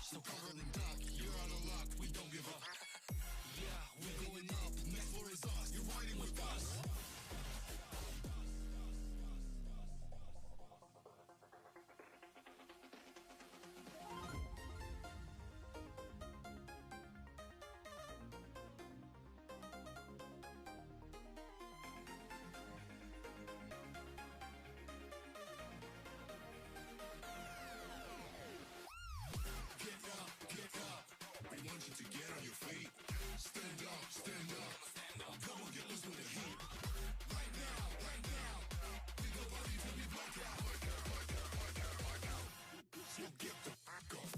So covered in dark, you're out of luck, we don't give up. Yeah, we're going up, next floor is us, you're riding with us. We want you to get on your feet. Stand up, stand up, stand up. Come on, get loose with the heat. Right now, we go party till we black out. Work out. So get the fuck up.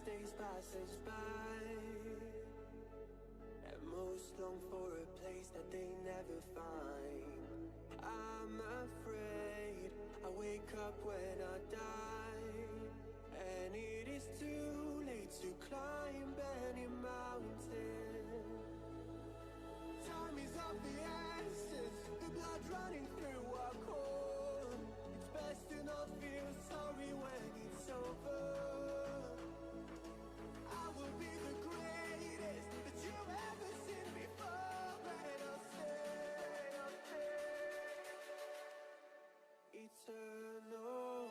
Days passes by, and most long for a place that they never find. I'm afraid I wake up when I die, and it is too late to climb any mountain. Time is of the essence, the blood running through our core. It's best to not feel sorry when it's over. Will be the greatest that you've ever seen before, and I'll stay eternal.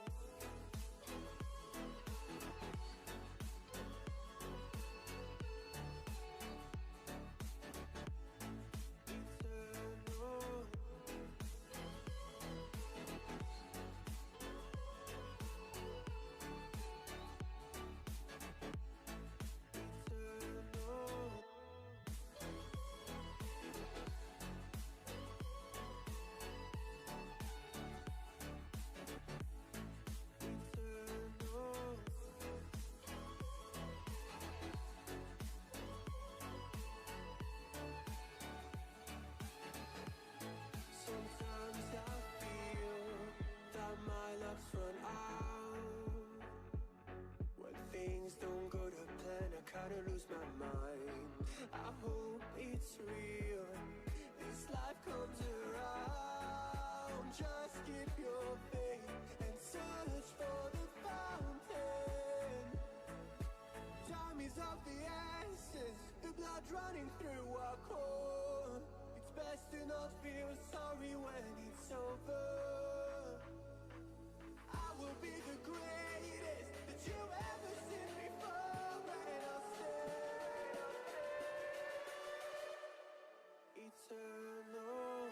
Kinda lose my mind. I hope it's real. This life comes around. Just keep your faith and search for the fountain. Time is of the essence, the blood running through our core. It's best to not feel sorry when it's over. I will be the greatest that you've ever seen before. Eternal.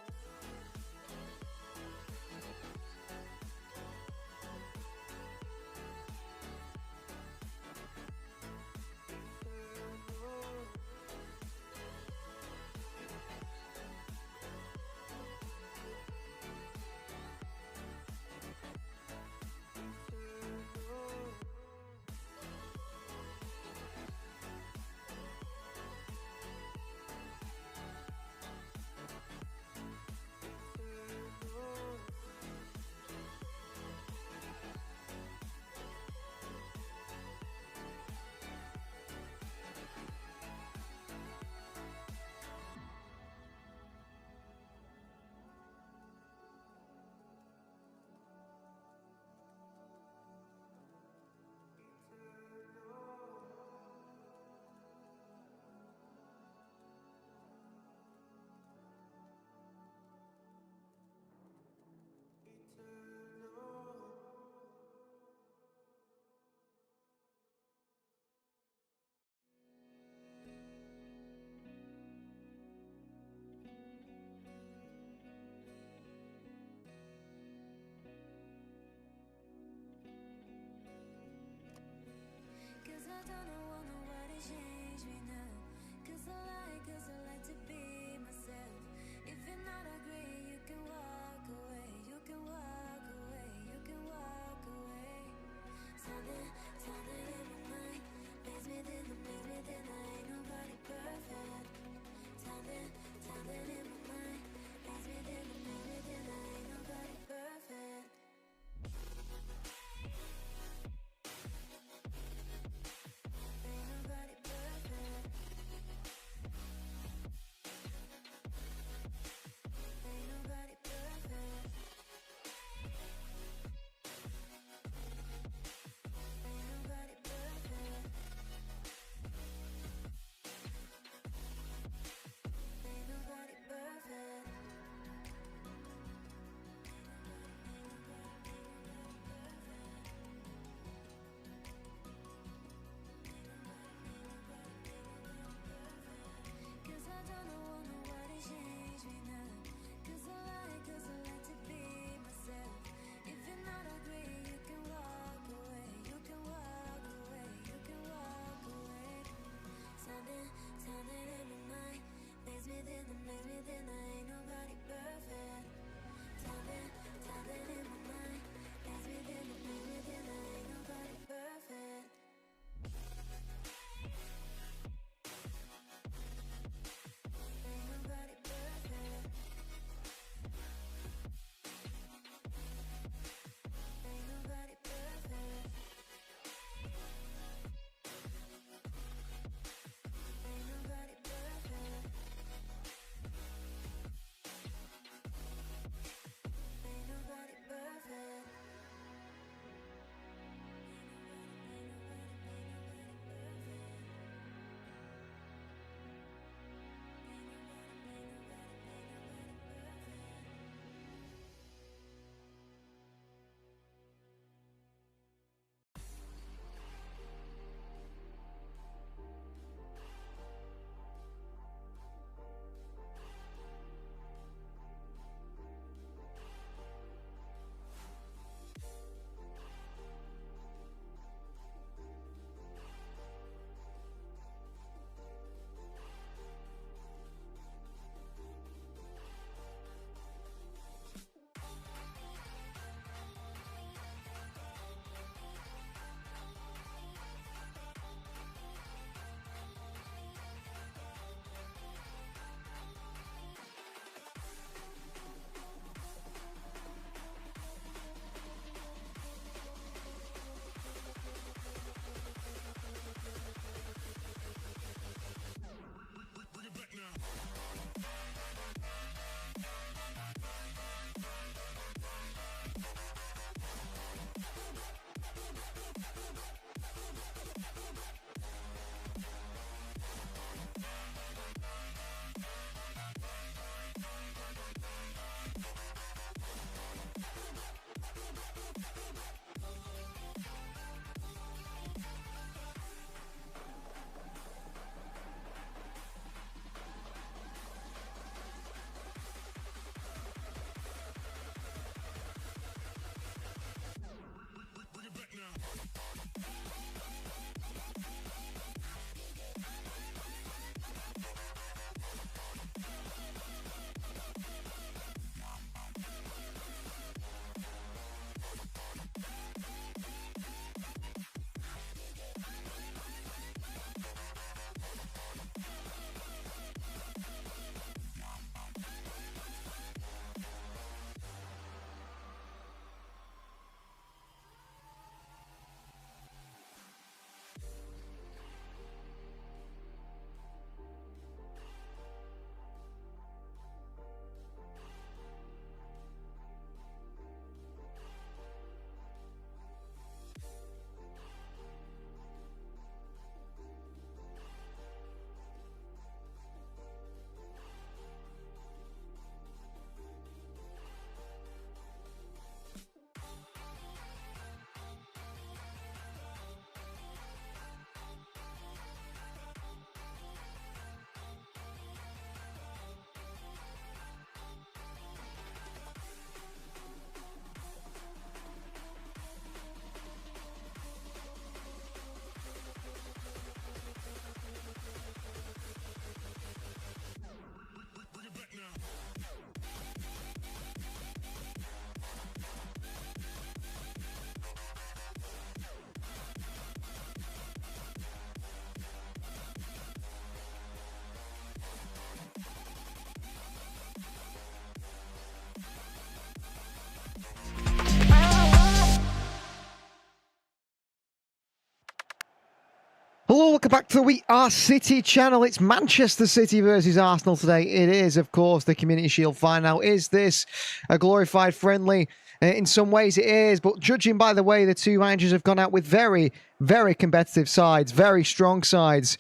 back to the We Are City channel. It's Manchester City versus Arsenal today. It is, of course, the Community Shield final. Is this a glorified friendly? In some ways it is, but judging by the way the two managers have gone out with very, very competitive sides, very strong sides,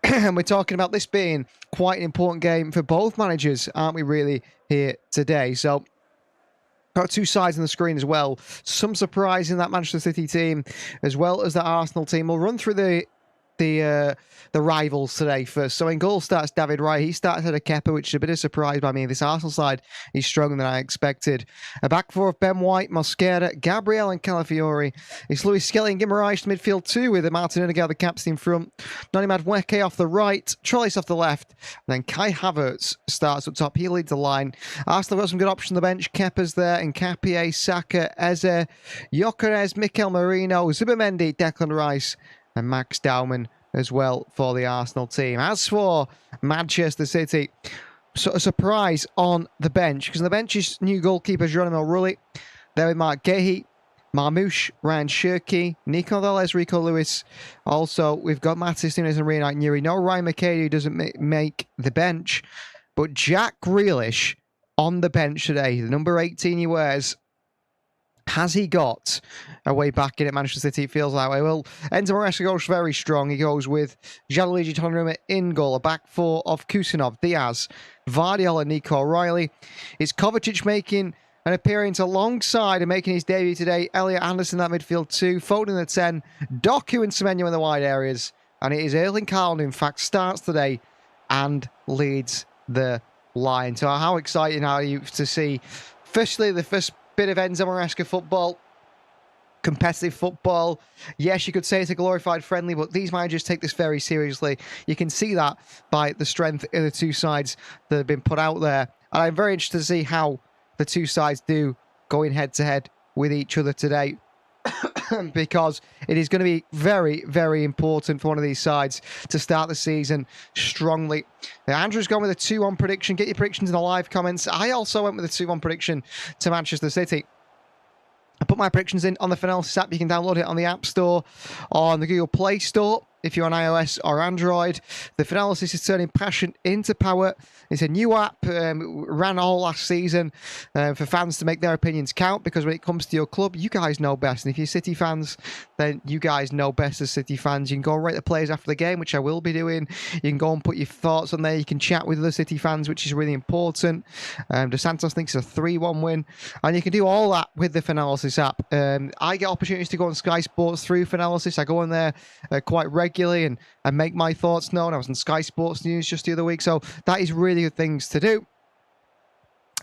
and we're talking about this being quite an important game for both managers, aren't we really, here today? So, got two sides on the screen as well. Some surprise in that Manchester City team, as well as the Arsenal team. We'll run through the rivals today first. So in goal starts David Raya. He starts at a Kepa, which is a bit of a surprise by me. This Arsenal side is stronger than I expected. A back four of Ben White, Mosquera, Gabriel and Calafiori. It's Luis Skelly and Guimaraes to midfield two with Martin Odegaard, the captain in front. Noni Madueke off the right, Trollis off the left. And then Kai Havertz starts up top. He leads the line. Arsenal got some good options on the bench. Kepa's there, Nkapie, Saka, Eze, Gyökeres, Mikel Merino, Zubimendi, Declan Rice and Max Dowman as well for the Arsenal team. As for Manchester City, so a surprise on the bench, because on the bench is new goalkeeper Geronimo Rulli. There with Mark Gahey, Marmoush, Ryan Shirky, Nico Gonzalez, Rico Lewis. Also, we've got Matis Nunes and Renato Nuri. No Ryan McKay, who doesn't make the bench, but Jack Grealish on the bench today. The number 18 he wears. Has he got a way back in at Manchester City? It feels that way. Well, Enzo Maresca goes very strong. He goes with Gianluigi Donnarumma in goal. A back four of Kusanov, Diaz, Vardiol and Nico O'Reilly. It's Kovacic making an appearance alongside and making his debut today. Elliot Anderson, that midfield two. Foden in the 10. Doku and Semenyo in the wide areas. And it is Erling Haaland, in fact, starts today and leads the line. So how exciting are you to see, firstly, the first bit of Enzo Maresca football, competitive football. Yes, you could say it's a glorified friendly, but these managers take this very seriously. You can see that by the strength of the two sides that have been put out there. And I'm very interested to see how the two sides do going head-to-head with each other today, because it is going to be very, very important for one of these sides to start the season strongly. Now, Andrew's gone with a 2-1 prediction. Get your predictions in the live comments. I also went with a 2-1 prediction to Manchester City. I put my predictions in on the Finalysis app. You can download it on the App Store, on the Google Play Store, if you're on iOS or Android. The Finalysis is turning passion into power. It's a new app, ran all last season for fans to make their opinions count, because when it comes to your club, you guys know best. And if you're City fans, then you guys know best as City fans. You can go and rate the players after the game, which I will be doing. You can go and put your thoughts on there. You can chat with other City fans, which is really important. Dos Santos thinks it's a 3-1 win. And you can do all that with the Finalysis app. I get opportunities to go on Sky Sports through Finalysis. I go on there quite regularly and make my thoughts known. I was on Sky Sports News just the other week, so that is really good things to do.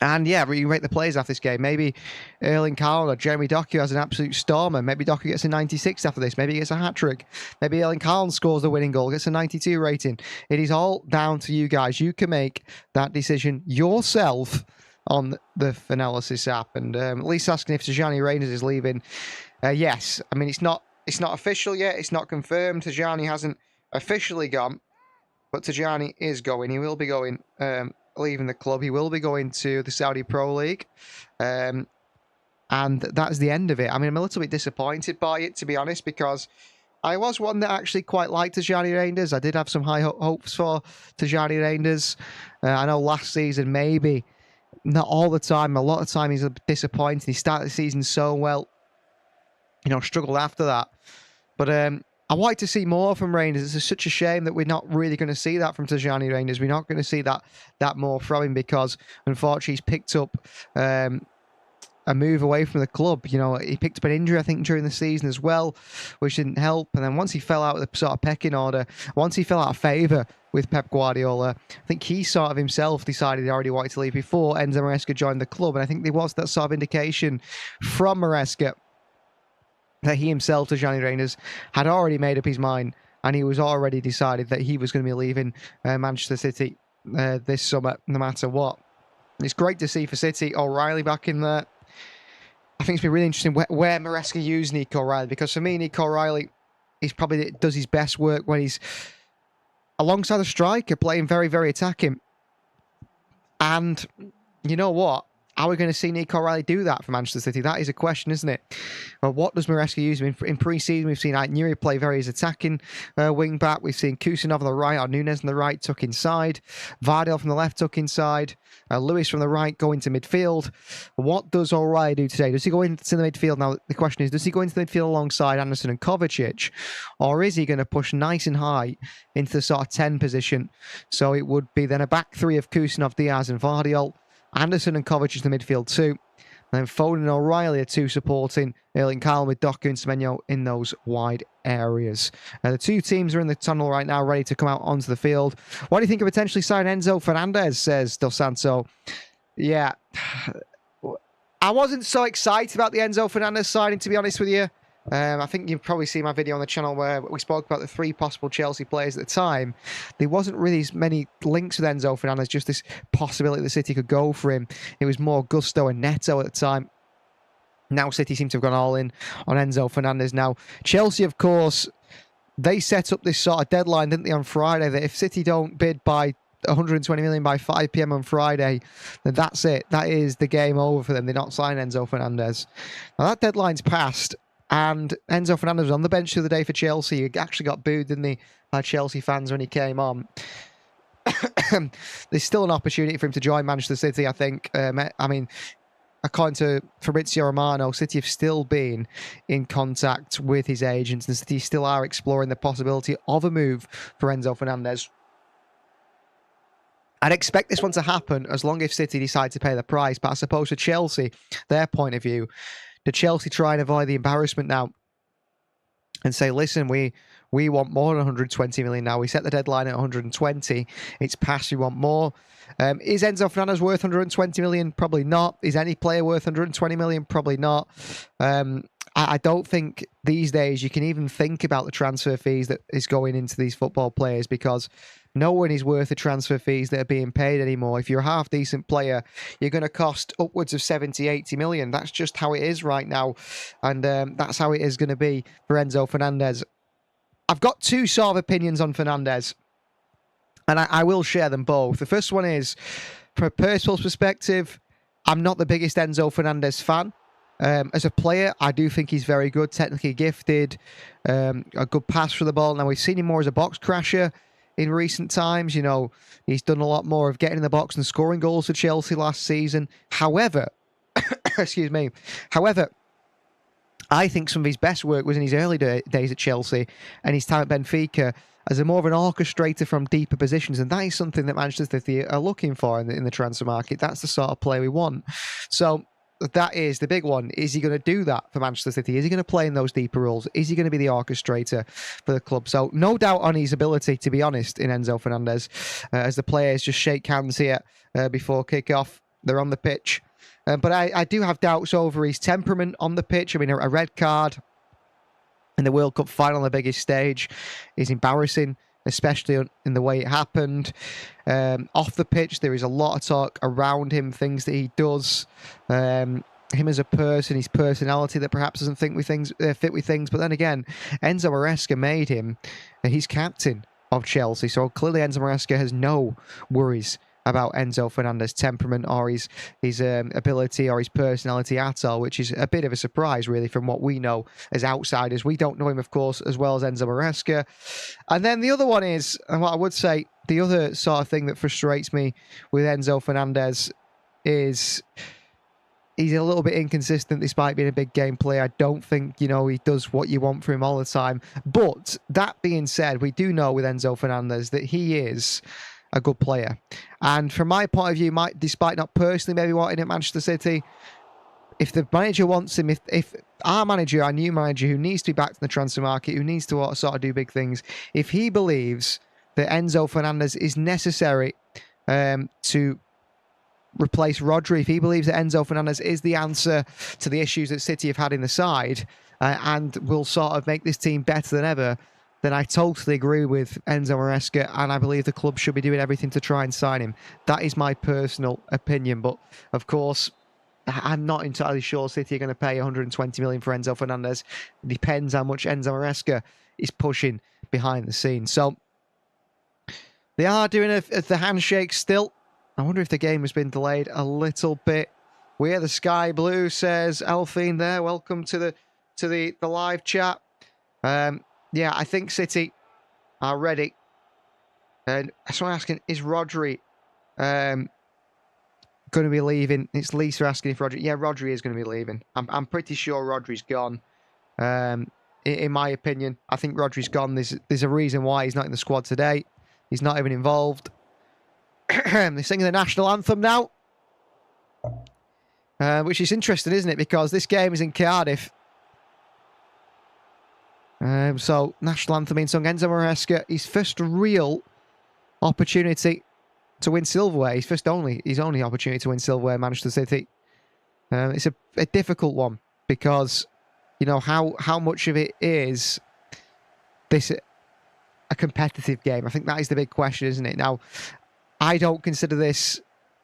And yeah, you rate the players after this game. Maybe Erling Haaland or Jeremy Doku has an absolute stormer. Maybe Doku gets a 96 after this. Maybe he gets a hat-trick. Maybe Erling Haaland scores the winning goal, gets a 92 rating. It is all down to you guys. You can make that decision yourself on the Finalysis app. And at least asking if Tijani Reinders is leaving. Yes, I mean, it's not official yet. It's not confirmed. Tijani hasn't officially gone, but Tijani is going. He will be going, leaving the club. He will be going to the Saudi Pro League. And that's the end of it. I mean, I'm a little bit disappointed by it, to be honest, because I was one that actually quite liked Tijani Reinders. I did have some high hopes for Tijani Reinders. I know last season, maybe, not all the time, a lot of time he's disappointed. He started the season so well, struggled after that. But I like to see more from Reinders. It's such a shame that we're not really going to see that from Tijani Reinders. We're not going to see that more from him, because unfortunately he's picked up a move away from the club. He picked up an injury, I think, during the season as well, which didn't help. And then once he fell out of the sort of pecking order, once he fell out of favour with Pep Guardiola, I think he sort of himself decided he already wanted to leave before Enzo Maresca joined the club. And I think there was that sort of indication from Maresca that he himself, Tijani Reinders, had already made up his mind, and he was already decided that he was going to be leaving Manchester City this summer, no matter what. It's great to see for City O'Reilly back in there. I think it's been really interesting where Maresca used Nico O'Reilly, because for me, Nico O'Reilly, he's probably does his best work when he's alongside a striker, playing very, very attacking. And you know what? are we going to see Nico O'Reilly do that for Manchester City? That is a question, isn't it? Well, what does Maresca use? In pre-season, we've seen Nuri play very as attacking wing-back. We've seen Kusanov on the right, or Nunes on the right, tuck inside. Vardel from the left, tuck inside. Lewis from the right, go into midfield. What does O'Reilly do today? Does he go into the midfield? Now, the question is, does he go into the midfield alongside Anderson and Kovacic? Or is he going to push nice and high into the sort of 10 position? So it would be then a back three of Kusanov, Diaz and Vardiol. Anderson and Kovacic in the midfield too. And then Foden and O'Reilly are two supporting Erling Haaland with Doku and Semenyo in those wide areas. The two teams are in the tunnel right now, ready to come out onto the field. What do you think of potentially signing Enzo Fernandez, says Dos Santo? Yeah, I wasn't so excited about the Enzo Fernandez signing, to be honest with you. I think you've probably seen my video on the channel where we spoke about the 3 possible Chelsea players at the time. There wasn't really as many links with Enzo Fernandez, just this possibility the City could go for him. It was more Gusto and Neto at the time. Now City seem to have gone all in on Enzo Fernandez. Now, Chelsea, of course, they set up this sort of deadline, didn't they, on Friday, that if City don't bid by 120 million by 5 p.m. on Friday, then that's it. That is the game over for them. They're not signing Enzo Fernandez. Now, that deadline's passed. And Enzo Fernandez was on the bench the other day for Chelsea. He actually got booed, didn't he, by Chelsea fans when he came on. There's still an opportunity for him to join Manchester City, I think. I mean, according to Fabrizio Romano, City have still been in contact with his agents, and City still are exploring the possibility of a move for Enzo Fernandez. I'd expect this one to happen as long as City decide to pay the price. But I suppose for Chelsea, their point of view, do Chelsea try and avoid the embarrassment now and say, listen, we want more than 120 million now. We set the deadline at 120. It's past, we want more. Is Enzo Fernandez worth 120 million? Probably not. Is any player worth 120 million? Probably not. I don't think these days you can even think about the transfer fees that is going into these football players, because no one is worth the transfer fees that are being paid anymore. If you're a half-decent player, you're going to cost upwards of 70, 80 million. That's just how it is right now. And that's how it is going to be for Enzo Fernandez. I've got 2 sort of opinions on Fernandez, and I will share them both. The first one is, from a personal perspective, I'm not the biggest Enzo Fernandez fan. As a player, I do think he's very good, technically gifted, a good pass for the ball. Now, we've seen him more as a box crasher in recent times. You know, he's done a lot more of getting in the box and scoring goals for Chelsea last season. However, excuse me. However, I think some of his best work was in his early days at Chelsea and his time at Benfica as a more of an orchestrator from deeper positions. And that is something that Manchester City are looking for in the transfer market. That's the sort of player we want. So that is the big one. Is he going to do that for Manchester City? Is he going to play in those deeper roles? Is he going to be the orchestrator for the club? So no doubt on his ability, to be honest, in Enzo Fernandez. As the players just shake hands here before kick-off, they're on the pitch. But I do have doubts over his temperament on the pitch. I mean, a red card in the World Cup final on the biggest stage is embarrassing, especially in the way it happened. Off the pitch, there is a lot of talk around him, things that he does, him as a person, his personality that perhaps doesn't fit with things. But then again, Enzo Maresca made him his captain of Chelsea, so clearly Enzo Maresca has no worries about Enzo Fernandez's temperament or his ability or his personality at all, which is a bit of a surprise, really, from what we know as outsiders. We don't know him, of course, as well as Enzo Maresca. And then the other one is, and what I would say, the other sort of thing that frustrates me with Enzo Fernandez is he's a little bit inconsistent despite being a big game player. I don't think, he does what you want from him all the time. But that being said, we do know with Enzo Fernandez that he is a good player. And from my point of view, despite not personally maybe wanting him at Manchester City, if the manager wants him, if our manager, our new manager, who needs to be back in the transfer market, who needs to sort of do big things, if he believes that Enzo Fernandez is necessary to replace Rodri, if he believes that Enzo Fernandez is the answer to the issues that City have had in the side and will sort of make this team better than ever, then I totally agree with Enzo Maresca, and I believe the club should be doing everything to try and sign him. That is my personal opinion, but of course, I'm not entirely sure City are going to pay 120 million for Enzo Fernandez. It depends how much Enzo Maresca is pushing behind the scenes. So they are doing the handshake still. I wonder if the game has been delayed a little bit. We're the sky blue, says Elfine there. Welcome to the live chat. Yeah, I think City are ready. And someone asking, is Rodri going to be leaving? It's Lisa asking if Rodri. Yeah, Rodri is going to be leaving. I'm pretty sure Rodri's gone. In my opinion, I think Rodri's gone. There's a reason why he's not in the squad today. He's not even involved. They're singing the national anthem now. Which is interesting, isn't it? Because this game is in Cardiff. So, national anthem being sung. Enzo Maresca, his first real opportunity to win silverware. His only opportunity to win silverware, Manchester City. It's a difficult one because, you know, how much of it is this a competitive game? I think that is the big question, isn't it? Now, I don't consider this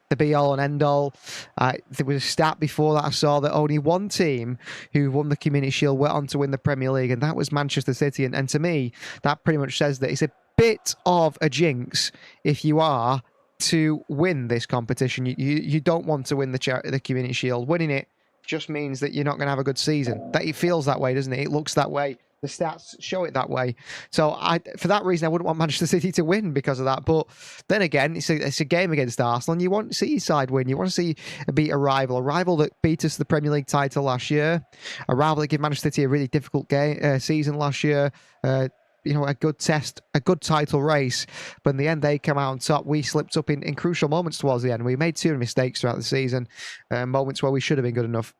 the be-all and end-all. There was a stat before that I saw that only one team who won the Community Shield went on to win the Premier League, and that was Manchester City. And to me, that pretty much says that it's a bit of a jinx if you are to win this competition. You don't want to win the Community Shield. Winning it just means that you're not going to have a good season. That it feels that way, doesn't it? It looks that way. The stats show it that way. So for that reason, I wouldn't want Manchester City to win because of that. But then again, it's a game against Arsenal, and you want to see your side win. You want to see beat a rival that beat us to the Premier League title last year, a rival that gave Manchester City a really difficult season last year. You know, a good test, a good title race. But in the end, they come out on top. We slipped up in crucial moments towards the end. We made two mistakes throughout the season, moments where we should have been good enough.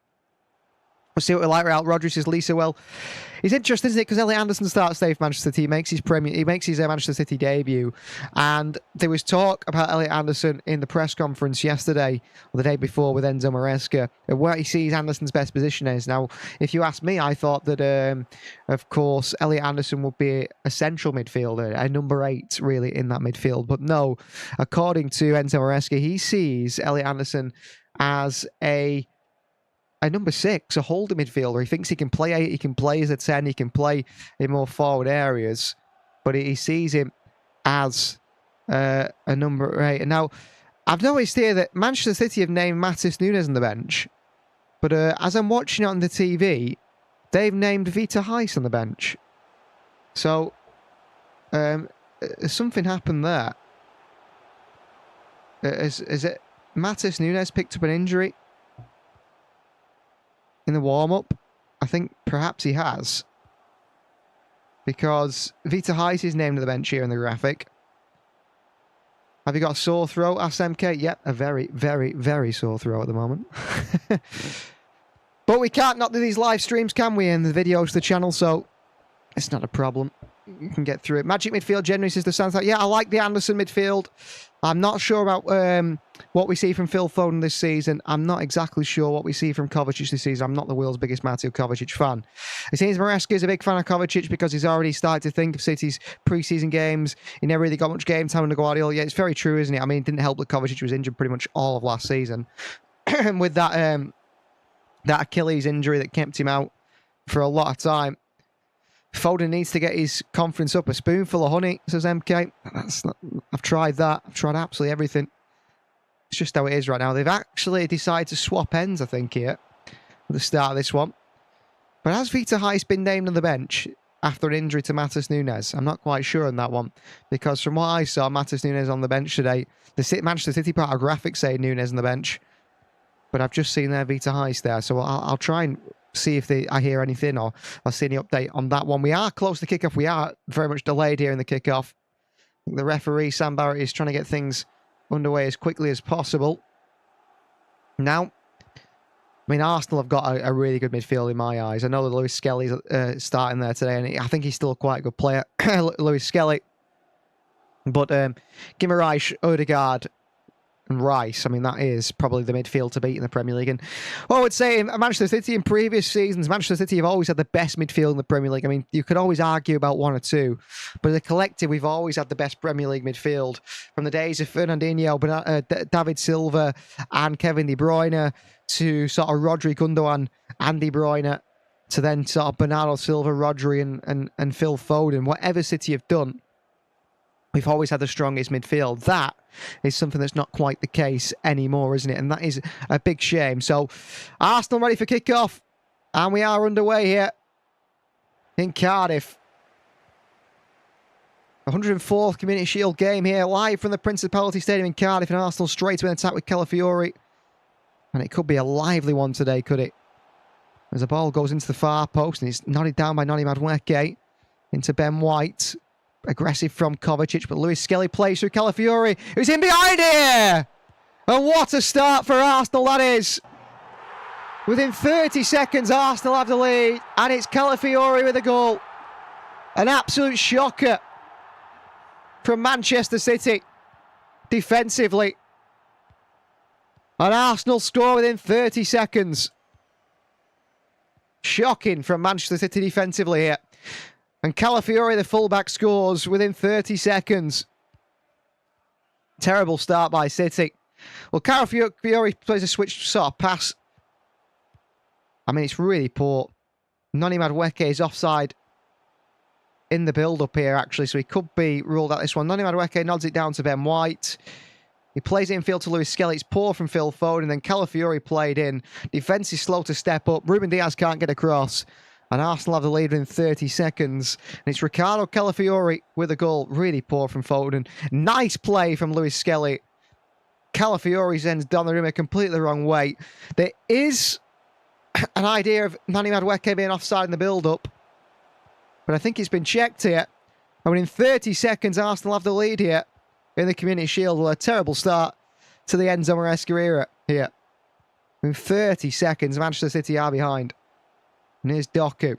We'll see what we like. Real Rodri says, Lisa, well, it's interesting, isn't it? Because Elliot Anderson starts today for Manchester City. He makes his Manchester City debut. And there was talk about Elliot Anderson in the press conference yesterday, or the day before, with Enzo Maresca, and where he sees Anderson's best position is. Now, if you ask me, I thought that, of course, Elliot Anderson would be a central midfielder, a number 8, really, in that midfield. But no, according to Enzo Maresca, he sees Elliot Anderson as a number 6, a holding midfielder. He thinks he can play 8, he can play as a 10, he can play in more forward areas, but he sees him as a number 8. And now, I've noticed here that Manchester City have named Matheus Nunes on the bench, but as I'm watching it on the TV, they've named Vita Heiss on the bench. So, something happened there. Is it Matheus Nunes picked up an injury in the warm-up? I think perhaps he has, because Vita Heiss is named to the bench here in the graphic. Have you got a sore throat? Asked MK. Yep, a very, very, very sore throat at the moment. But we can't not do these live streams, can we, in the videos to the channel, so it's not a problem. You can get through it. Magic midfield generally says the sounds like, yeah, I like the Anderson midfield. I'm not sure about what we see from Phil Foden this season. I'm not exactly sure what we see from Kovacic this season. I'm not the world's biggest Mateo Kovacic fan. It seems Maresca is a big fan of Kovacic because he's already started to think of City's pre-season games. He never really got much game time under Guardiola. Yeah, it's very true, isn't it? I mean, it didn't help that Kovacic was injured pretty much all of last season. With that Achilles injury that kept him out for a lot of time. Foden needs to get his confidence up. A spoonful of honey, says MK. I've tried that. I've tried absolutely everything. It's just how it is right now. They've actually decided to swap ends, I think, here at the start of this one. But has Vita Heiss been named on the bench after an injury to Matheus Nunes? I'm not quite sure on that one. Because from what I saw, Matheus Nunes on the bench today. The Manchester City part of graphics say Nunes on the bench. But I've just seen their Vita Heiss there. So I'll try and see if I hear anything or I'll see any update on that one. We are close to kickoff. We are very much delayed here in the kickoff. The referee, Sam Barrett, is trying to get things underway as quickly as possible. Now, I mean, Arsenal have got a really good midfield in my eyes. I know that Lewis Skelly's starting there today, and I think he's still quite a good player, Lewis Skelly. But Guimaraes, Odegaard, and Rice, I mean, that is probably the midfield to beat in the Premier League. And I would say Manchester City in previous seasons, Manchester City have always had the best midfield in the Premier League. I mean, you could always argue about one or two, but as a collective, we've always had the best Premier League midfield. From the days of Fernandinho, David Silva, and Kevin De Bruyne, to sort of Rodri, Gundogan, and De Bruyne, to then sort of Bernardo Silva, Rodri, and Phil Foden. Whatever City have done, we've always had the strongest midfield. That is something that's not quite the case anymore, isn't it? And that is a big shame. So, Arsenal ready for kick-off. And we are underway here in Cardiff. 104th Community Shield game here, live from the Principality Stadium in Cardiff. And Arsenal straight to an attack with Calafiori. And it could be a lively one today, could it? As the ball goes into the far post and it's nodded down by Noni Madueke into Ben White. Aggressive from Kovacic, but Lewis Skelly plays through Calafiori, who's in behind here! And what a start for Arsenal that is! Within 30 seconds, Arsenal have the lead, and it's Calafiori with a goal. An absolute shocker from Manchester City, defensively. And Arsenal score within 30 seconds. Shocking from Manchester City defensively here. And Calafiori, the fullback, scores within 30 seconds. Terrible start by City. Well, Calafiori plays a switch sort of pass. I mean, it's really poor. Noni Madueke is offside in the build-up here, actually, so he could be ruled out this one. Noni Madueke nods it down to Ben White. He plays it in field to Lewis Skelly. It's poor from Phil Foden, and then Calafiori played in. Defence is slow to step up. Ruben Diaz can't get across. And Arsenal have the lead in 30 seconds. And it's Ricardo Calafiori with a goal. Really poor from Foden. Nice play from Lewis Skelly. Calafiori sends Donnarumma completely the wrong way. There is an idea of Noni Madueke being offside in the build-up. But I think it's been checked here. And in 30 seconds, Arsenal have the lead here in the Community Shield. Well, a terrible start to the Enzo Maresca era here. In 30 seconds, Manchester City are behind. And here's Doku.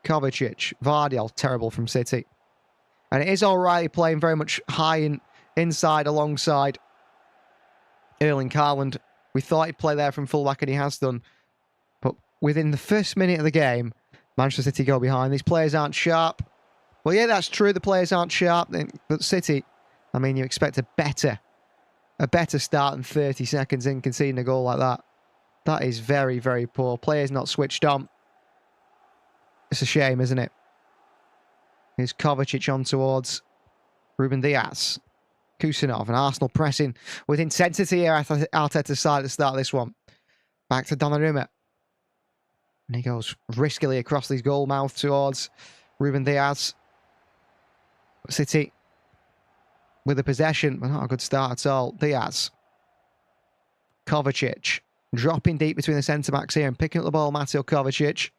Kovacic. Vardiel, terrible from City. And it is O'Reilly playing very much high inside alongside Erling Haaland. We thought he'd play there from fullback, and he has done. But within the first minute of the game, Manchester City go behind. These players aren't sharp. Well, yeah, that's true. The players aren't sharp. But City, I mean, you expect a better start than 30 seconds in conceding a goal like that. That is very, very poor. Players not switched on. It's a shame, isn't it? Here's Kovacic on towards Ruben Diaz. Kusanov and Arsenal pressing with intensity here at Arteta's side at the start of this one. Back to Donnarumma. And he goes riskily across his goal mouth towards Ruben Diaz. City with the possession, but not a good start at all. Diaz. Kovacic. Dropping deep between the centre-backs here and picking up the ball, Mateo Kovacic.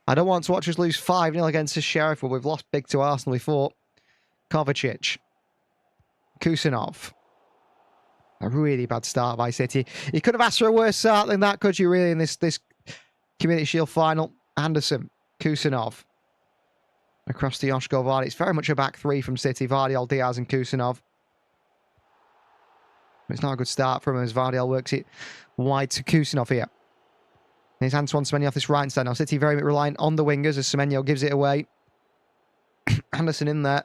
I don't want to watch us lose 5-0 against the Sheriff, but we've lost big to Arsenal before. Kovacic. Kusanov. A really bad start by City. You could have asked for a worse start than that, could you, really, in this Community Shield final? Anderson. Kusanov. Across to Joško Vardy. It's very much a back three from City. Vardiel, Diaz and Kusanov. It's not a good start from him as Vardiel works it wide to Kusanov here. There's Antoine Semenyo off this right side now. City very reliant on the wingers as Semenyo gives it away. Anderson in there.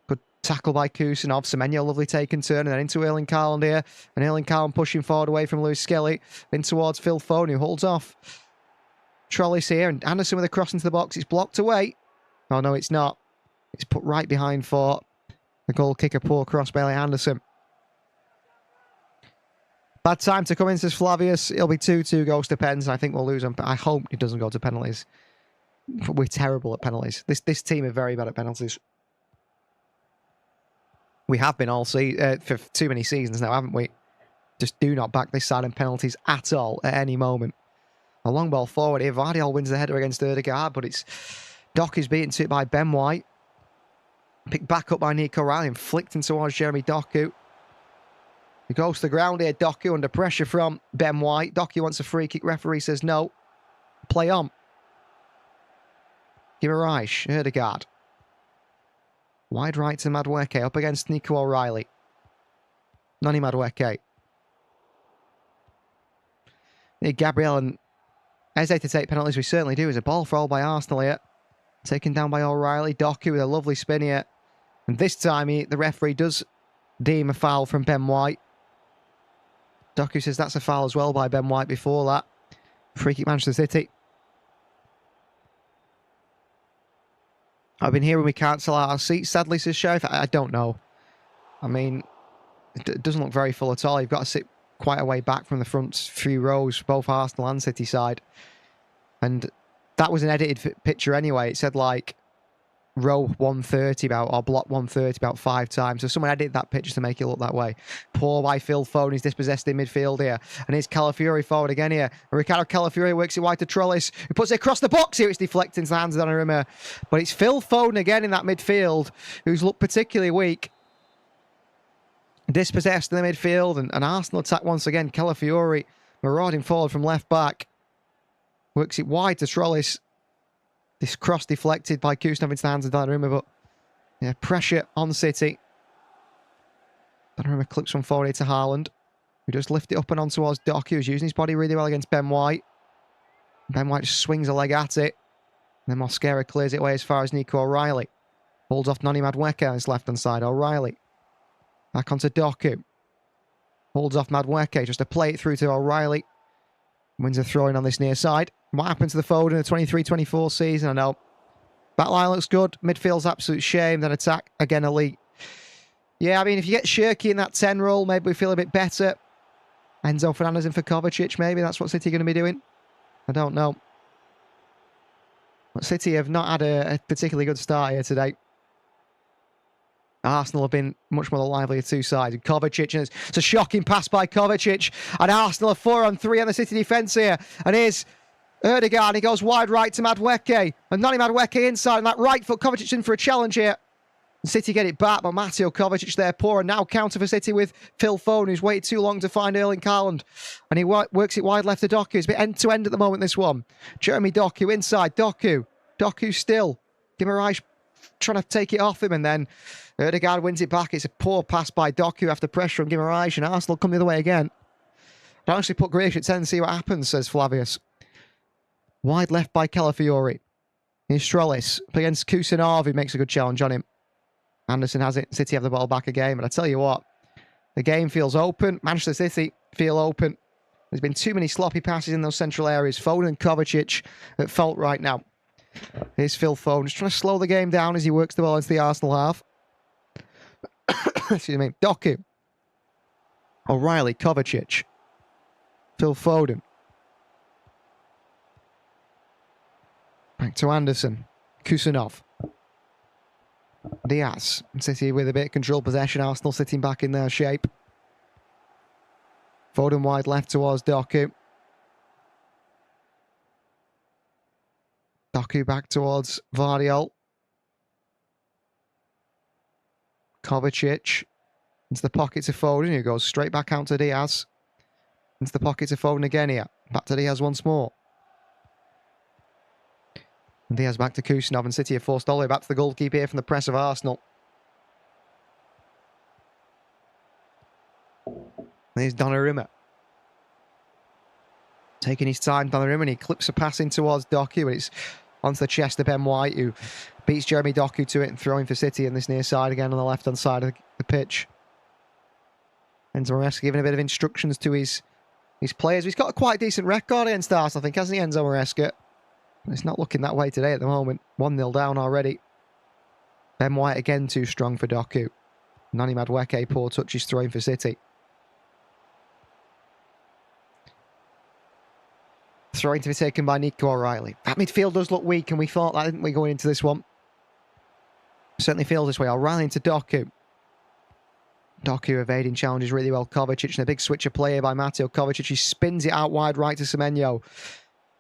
Good tackle by Kusanov. Semenyo, lovely take and turn. And then into Erling Haaland here. And Erling Haaland pushing forward away from Lewis Skelly. In towards Phil Foden, who holds off. Trolleys here. And Anderson with a cross into the box. It's blocked away. Oh, no, it's not. It's put right behind for the goal kicker. Poor cross by Anderson. Bad time to come in, says Flavius. It'll be 2-2 goes to pens, and I think we'll lose them. I hope it doesn't go to penalties. But we're terrible at penalties. This team are very bad at penalties. We have been all for too many seasons now, haven't we? Just do not back this side in penalties at all at any moment. A long ball forward here. Vardiel wins the header against Ødegaard, but it's Doc is beaten to it by Ben White. Picked back up by Nico Riley and flicked in towards Jeremy Doku. He goes to the ground here, Doku, under pressure from Ben White. Doku wants a free kick. Referee says no. Play on. Guimaraes, Ødegaard. Wide right to Madueke, up against Nico O'Reilly. Noni Madueke. Here, Gabriel and Eze to take penalties. We certainly do. There's a ball for all by Arsenal here. Taken down by O'Reilly. Doku with a lovely spin here. And this time, the referee does deem a foul from Ben White. Doku says that's a foul as well by Ben White before that. Free kick Manchester City. I've been hearing we can't sell out our seats, sadly, says Sheriff. I don't know. I mean, it doesn't look very full at all. You've got to sit quite a way back from the front few rows, both Arsenal and City side. And that was an edited picture anyway. It said like row 130 about, or block 130 about 5 times. So someone edited that picture to make it look that way. Poor by Phil Foden. He's dispossessed in midfield here. And here's Calafiori forward again here. And Ricardo Calafiori works it wide to Trellis, who puts it across the box here. It's deflected into the hands of Donnarumma. But it's Phil Foden again in that midfield, who's looked particularly weak. Dispossessed in the midfield, and Arsenal attack once again. Calafiori marauding forward from left back. Works it wide to Trellis. This cross deflected by Kuznov into the hands of Donnarumma, but yeah, pressure on City. Donnarumma clips from forward here to Haaland, who just lift it up and on towards Doku, who's using his body really well against Ben White. Ben White just swings a leg at it. And then Mosquera clears it away as far as Nico O'Reilly. Holds off Noni Madueke on his left-hand side. O'Reilly. Back onto Doku. Holds off Madueke just to play it through to O'Reilly. Wins a throw-in on this near side. What happened to the Foden in the 23-24 season? I know. Backline looks good. Midfield's absolute shame. Then attack, again, elite. Yeah, I mean, if you get Shirky in that 10 role, maybe we feel a bit better. Enzo Fernandez in for Kovacic, maybe. That's what City are going to be doing. I don't know. But City have not had a particularly good start here today. Arsenal have been much more the livelier two sides. Kovacic, and it's a shocking pass by Kovacic. And Arsenal are 4-on-3 on the City defence here. And here's Erdegaard. He goes wide right to Madueke. And Noni Madueke inside. And that right foot, Kovacic in for a challenge here. And City get it back, but Mateo Kovacic there poor. And now counter for City with Phil Foden, who's waited too long to find Erling Haaland. And he works it wide left to Doku. It's a bit end-to-end at the moment, this one. Jeremy Doku inside. Doku still. Guimaraes trying to take it off him, and then Erdegaard wins it back. It's a poor pass by Doku after pressure from Guimaraes, and Arsenal come the other way again. Don't actually put Grealish at 10 and see what happens, says Flavius. Wide left by Calafiori. Here's Trellis up against Kusanov, who makes a good challenge on him. Anderson has it. City have the ball back again, but I tell you what, the game feels open. Manchester City feel open. There's been too many sloppy passes in those central areas. Foden and Kovacic at fault right now. Here's Phil Foden, just trying to slow the game down as he works the ball into the Arsenal half. Excuse me. Doku. O'Reilly, Kovacic. Phil Foden. Back to Anderson. Kusanov. Diaz. City with a bit of control possession. Arsenal sitting back in their shape. Foden wide left towards Doku. Doku back towards Vardiol. Kovacic into the pockets of Foden, who goes straight back out to Diaz. Into the pockets of Foden again here. Back to Diaz once more. And Diaz back to Kusanov, and City have forced all the way back to the goalkeeper here from the press of Arsenal. There's Donnarumma. Taking his time, Donnarumma, and he clips a pass in towards Doku, and it's onto the chest of Ben White, who beats Jeremy Doku to it and throwing for City in this near side again on the left-hand side of the pitch. Enzo Maresca giving a bit of instructions to his players. He's got a quite decent record against Arsenal, I think, hasn't he, Enzo Maresca? It's not looking that way today at the moment. 1-0 down already. Ben White again too strong for Doku. Noni Madueke, poor touches throwing for City. Throwing to be taken by Nico O'Reilly. That midfield does look weak, and we thought that, didn't we, going into this one? Certainly feels this way. O'Reilly into Doku. Doku evading challenges really well. Kovacic, and a big switch of play here by Mateo Kovacic. He spins it out wide right to Semenyo.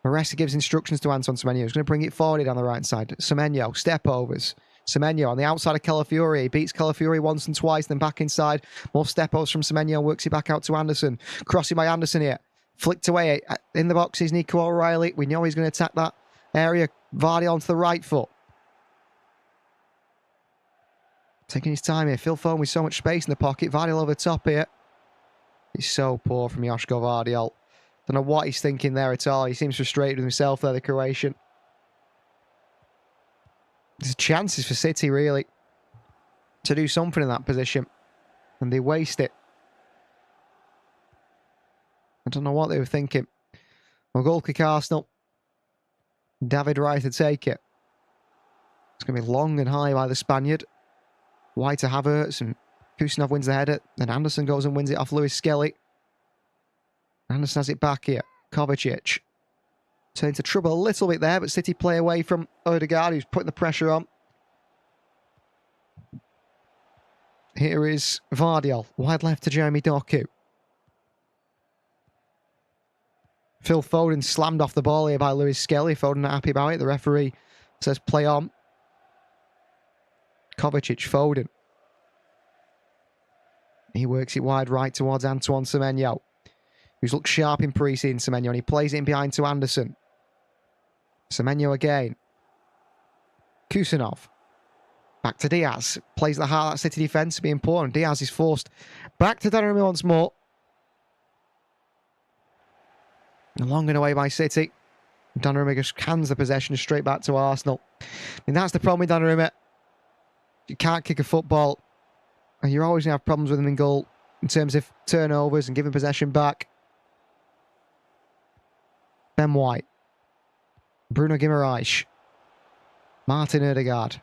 Maresca gives instructions to Anton Semenyo. He's going to bring it forward down the right side. Semenyo, step overs. Semenyo on the outside of Calafiori. He beats Calafiori once and twice, then back inside. More step overs from Semenyo. Works it back out to Anderson. Crossing by Anderson here. Flicked away in the box is Nico O'Reilly. We know he's going to attack that area. Vardy onto the right foot. Taking his time here. Phil Foden with so much space in the pocket. Vardy over the top here. He's so poor from Joško Vardiol. Don't know what he's thinking there at all. He seems frustrated with himself there, the Croatian. There's chances for City, really, to do something in that position. And they waste it. I don't know what they were thinking. Well, goal kick Arsenal. David Wright to take it. It's going to be long and high by the Spaniard. Wide to Havertz, and Kusanov wins the header. Then Anderson goes and wins it off Lewis Skelly. Anderson has it back here. Kovacic. Turn into trouble a little bit there, but City play away from Odegaard, who's putting the pressure on. Here is Vardiol. Wide left to Jeremy Doku. Phil Foden slammed off the ball here by Lewis Skelly. Foden not happy about it. The referee says play on. Kovacic, Foden. He works it wide right towards Antoine Semenyo, who's looked sharp in pre-season, Semenyo, and he plays it in behind to Anderson. Semenyo again. Kusanov. Back to Diaz. Plays the heart of that City defence to be important. Diaz is forced back to Donnarumma once more. Long and away by City. Donnarumma just hands the possession straight back to Arsenal. And that's the problem with Donnarumma. You can't kick a football. And you're always going to have problems with him in goal in terms of turnovers and giving possession back. Ben White. Bruno Guimaraes. Martin Odegaard.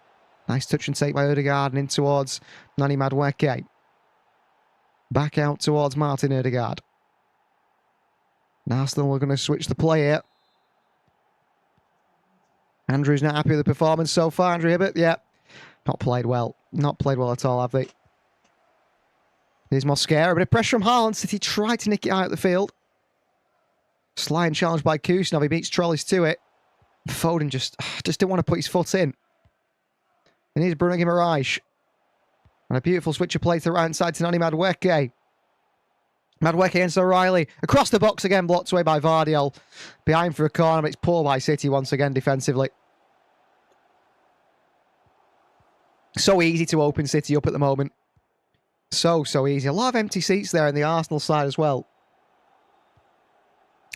Nice touch and take by Odegaard and in towards Nani Madueke. Back out towards Martin Odegaard. Arsenal are going to switch the play here. Andrew's not happy with the performance so far. Andrew Hibbert, yeah. Not played well. Not played well at all, have they? Here's Mosquera. A bit of pressure from Haaland. City tried to nick it out of the field. Sliding challenge by Kusanov. He beats Trollis to it. Foden just didn't want to put his foot in. And here's Bruno Guimaraes. And a beautiful switch of play to the right hand side to Nani Madueke. Madueke against O'Reilly. Across the box again, blocked away by Vardiol. Behind for a corner, but it's poor by City once again defensively. So easy to open City up at the moment. So easy. A lot of empty seats there in the Arsenal side as well.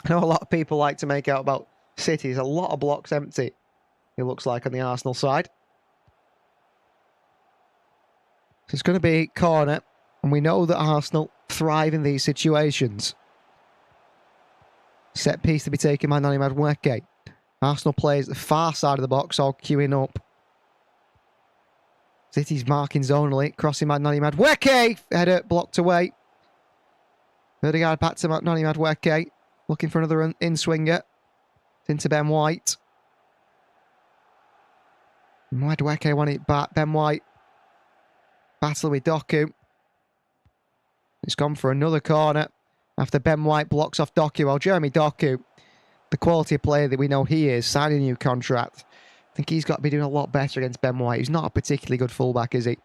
I know a lot of people like to make out about City. There's a lot of blocks empty, it looks like, on the Arsenal side. So it's going to be corner, and we know that Arsenal thrive in these situations. Set piece to be taken by Nani Madueke. Arsenal players at the far side of the box, all queuing up. City's marking zonally, crossing by Nani Madueke. Header blocked away. Odegaard back to Nani Madueke, looking for another in-swinger. Into Ben White. Madueke won it back. Ben White battle with Doku. It's gone for another corner after Ben White blocks off Doku. Well, Jeremy Doku, the quality of player that we know he is, signing a new contract. I think he's got to be doing a lot better against Ben White. He's not a particularly good fullback, is he?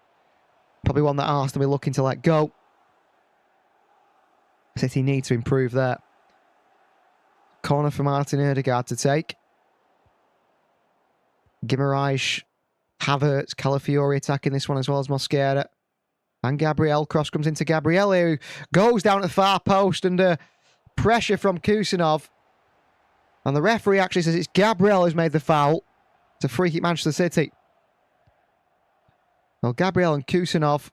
Probably one that Arsenal will be looking to let go. City need to improve that. Corner for Martin Odegaard to take. Guimaraes, Havertz, Calafiori attacking this one as well as Mosquera. And Gabriel. Cross comes into Gabriel, who goes down to the far post under pressure from Kusanov. And the referee actually says it's Gabriel who's made the foul. It's a free kick Manchester City. Well, Gabriel and Kusanov.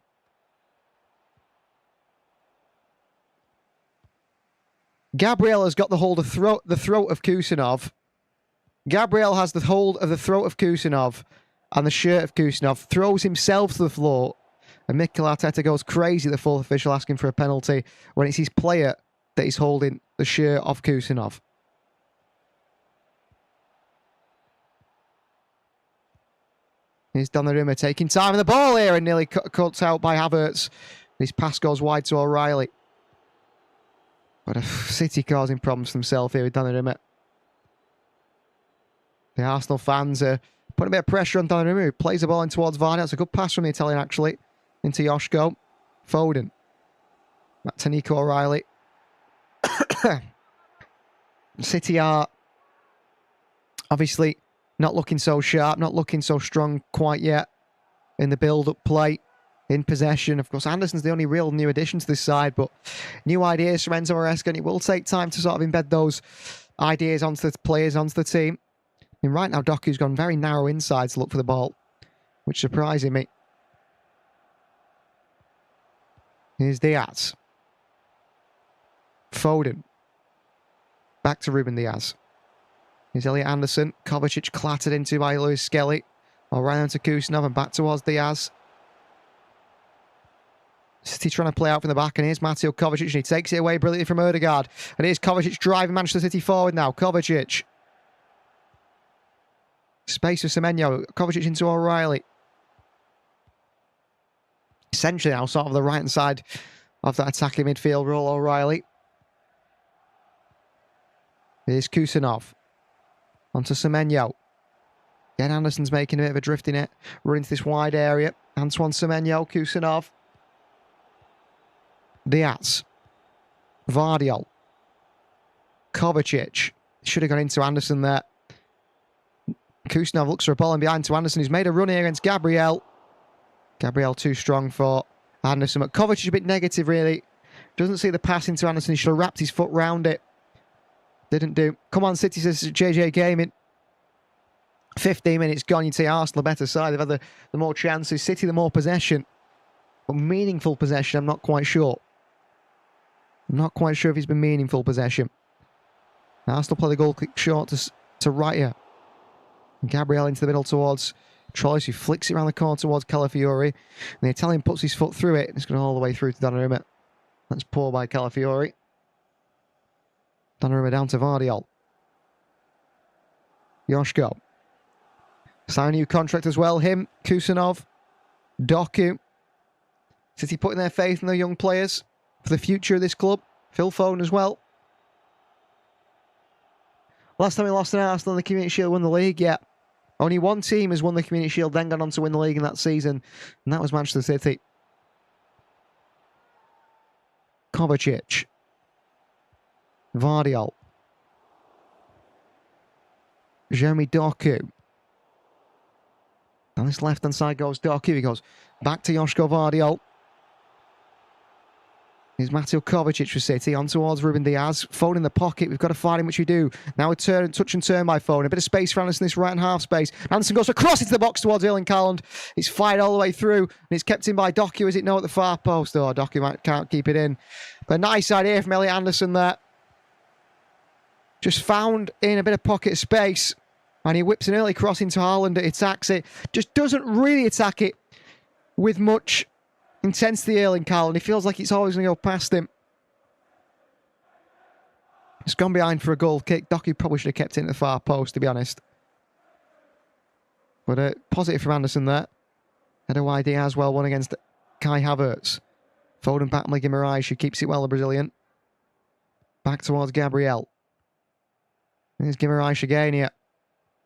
Gabriel has got the hold of the throat of Kusanov. Gabriel has the hold of the throat of Kusanov and the shirt of Kusanov, throws himself to the floor, and Mikel Arteta goes crazy, the fourth official, asking for a penalty when it's his player that is holding the shirt of Kusanov. Here's Donnarumma taking time on the ball here and nearly cut out by Havertz. His pass goes wide to O'Reilly. But City causing problems for themselves here with Donnarumma. The Arsenal fans are putting a bit of pressure on Donnarumma, who plays the ball in towards Vardy. That's a good pass from the Italian, actually, into Joshko. Foden. Back to Nico O'Reilly. City are obviously not looking so sharp, not looking so strong quite yet in the build-up play. In possession. Of course, Anderson's the only real new addition to this side, but new ideas from Enzo Maresca, and it will take time to sort of embed those ideas onto the players, onto the team. And right now, Doku's gone very narrow inside to look for the ball, which is surprising me. Here's Diaz. Foden. Back to Ruben Diaz. Here's Elliot Anderson. Kovacic clattered into by Lewis Skelly. O'Reilly onto Kusanov and back towards Diaz. City trying to play out from the back, and here's Mateo Kovacic, and he takes it away brilliantly from Odegaard. And here's Kovacic driving Manchester City forward now. Kovacic. Space for Semenyo. Kovacic into O'Reilly. Essentially now sort of the right-hand side of that attacking midfield role, O'Reilly. Here's Kusanov. Onto Semenyo. Again, Anderson's making a bit of a drift in it. Running to this wide area. Antoine Semenyo, Kusanov. Diaz. Vardiol. Kovacic. Should have gone into Anderson there. Kusanov looks for a ball in behind to Anderson, who's made a run here against Gabriel. Gabriel too strong for Anderson. But Kovacic is a bit negative, really. Doesn't see the pass into Anderson. He should have wrapped his foot round it. Didn't do. Come on, City, says JJ Gaming. 15 minutes gone. You'd say Arsenal a better side. They've had the more chances. City the more possession. But meaningful possession, I'm not quite sure. I'm not quite sure if it's been meaningful possession. Arsenal play the goal kick short to Raya. And Gabriel into the middle towards Troyes, who flicks it around the corner towards Calafiori. And the Italian puts his foot through it. And it's going all the way through to Donnarumma. That's poor by Calafiori. Donnarumma down to Vardiol. Joshko. Sign a new contract as well. Him, Kusanov, Doku. City putting their faith in their young players for the future of this club. Phil Foden as well. Last time we lost an Arsenal in the Community Shield won the league, yeah. Only one team has won the Community Shield, then gone on to win the league in that season, and that was Manchester City. Kovacic. Vardiol. Jeremy Doku. On this left-hand side goes Doku. He goes back to Joshko Vardiol. Here's Mateo Kovacic for City, on towards Ruben Diaz. Foden in the pocket, we've got to find him, which we do. Now a touch and turn by Foden. A bit of space for Anderson, this right and half space. Anderson goes across into the box towards Erling Haaland. It's fired all the way through, and it's kept in by Doku, is it? No, at the far post. Oh, Doku can't keep it in. But a nice idea from Elliot Anderson there. Just found in a bit of pocket space, and he whips an early cross into Haaland. It attacks it. Just doesn't really attack it with much intensity, Erling Haaland. He feels like it's always going to go past him. It's gone behind for a goal kick. Doku probably should have kept it in the far post, to be honest. But positive from Anderson there. Header wide Diaz, well won against Kai Havertz. Foden back to Guimaraes, who keeps it well, the Brazilian. Back towards Gabriel. There's Guimaraes again here.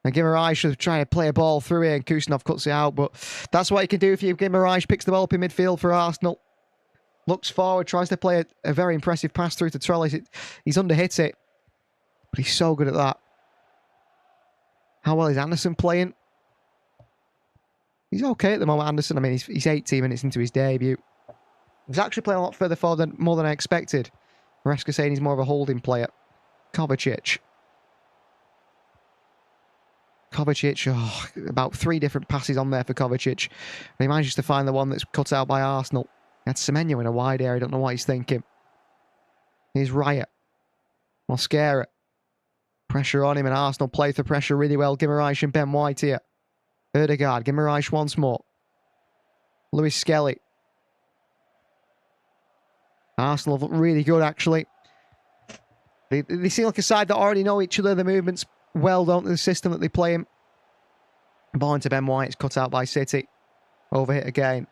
And Guimaraes should try to play a ball through here, and Kusanov cuts it out, but that's what he can do for you. Guimaraes picks the ball up in midfield for Arsenal. Looks forward, tries to play a very impressive pass through to Trellis. He's underhit it, but he's so good at that. How well is Anderson playing? He's okay at the moment, Anderson. I mean, he's 18 minutes into his debut. He's actually playing a lot further forward more than I expected. Maresca saying he's more of a holding player. Kovacic. About 3 different passes on there for Kovacic. And he manages to find the one that's cut out by Arsenal. That's Semenyo in a wide area. I don't know what he's thinking. Here's Raya. Mosquera. Pressure on him, and Arsenal play the pressure really well. Guimaraes and Ben White here. Odegaard. Guimaraes once more. Lewis Skelly. Arsenal look really good, actually. They seem like a side that already know each other, the movements well, don't they? The system that they play in. Ball into Ben White. It's cut out by City. Overhit again.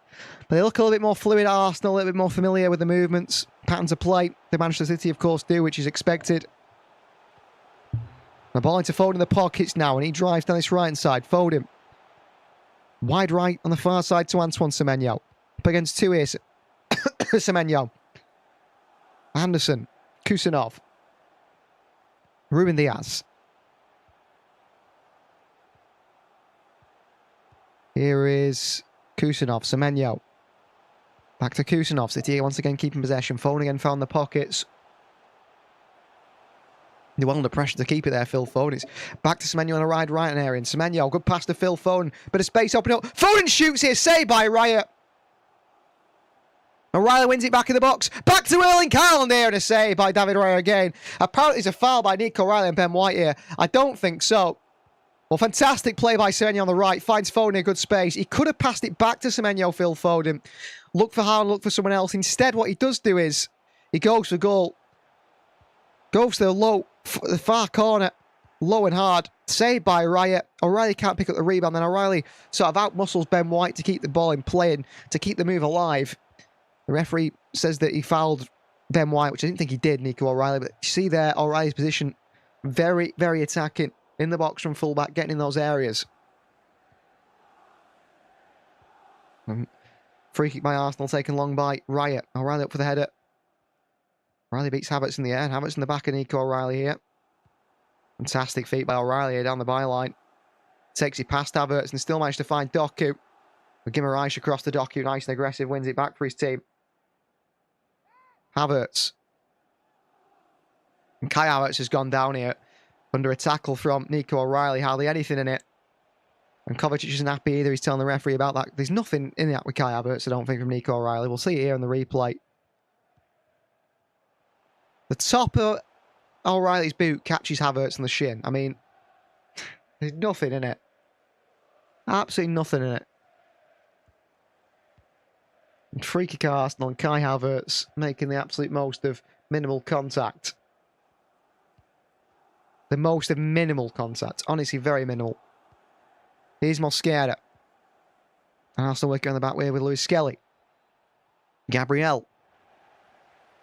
But they look a little bit more fluid, Arsenal, a little bit more familiar with the movements, patterns of play. The Manchester City, of course, do, which is expected. The ball into Foden in the pockets now, and he drives down this right-hand side. Foden. Wide right on the far side to Antoine Semenyo. Up against 2 here. Semenyo. Anderson. Kusanov. Ruben Diaz. Here is Kusanov, Semenyo. Back to Kusanov. City once again keeping possession. Foden again found the pockets. They're well under pressure to keep it there, Phil Foden. It's back to Semenyo on a right area. And Semenyo, good pass to Phil Foden. Bit of space opening up. Foden shoots here, saved by Raya. And Raya wins it back in the box. Back to Erling Haaland there, and a save by David Raya again. Apparently it's a foul by Nico Riley and Ben White here. I don't think so. Well, fantastic play by Semenyo on the right. Finds Foden in a good space. He could have passed it back to Semenyo, Phil Foden. Look for Haaland, look for someone else. Instead, what he does do is he goes for goal. Goes to the far corner. Low and hard. Saved by Raya. O'Reilly can't pick up the rebound. Then O'Reilly sort of out-muscles Ben White to keep the ball in play and to keep the move alive. The referee says that he fouled Ben White, which I didn't think he did, Nico O'Reilly. But you see there, O'Reilly's position very, very attacking. In the box from fullback, getting in those areas. Free kick by Arsenal, taken long by Raya. O'Reilly up for the header. O'Reilly beats Havertz in the air. Havertz in the back of Nico O'Reilly here. Fantastic feat by O'Reilly here down the byline. Takes it past Havertz and still managed to find Doku. Guimaraes across the Doku, nice and aggressive, wins it back for his team. Havertz. And Kai Havertz has gone down here. Under a tackle from Nico O'Reilly, hardly anything in it. And Kovacic isn't happy either. He's telling the referee about that. There's nothing in that with Kai Havertz, I don't think, from Nico O'Reilly. We'll see it here on the replay. The top of O'Reilly's boot catches Havertz on the shin. I mean, there's nothing in it. Absolutely nothing in it. And free kick Arsenal and Kai Havertz making the absolute most of minimal contact. The most of minimal contact. Honestly, very minimal. Here's Mosquera. And Arsenal working on the back way with Lewis Skelly. Gabriel.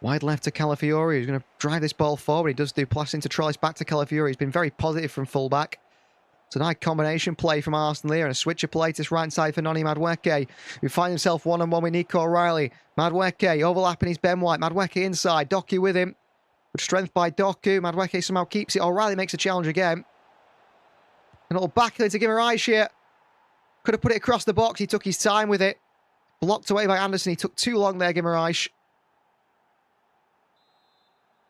Wide left to Calafiori, who's going to drive this ball forward. He does do pass into Trellis back to Calafiori. He's been very positive from fullback. It's a nice combination play from Arsenal here and a switch of play to this right side for Noni Madueke, who finds himself one-on-one with Nico O'Reilly. Madueke overlapping his Ben White. Madueke inside. Doku with him. Good strength by Doku. Madueke somehow keeps it. O'Reilly makes a challenge again. A little back into Guimaraes here. Could have put it across the box. He took his time with it. Blocked away by Anderson. He took too long there, Guimaraes.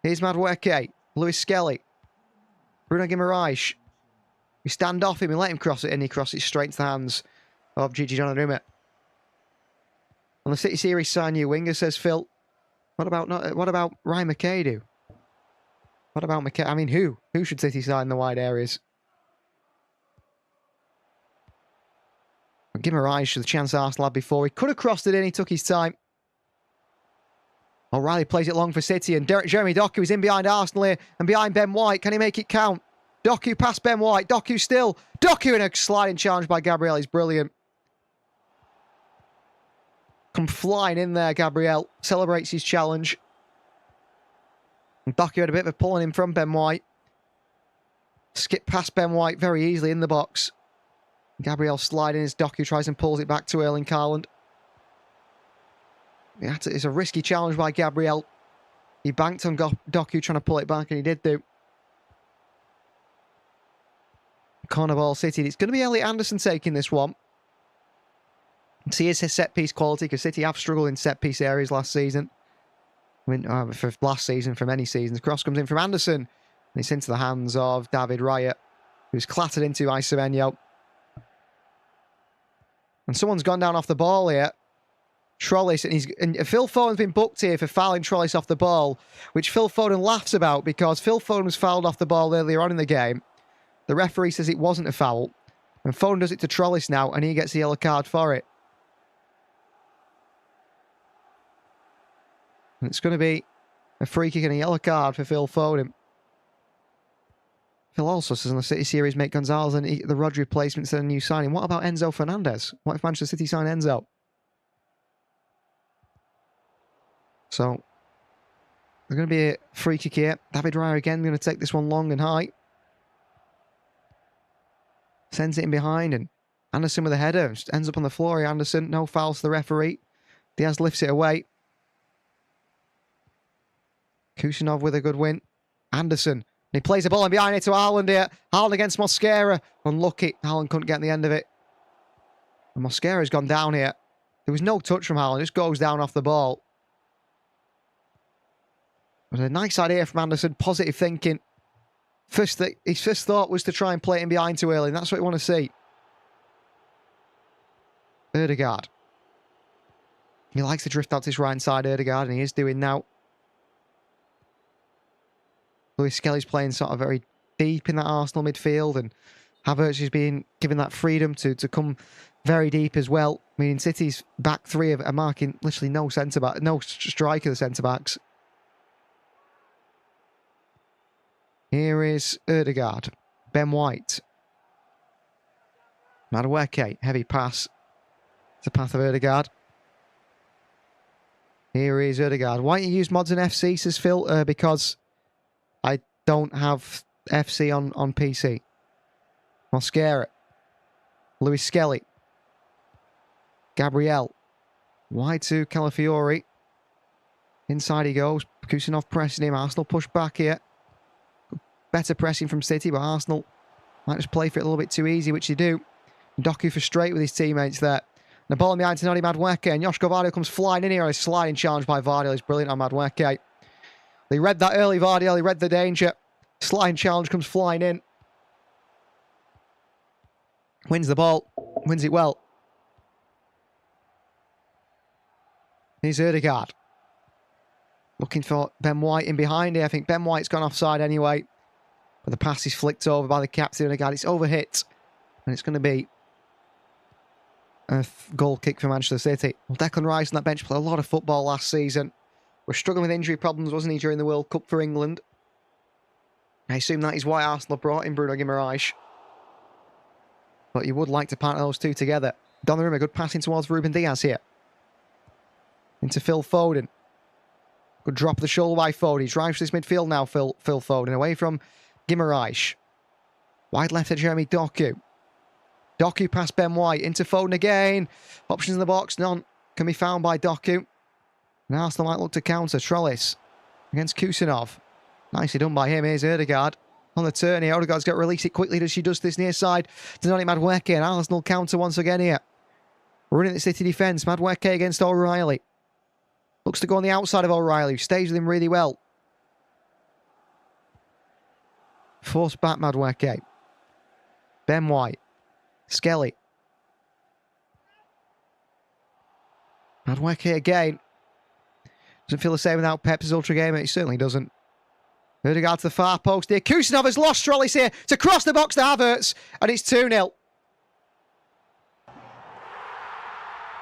Here's Madueke. Lewis Skelly. Bruno Guimaraes. We stand off him and let him cross it, and he crosses it straight to the hands of Gigi Donnarumma. On the City Series sign new winger, says Phil. What about Ryan McAdoo? What about McAdoo? I mean, who? Who should City sign in the wide areas? Guimaraes should the chance Arsenal had before. He could have crossed it in. He took his time. O'Reilly plays it long for City, and Jeremy Doku is in behind Arsenal here and behind Ben White. Can he make it count? Doku past Ben White. Doku still. Doku in a sliding challenge by Gabriel. He's brilliant. Come flying in there, Gabriel. Celebrates his challenge. And Doku had a bit of a pull on him from Ben White. Skip past Ben White very easily in the box. Gabriel sliding as Doku tries and pulls it back to Erling Haaland. It's a risky challenge by Gabriel. He banked on Doku trying to pull it back, and he did do. Corner ball City. It's going to be Elliot Anderson taking this one. See his set-piece quality, because City have struggled in set-piece areas last season. I mean, for last season, from any seasons. Cross comes in from Anderson. And it's into the hands of David Raya, who's clattered into Semenyo. And someone's gone down off the ball here. Trollis, and Phil Foden's been booked here for fouling Trollis off the ball, which Phil Foden laughs about because Phil Foden was fouled off the ball earlier on in the game. The referee says it wasn't a foul. And Foden does it to Trollis now, and he gets the yellow card for it. And it's going to be a free kick and a yellow card for Phil Foden. Phil also says on the City Series, make Gonzalez and the Rodri replacement instead of a new signing. What about Enzo Fernandez? What if Manchester City sign Enzo? So, there's going to be a free kick here. David Raya again going to take this one long and high. Sends it in behind, and Anderson with a header. Just ends up on the floor here, Anderson. No fouls to the referee. Diaz lifts it away. Kusanov with a good win. Anderson. And he plays the ball in behind it to Haaland here. Haaland against Mosquera. Unlucky. Haaland couldn't get the end of it. And Mosquera's gone down here. There was no touch from Haaland. Just goes down off the ball. It was a nice idea from Anderson. Positive thinking. His first thought was to try and play it in behind too early. And that's what we want to see. Ødegaard. He likes to drift out to his right side, Ødegaard, and he is doing now. Lewis Skelly's playing sort of very deep in that Arsenal midfield, and Havertz is being given that freedom to come very deep as well. I mean, City's back three are marking literally no centre-back, no striker, the centre-backs. Here is Ødegaard. Ben White. Madueke, heavy pass. It's a path of Ødegaard. Here is Ødegaard. Why don't you use mods and FC, says Phil? Because I don't have FC on PC. Mosquera. Luis Skelly. Gabriel. Wide to Calafiori. Inside he goes. Kusanov pressing him. Arsenal push back here. Better pressing from City, but Arsenal might just play for it a little bit too easy, which they do. Doku frustrated with his teammates there. The ball behind to Noni Madueke, and Joshko Vardio comes flying in here. A sliding challenge by Vardio is brilliant on Madueke. They read that early, Vardio. They read the danger. Sliding challenge comes flying in. Wins the ball. Wins it well. Here's Ødegaard. Looking for Ben White in behind here. I think Ben White's gone offside anyway. But the pass is flicked over by the captain. Ødegaard. It's overhit. And it's going to be a goal kick for Manchester City. Well, Declan Rice on that bench played a lot of football last season. Was struggling with injury problems, wasn't he, during the World Cup for England? I assume that is why Arsenal brought in Bruno Guimaraes. But you would like to partner those two together. Donnarumma, good passing towards Ruben Diaz here. Into Phil Foden. Good drop of the shoulder by Foden. He drives to this midfield now, Phil Foden. Away from Guimaraes. Wide left to Jeremy Doku. Doku past Ben White. Into Foden again. Options in the box. None can be found by Doku. And Arsenal might look to counter. Trellis against Kusanov. Nicely done by him. Here's Ødegaard on the turn here. Ødegaard's got to release it quickly as she does this near side to Noni Madueke. And Arsenal counter once again here. Running the City defence. Madueke against O'Reilly. Looks to go on the outside of O'Reilly, who stays with him really well. Forced back Madueke. Ben White. Skelly. Madueke again. Doesn't feel the same without Pep's Ultra Gamer. It certainly doesn't. Ødegaard to the far post here. Kusanov has lost Trellis here to cross the box to Havertz. And it's 2-0.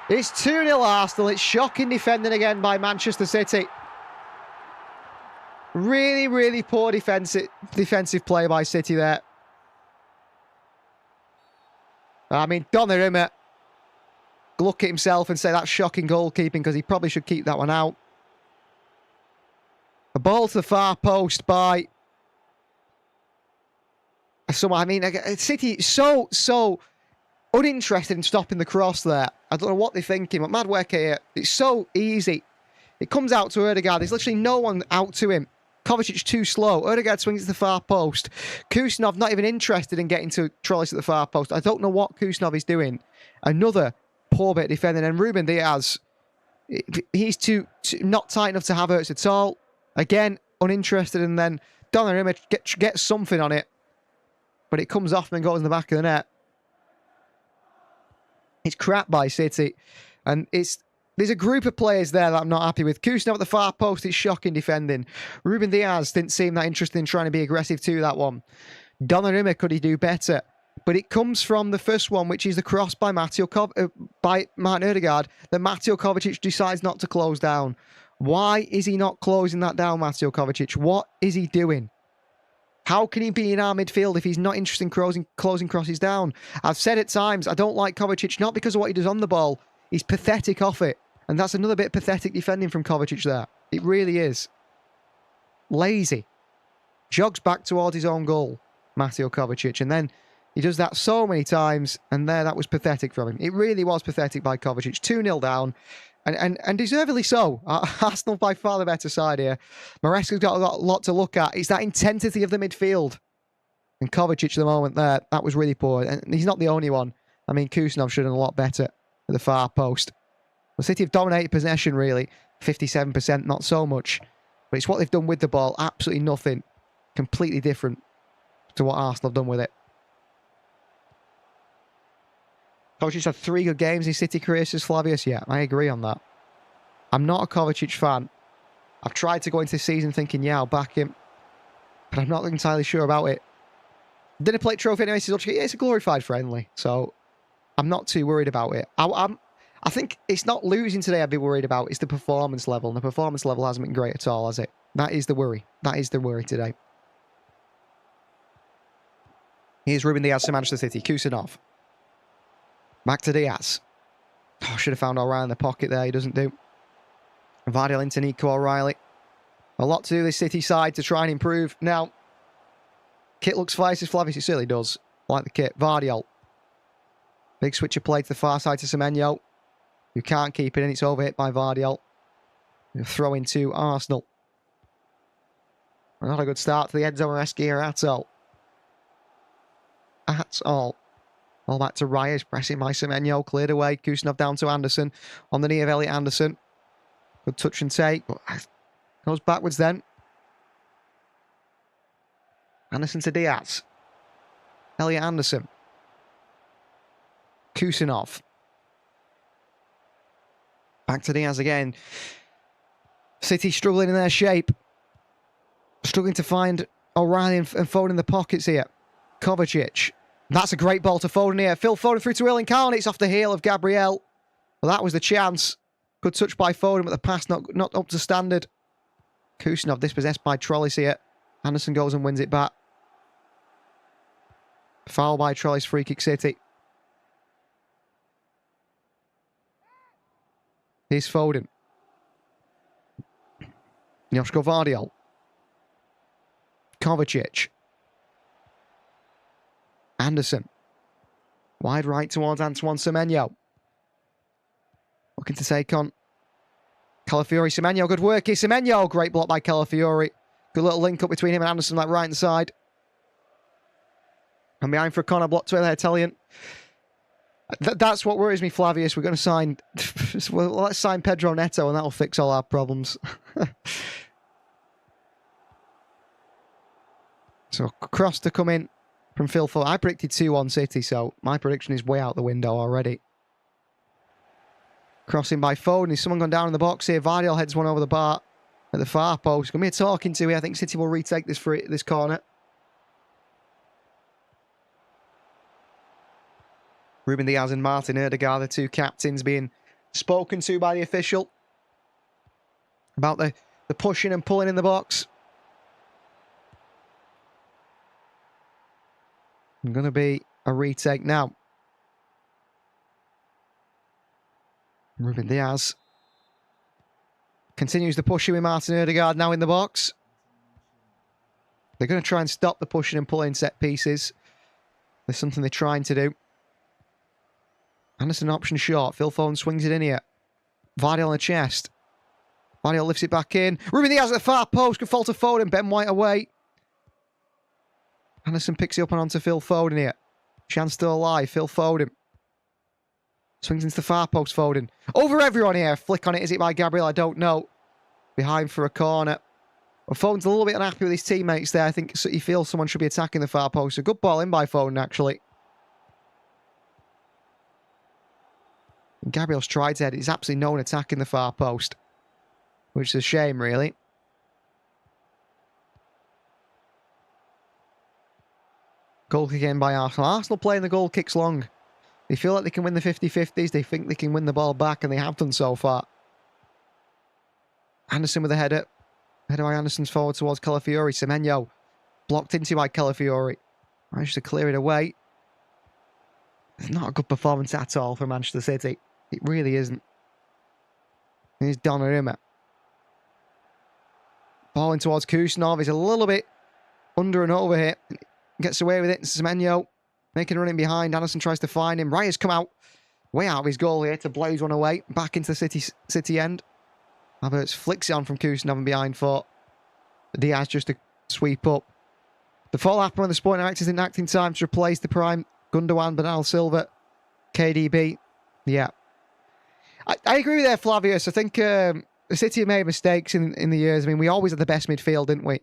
It's 2-0 Arsenal. It's shocking defending again by Manchester City. Really, really poor defensive play by City there. I mean, Donnarumma look at himself and say that's shocking goalkeeping because he probably should keep that one out. A ball to the far post by someone. I mean, City so uninterested in stopping the cross there. I don't know what they're thinking, but Madueke here, it's so easy. It comes out to Ødegaard. There's literally no one out to him. Kovacic too slow. Ødegaard swings to the far post. Kusanov not even interested in getting to Trellis at the far post. I don't know what Kusanov is doing. Another poor bit of defending. And Ruben Diaz, he's too not tight enough to Havertz at all. Again, uninterested. And then Donnarumma gets something on it. But it comes off and goes in the back of the net. It's crap by City. And there's a group of players there that I'm not happy with. Kusanov at the far post, it's shocking defending. Ruben Diaz didn't seem that interested in trying to be aggressive to that one. Donnarumma, could he do better? But it comes from the first one, which is the cross by Martin Ødegaard, that Mateo Kovacic decides not to close down. Why is he not closing that down, Mateo Kovacic? What is he doing? How can he be in our midfield if he's not interested in closing crosses down? I've said at times, I don't like Kovacic, not because of what he does on the ball. He's pathetic off it. And that's another bit pathetic defending from Kovacic there. It really is. Lazy. Jogs back towards his own goal, Mateo Kovacic. And then he does that so many times. And that was pathetic from him. It really was pathetic by Kovacic. 2-0 down. And deservedly so. Arsenal by far the better side here. Maresca's got a lot to look at. It's that intensity of the midfield. And Kovacic at the moment there, that was really poor. And he's not the only one. I mean, Kusanov should have done a lot better at the far post. The City have dominated possession, really. 57%, not so much. But it's what they've done with the ball. Absolutely nothing. Completely different to what Arsenal have done with it. Kovacic had 3 good games in his City career, says Flavius. Yeah, I agree on that. I'm not a Kovacic fan. I've tried to go into this season thinking, yeah, I'll back him. But I'm not entirely sure about it. Dinner plate trophy anyway. Yeah, it's a glorified friendly, so I'm not too worried about it. I think it's not losing today I'd be worried about. It's the performance level, and the performance level hasn't been great at all, has it? That is the worry. That is the worry today. Here's Ruben Diaz to Manchester City. Kusanov. Back to Diaz. Oh, should have found O'Reilly in the pocket there. He doesn't do. Vardiel into Nico O'Reilly. A lot to do this City side to try and improve. Now, kit looks feisty, Flavius. It certainly does. I like the kit. Vardiel. Big switch of play to the far side to Semenyo. You can't keep it in. It's overhit by Vardiel. Throw into Arsenal. Not a good start to the Enzo Maresca here at all. At all. All back to Reyes. Pressing by Semenyo. Cleared away. Kusanov down to Anderson. On the knee of Elliot Anderson. Good touch and take. Goes backwards then. Anderson to Diaz. Elliot Anderson. Kusanov. Back to Diaz again. City struggling in their shape. Struggling to find O'Reilly and Foden in the pockets here. Kovacic. That's a great ball to Foden here. Phil Foden through to Erling Haaland. It's off the heel of Gabriel. Well, that was the chance. Good touch by Foden, but the pass not up to standard. Kusanov dispossessed by Trollis here. Anderson goes and wins it back. Foul by Trollis, free kick City. Here's Foden. Joško Vardiel. Kovacic. Anderson. Wide right towards Antoine Semenyo. Looking to take on Calafiori. Semenyo, good work here. Semenyo, great block by Calafiori. Good little link up between him and Anderson, like right hand side. And behind for a corner block to the Italian. That's what worries me, Flavius. We're going to sign... well, let's sign Pedro Neto and that'll fix all our problems. So, cross to come in from Phil Foden. I predicted 2-1 City, so my prediction is way out the window already. Crossing by Foden. Is someone gone down in the box here? Vardiel heads one over the bar at the far post. Going to be a talking to here. I think City will retake this corner. Ruben Diaz and Martin Odegaard, the two captains, being spoken to by the official about the pushing and pulling in the box. Going to be a retake now. Ruben Diaz continues the pushing with Martin Odegaard now in the box. They're going to try and stop the pushing and pulling set pieces. There's something they're trying to do. Anderson option short. Phil Foden swings it in here. Vardiel on the chest. Vardiel lifts it back in. Ruben Diaz at the far post. Good fall to Foden. Ben White away. Anderson picks it up and onto Phil Foden here. Chance still alive. Phil Foden. Swings into the far post, Foden. Over everyone here. Flick on it. Is it by Gabriel? I don't know. Behind for a corner. Well, Foden's a little bit unhappy with his teammates there. I think he feels someone should be attacking the far post. A good ball in by Foden, actually. Gabriel's tried to head. There's absolutely no one attacking the far post. Which is a shame, really. Goal kick in by Arsenal. Arsenal playing the goal kicks long. They feel like they can win the 50-50s. They think they can win the ball back, and they have done so far. Anderson with a header. Header by Anderson's forward towards Calafiori. Semenyo blocked into by Calafiori. Managed to clear it away. It's not a good performance at all for Manchester City. It really isn't. Here's Donnarumma. Ball in towards Kusanov. He's a little bit under and over here. Gets away with it. Semenyo making a run in behind. Anderson tries to find him. Reyes come out. Way out of his goal here to blaze one away. Back into the City end. Havertz flicks it on from Kusanov and behind for Diaz just to sweep up. The fall happened when the Sporting Directors didn't act in time to replace the prime Gundogan, Bernardo Silva, KDB. Yeah. I agree with that, Flavius. I think the City have made mistakes in the years. I mean, we always had the best midfield, didn't we?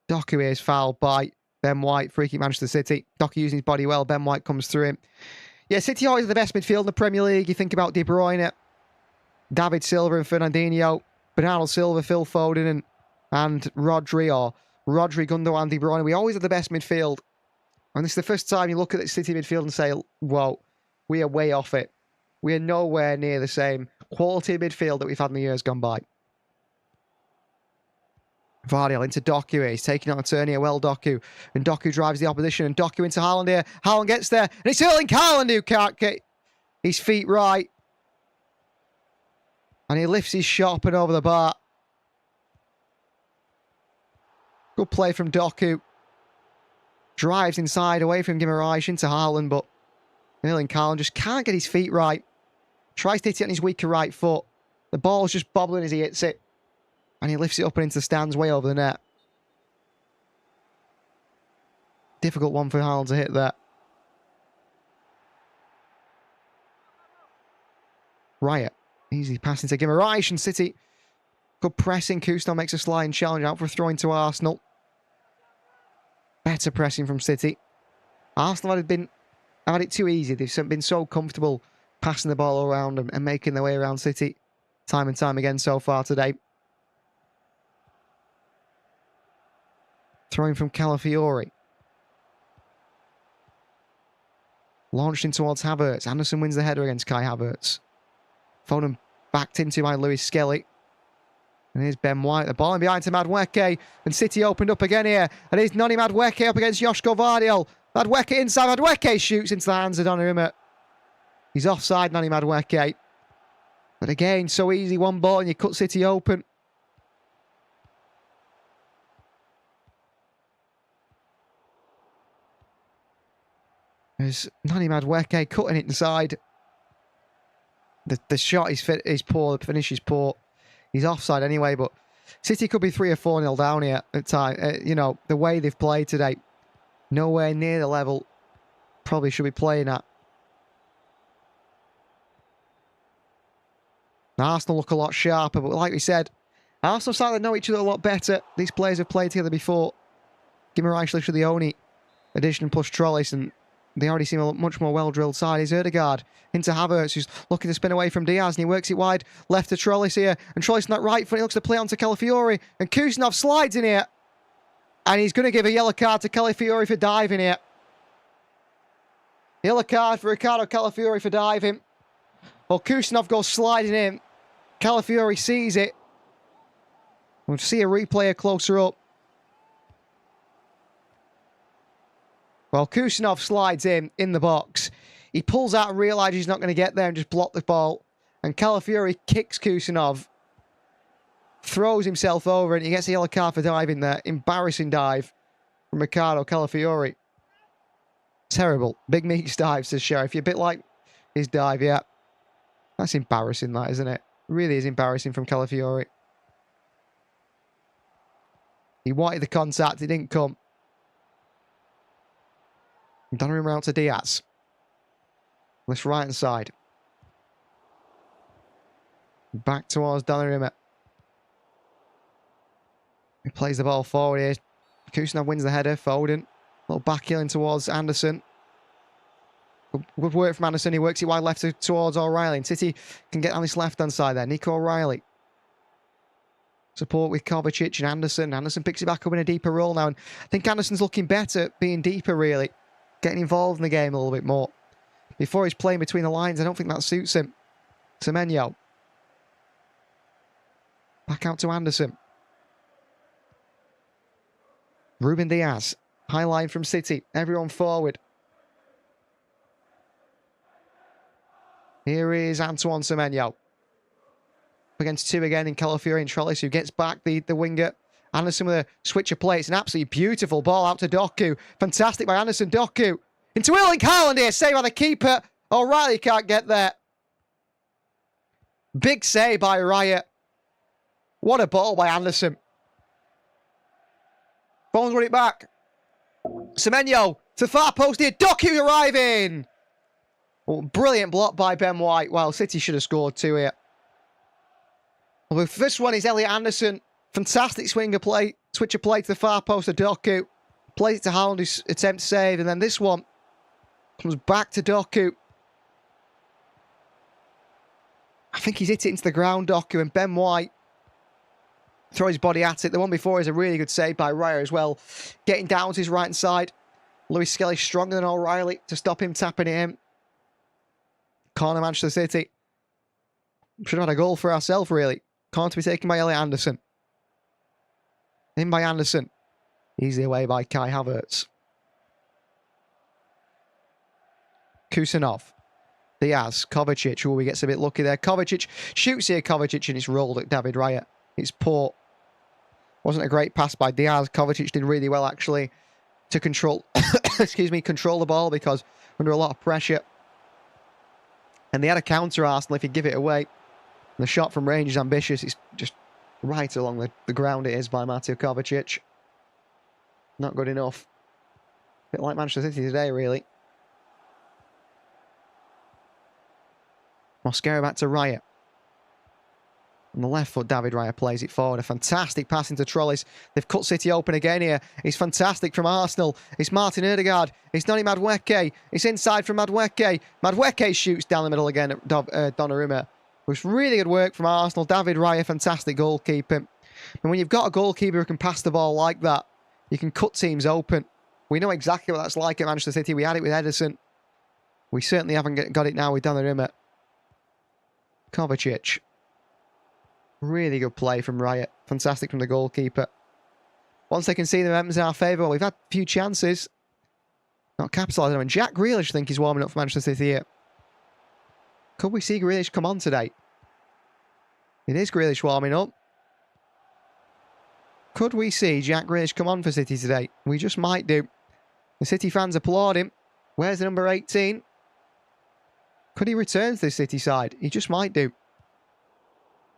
Doku is fouled by Ben White, free kick Manchester City. Doku using his body well. Ben White comes through him. Yeah, City always had the best midfield in the Premier League. You think about De Bruyne, David Silva and Fernandinho, Bernardo Silva, Phil Foden and Rodri, or Rodri, Gundogan, De Bruyne. We always have the best midfield. And this is the first time you look at the City midfield and say, whoa, we are way off it. We are nowhere near the same quality midfield that we've had in the years gone by. Vardiel into Doku here. He's taking on a turn here. Well, Doku. And Doku drives the opposition. And Doku into Haaland here. Haaland gets there. And it's Erling Haaland who can't get his feet right. And he lifts his shot up and over the bar. Good play from Doku. Drives inside away from Guimaraes into Haaland. But Erling Haaland just can't get his feet right. Tries to hit it on his weaker right foot. The ball's just bobbling as he hits it. And he lifts it up and into the stands way over the net. Difficult one for Haaland to hit that. Riot. Easy passing to Guimaraes and City. Good pressing. Kusno makes a sliding challenge out for a throw into Arsenal. Better pressing from City. Arsenal have had it too easy. They've been so comfortable passing the ball around and making their way around City time and time again so far today. Throwing from Calafiori. Launched in towards Havertz. Anderson wins the header against Kai Havertz. Foden backed into by Lewis Skelly. And here's Ben White. The ball in behind to Madueke. And City opened up again here. And here's Noni Madueke up against Joško Vardiel. Madueke inside. Madueke shoots into the hands of Donnarumma. He's offside, Noni Madueke. But again, so easy. One ball and you cut City open. There's Noni Madueke cutting it inside. The shot is poor, the finish is poor. He's offside anyway, but City could be 3 or 4-0 down here at time. You know, the way they've played today, nowhere near the level probably should be playing at. Arsenal look a lot sharper, but like we said, Arsenal starting to know each other a lot better. These players have played together before. Guimaraes literally the only addition plus Trollis, and they already seem a much more well-drilled side. Here's Ødegaard into Havertz, who's looking to spin away from Diaz, and he works it wide left to Trollis here. And Trollis not right foot, he looks to play onto Calafiori, and Kuznov slides in here. And he's going to give a yellow card to Calafiori for diving here. Yellow card for Ricardo Calafiori for diving. Well, Kuznov goes sliding in. Calafiori sees it. We'll see a replay closer up. Well, Kuznov slides in the box. He pulls out and realises he's not going to get there and just block the ball. And Calafiori kicks Kuznov. Throws himself over and he gets a yellow card for diving there. Embarrassing dive from Ricardo Calafiori. Terrible. Big Meeks dive, says Sheriff. You're a bit like his dive, yeah. That's embarrassing, that, isn't it? Really is embarrassing from Calafiori. He wanted the contact, it didn't come. Donnarumma out to Diaz. Left right hand side. Back towards Donnarumma. He plays the ball forward here. Kuznov wins the header. Foden. Little back heeling towards Anderson. Good work from Anderson. He works it wide left towards O'Reilly. And City can get on this left hand side there. Nico O'Reilly. Support with Kovacic and Anderson. Anderson picks it back up in a deeper role now. And I think Anderson's looking better, being deeper really. Getting involved in the game a little bit more. Before he's playing between the lines, I don't think that suits him. Semenyo. Back out to Anderson. Ruben Diaz. High line from City. Everyone forward. Here is Antoine Semenyo. Against two again in Calafiori and Trellis, who gets back the winger. Anderson with a switch of play. It's an absolutely beautiful ball out to Doku. Fantastic by Anderson. Doku into Erling Haaland here. Save by the keeper. O'Reilly can't get there. Big save by Riot. What a ball by Anderson. Bones run it back. Semenyo to far post here. Doku arriving. Oh, brilliant block by Ben White. Well, City should have scored two here. Well, the first one is Elliot Anderson. Fantastic swing of play. Switch of play to the far post of Doku. Plays it to Haaland, who's attempt to save. And then this one comes back to Doku. I think he's hit it into the ground, Doku. And Ben White throw his body at it. The one before is a really good save by Raya as well. Getting down to his right side. Lewis Skelly stronger than O'Reilly to stop him tapping it in. Corner Manchester City. Should have had a goal for ourselves, really. Corner to be taken by Elliot Anderson. In by Anderson. Easy away by Kai Havertz. Kusanov. Diaz. Kovacic. Oh, he gets a bit lucky there. Kovacic shoots here, Kovacic, and it's rolled at David Raya. It's poor. Wasn't a great pass by Diaz. Kovacic did really well, actually, to control, control the ball because under a lot of pressure. And they had a counter, Arsenal, if you give it away. The shot from range is ambitious. It's just right along the ground it is by Mateo Kovacic. Not good enough. A bit like Manchester City today, really. Mosquera back to Raya. On the left foot, David Raya plays it forward. A fantastic pass into Trolleys. They've cut City open again here. It's fantastic from Arsenal. It's Martin Ødegaard. It's Noni Madueke. It's inside from Madueke. Madueke shoots down the middle again at Donnarumma. It was really good work from Arsenal. David Raya, fantastic goalkeeper. And when you've got a goalkeeper who can pass the ball like that, you can cut teams open. We know exactly what that's like at Manchester City. We had it with Ederson. We certainly haven't got it now with Donnarumma. Kovacic. Really good play from Raya. Fantastic from the goalkeeper. Once they can see the momentum's in our favour, well, we've had a few chances. Not capitalising on. And Jack Grealish, I think, is warming up for Manchester City here. Could we see Grealish come on today? It is Grealish warming up. Could we see Jack Grealish come on for City today? We just might do. The City fans applaud him. Where's the number 18? Could he return to the City side? He just might do.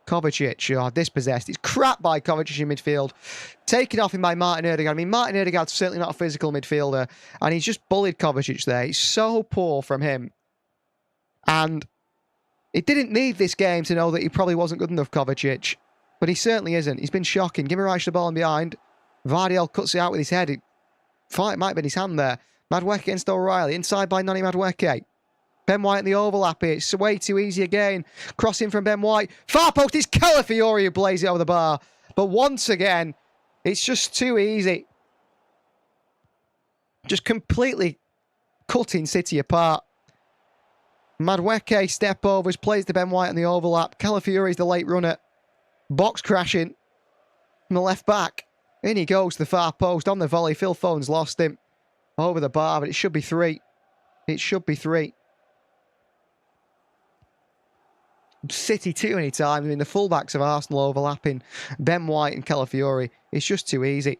Kovacic, oh, dispossessed. It's crap by Kovacic in midfield. Taken off him by Martin Ødegaard. I mean, Martin Ødegaard's certainly not a physical midfielder. And he's just bullied Kovacic there. It's so poor from him. And it didn't need this game to know that he probably wasn't good enough, Kovacic. But he certainly isn't. He's been shocking. Guimaraes the ball in behind. Vardiel cuts it out with his head. It might have been his hand there. Madueke against O'Reilly. Inside by Noni Madueke. Ben White in the overlap here. It's way too easy again. Crossing from Ben White. Far post. It's Calafiori who plays it over the bar. But once again, it's just too easy. Just completely cutting City apart. Madueke step overs. Plays to Ben White in the overlap. Calafiori's the late runner. Box crashing from the left back. In he goes to the far post. On the volley. Phil Foden's lost him. Over the bar. But it should be 3. It should be 3. City too many times. I mean, the fullbacks of Arsenal overlapping Ben White and Calafiori. It's just too easy.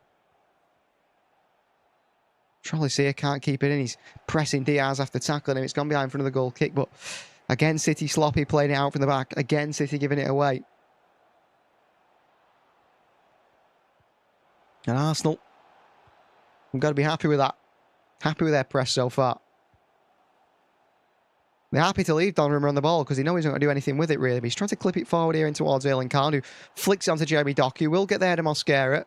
Trolleys here can't keep it in. He's pressing Diaz after tackling him. It's gone behind front of the goal kick, but again, City sloppy, playing it out from the back. Again, City giving it away. And Arsenal, we've got to be happy with that. Happy with their press so far. They're happy to leave Donnarumma on the ball because they know he's not going to do anything with it, really. But he's trying to clip it forward here in towards Erling Khan, who flicks it onto Jeremy Doku. Will get there to Mosquera.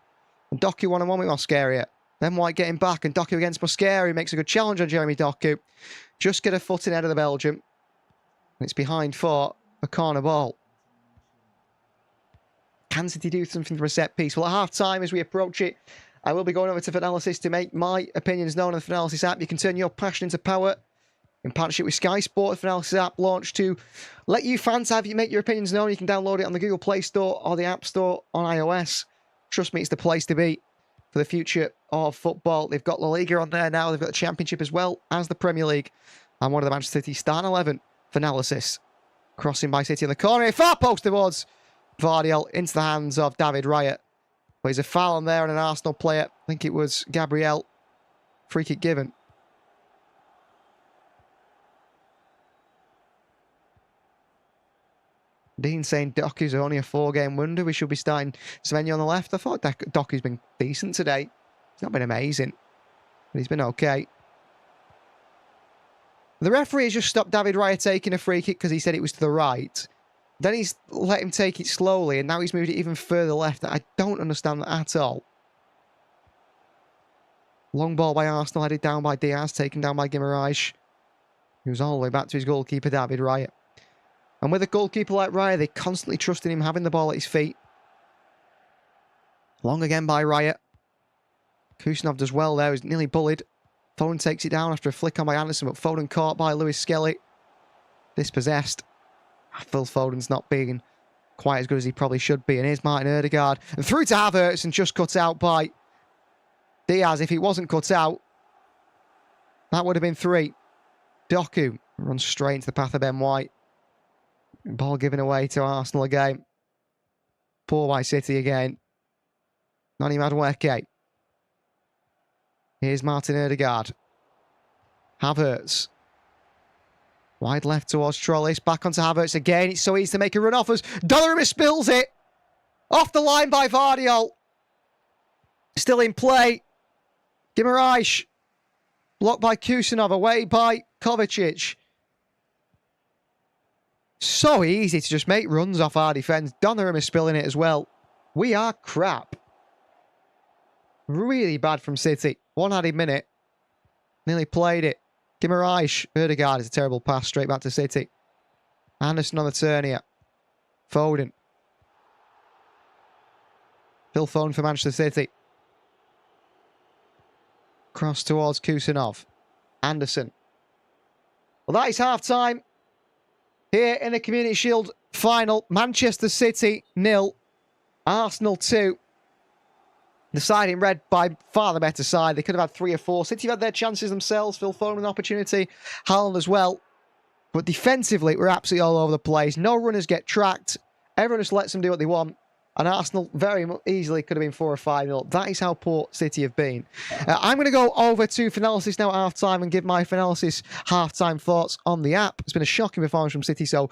And Doku one-on-one with Mosquera. Then White getting back, and Doku against Mosquera. He makes a good challenge on Jeremy Doku. Just get a foot in ahead of the Belgium. And it's behind for a corner ball. Can City do something from a set piece? Well, at half-time, as we approach it, I will be going over to Finalysis to make my opinions known on the Finalysis app. You can turn your passion into power. In partnership with Sky Sport, the Finalysis app launched to let you fans make your opinions known. You can download it on the Google Play Store or the App Store on iOS. Trust me, it's the place to be for the future of football. They've got La Liga on there now. They've got the Championship as well as the Premier League. And one of the Manchester City starting 11 Finalysis. Crossing by City in the corner. Far post towards Vardiel into the hands of David Raya. But there's a foul on there on an Arsenal player. I think it was Gabriel. Free kick given. Dean saying Doku's only a 4-game wonder. We should be starting Svenja on the left. I thought Doku's been decent today. He's not been amazing, but he's been okay. The referee has just stopped David Raya taking a free kick because he said it was to the right. Then he's let him take it slowly, and now he's moved it even further left. I don't understand that at all. Long ball by Arsenal, headed down by Diaz, taken down by Guimaraes. He was all the way back to his goalkeeper, David Raya. And with a goalkeeper like Raya, they're constantly trusting him having the ball at his feet. Long again by Riot. Kusanov does well there. He's nearly bullied. Foden takes it down after a flick on by Anderson, but Foden caught by Lewis Skelly. Dispossessed. Phil Foden's not being quite as good as he probably should be. And here's Martin Ødegaard. And through to Havertz and just cut out by Diaz. If he wasn't cut out, that would have been 3. Doku runs straight into the path of Ben White. Ball given away to Arsenal again. Poor by City again. Noni Madueke. Here's Martin Ødegaard. Havertz. Wide left towards Trollis. Back onto Havertz again. It's so easy to make a run off us. Donnarumma spills it. Off the line by Vardiol. Still in play. Guimaraes. Blocked by Kusanov. Away by Kovacic. So easy to just make runs off our defence. Donnarumma spilling it as well. We are crap. Really bad from City. 1 added minute. Nearly played it. Guimaraes. Ødegaard is a terrible pass straight back to City. Anderson on the turn here. Foden. Phil Foden for Manchester City. Cross towards Kusanov. Anderson. Well, that is half-time. Here in the Community Shield final. Manchester City 0. Arsenal 2. The side in red by far the better side. They could have had 3 or 4. City have had their chances themselves. Phil Foden an opportunity. Haaland as well. But defensively, we're absolutely all over the place. No runners get tracked. Everyone just lets them do what they want. And Arsenal very easily could have been 4 or 5-0. That is how poor City have been. I'm going to go over to Finalysis now at half-time and give my Finalysis half-time thoughts on the app. It's been a shocking performance from City, so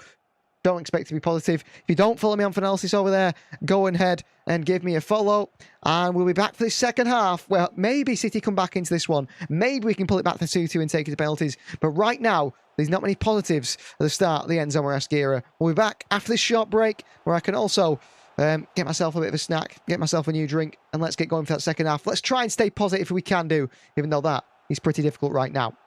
don't expect to be positive. If you don't follow me on Finalysis over there, go ahead and give me a follow. And we'll be back for the second half. Well, maybe City come back into this one. Maybe we can pull it back to 2-2 and take it to penalties. But right now, there's not many positives at the start of the Enzo Maresca era. We'll be back after this short break, where I can also get myself a bit of a snack, get myself a new drink, and let's get going for that second half. Let's try and stay positive if we can do, even though that is pretty difficult right now.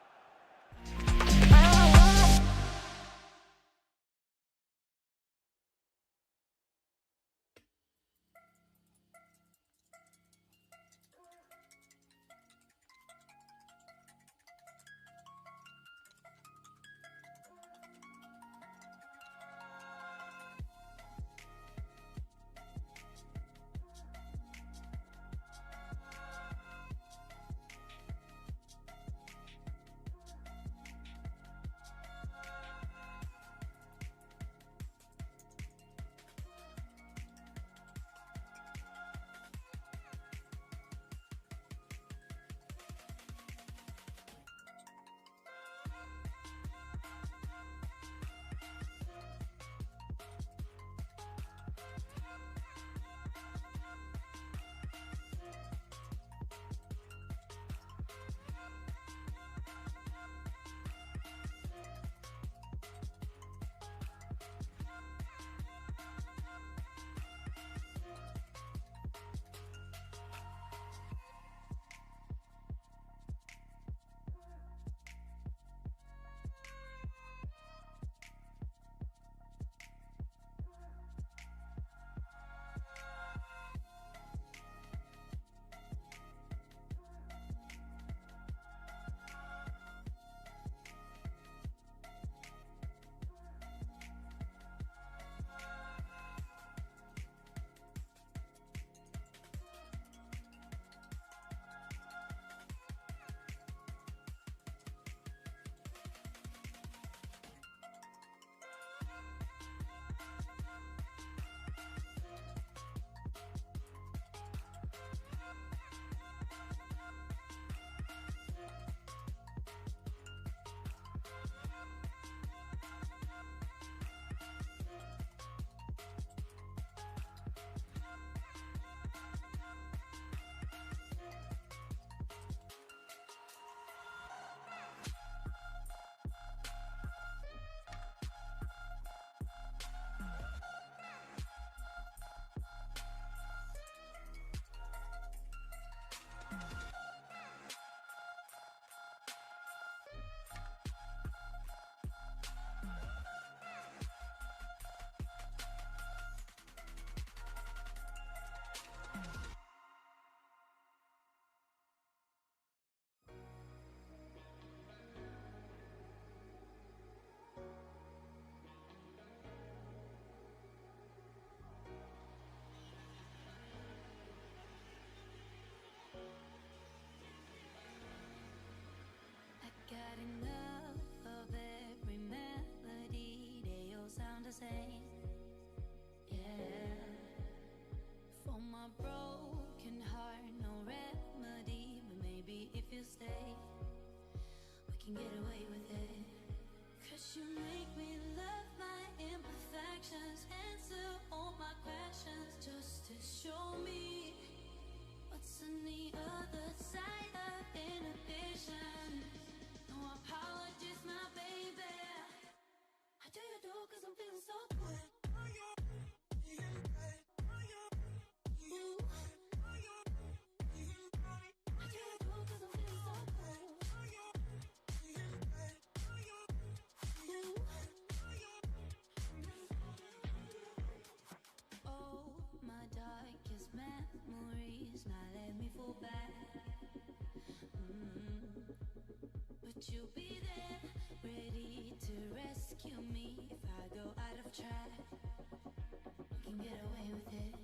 the same. Yeah. For my broken heart, no remedy. But maybe if you stay, we can get away with it. Cause you make me love my imperfections, answer all my questions, just to show me what's on the other side of inhibition. No apologies, my baby. I do you do cause I'm feeling so good. Ooh. I do you do cause I'm feeling so good. Ooh. Oh, my darkest memories, now let me fall back. But you'll be there, ready to rescue me if I go out of track. We can get away with it.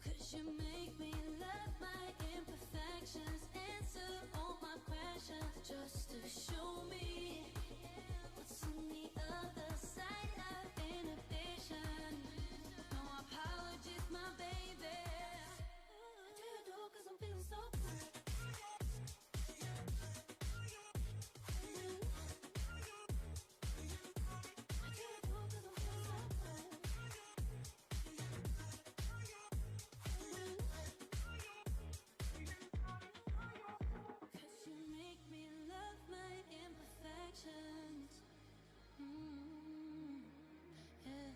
Cause you make me love my imperfections, answer all my questions, just to show me what's on the other side of inhibition. No apologies, my baby. I do you do cause I'm feeling so good. Cause you make me love my imperfections. Yeah.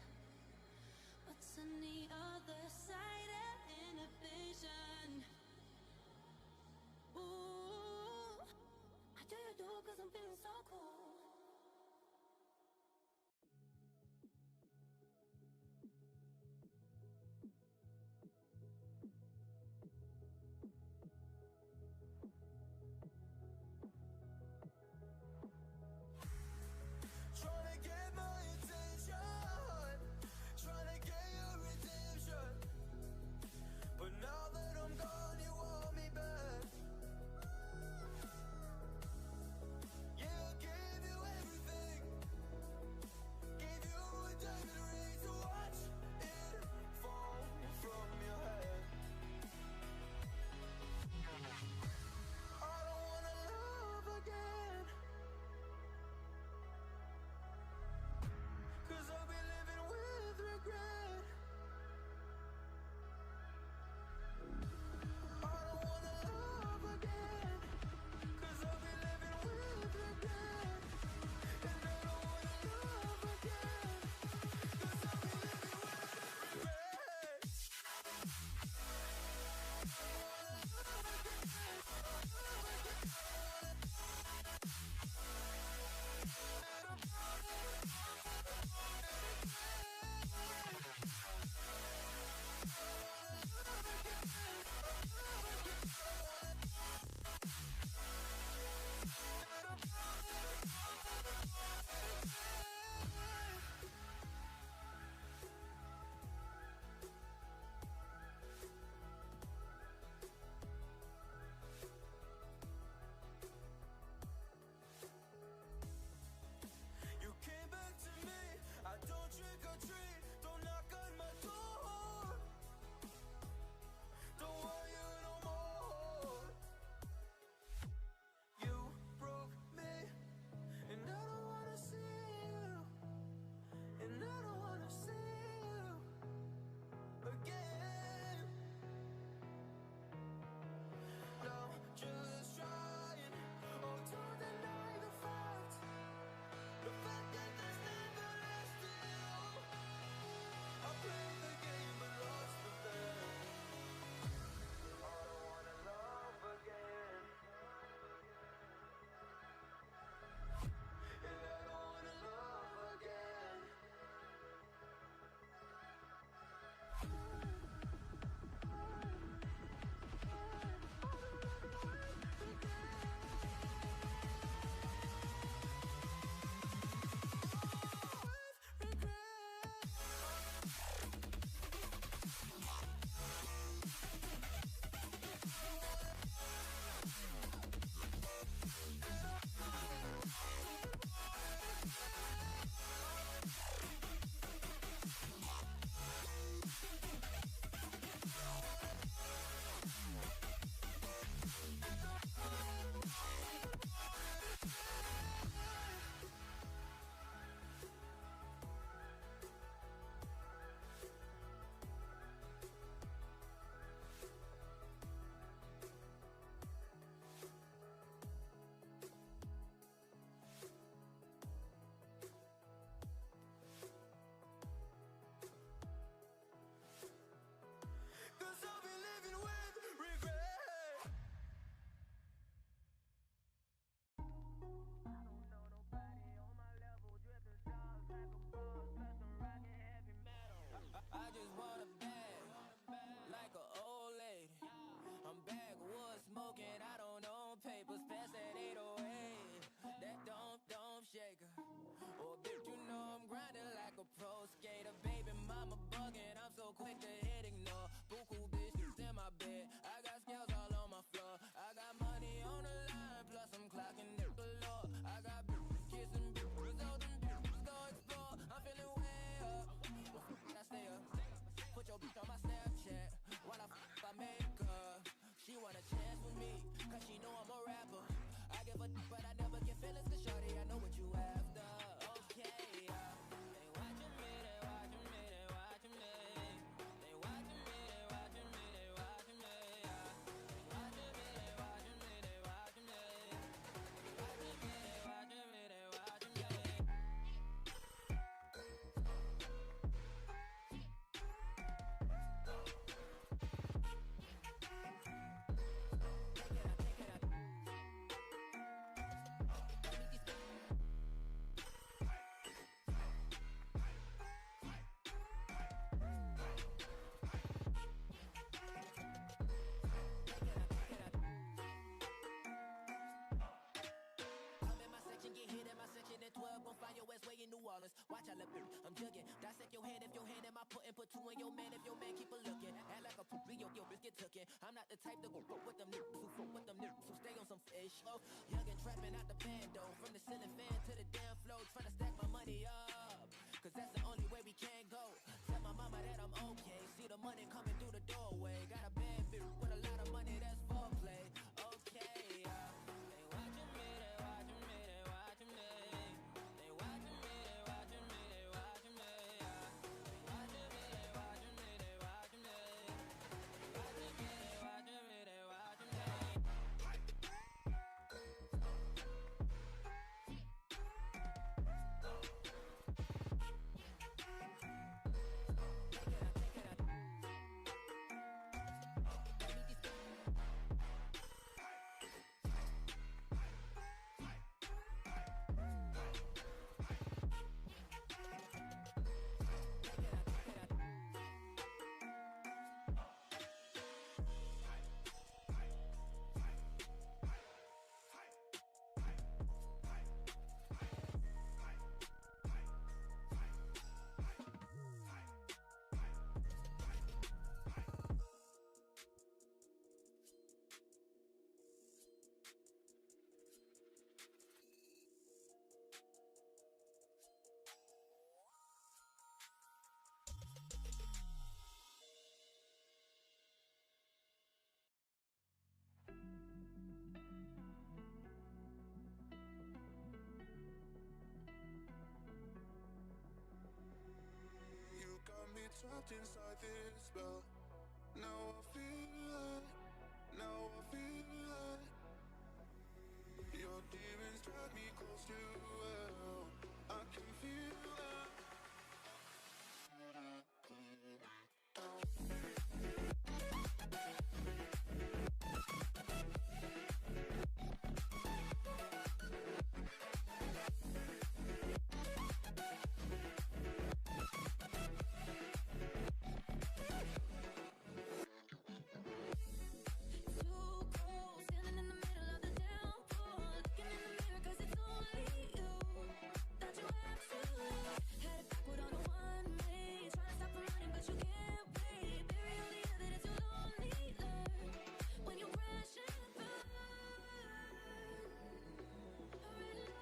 jugging. Dissect your hand if your hand in my putting. Put two in your man if your man keep a looking. Act like a poopy, your bitch get tookin'. I'm not the type to go with them niggas who fuck with them niggas who stay on some fish. Oh, youngin' trapping out the bando. From the ceiling fan to the damn floor. Trying to stack my money up. Cause that's the only way we can go. Tell my mama that I'm okay. See the money coming through the doorway. Got a bad bitch with a lot of money, that's foreplay. Okay, they watching me, they watching me, they watching me. They watching me, they watching me, they watching me. They watching me, they watching me, they watching me. They watching me, they watching me, they watching me. You got me trapped inside this spell. Now I feel like, now I feel like your demons drag me close to hell. I can feel that. Too cold, standing in the middle of the downpour. Looking in the mirror 'cause it's only you that you have to leave. Headed backward on a one-way, trying to stop from running but you can't wait. Bury all the evidence you lonely learn when you crash and burn. A red light,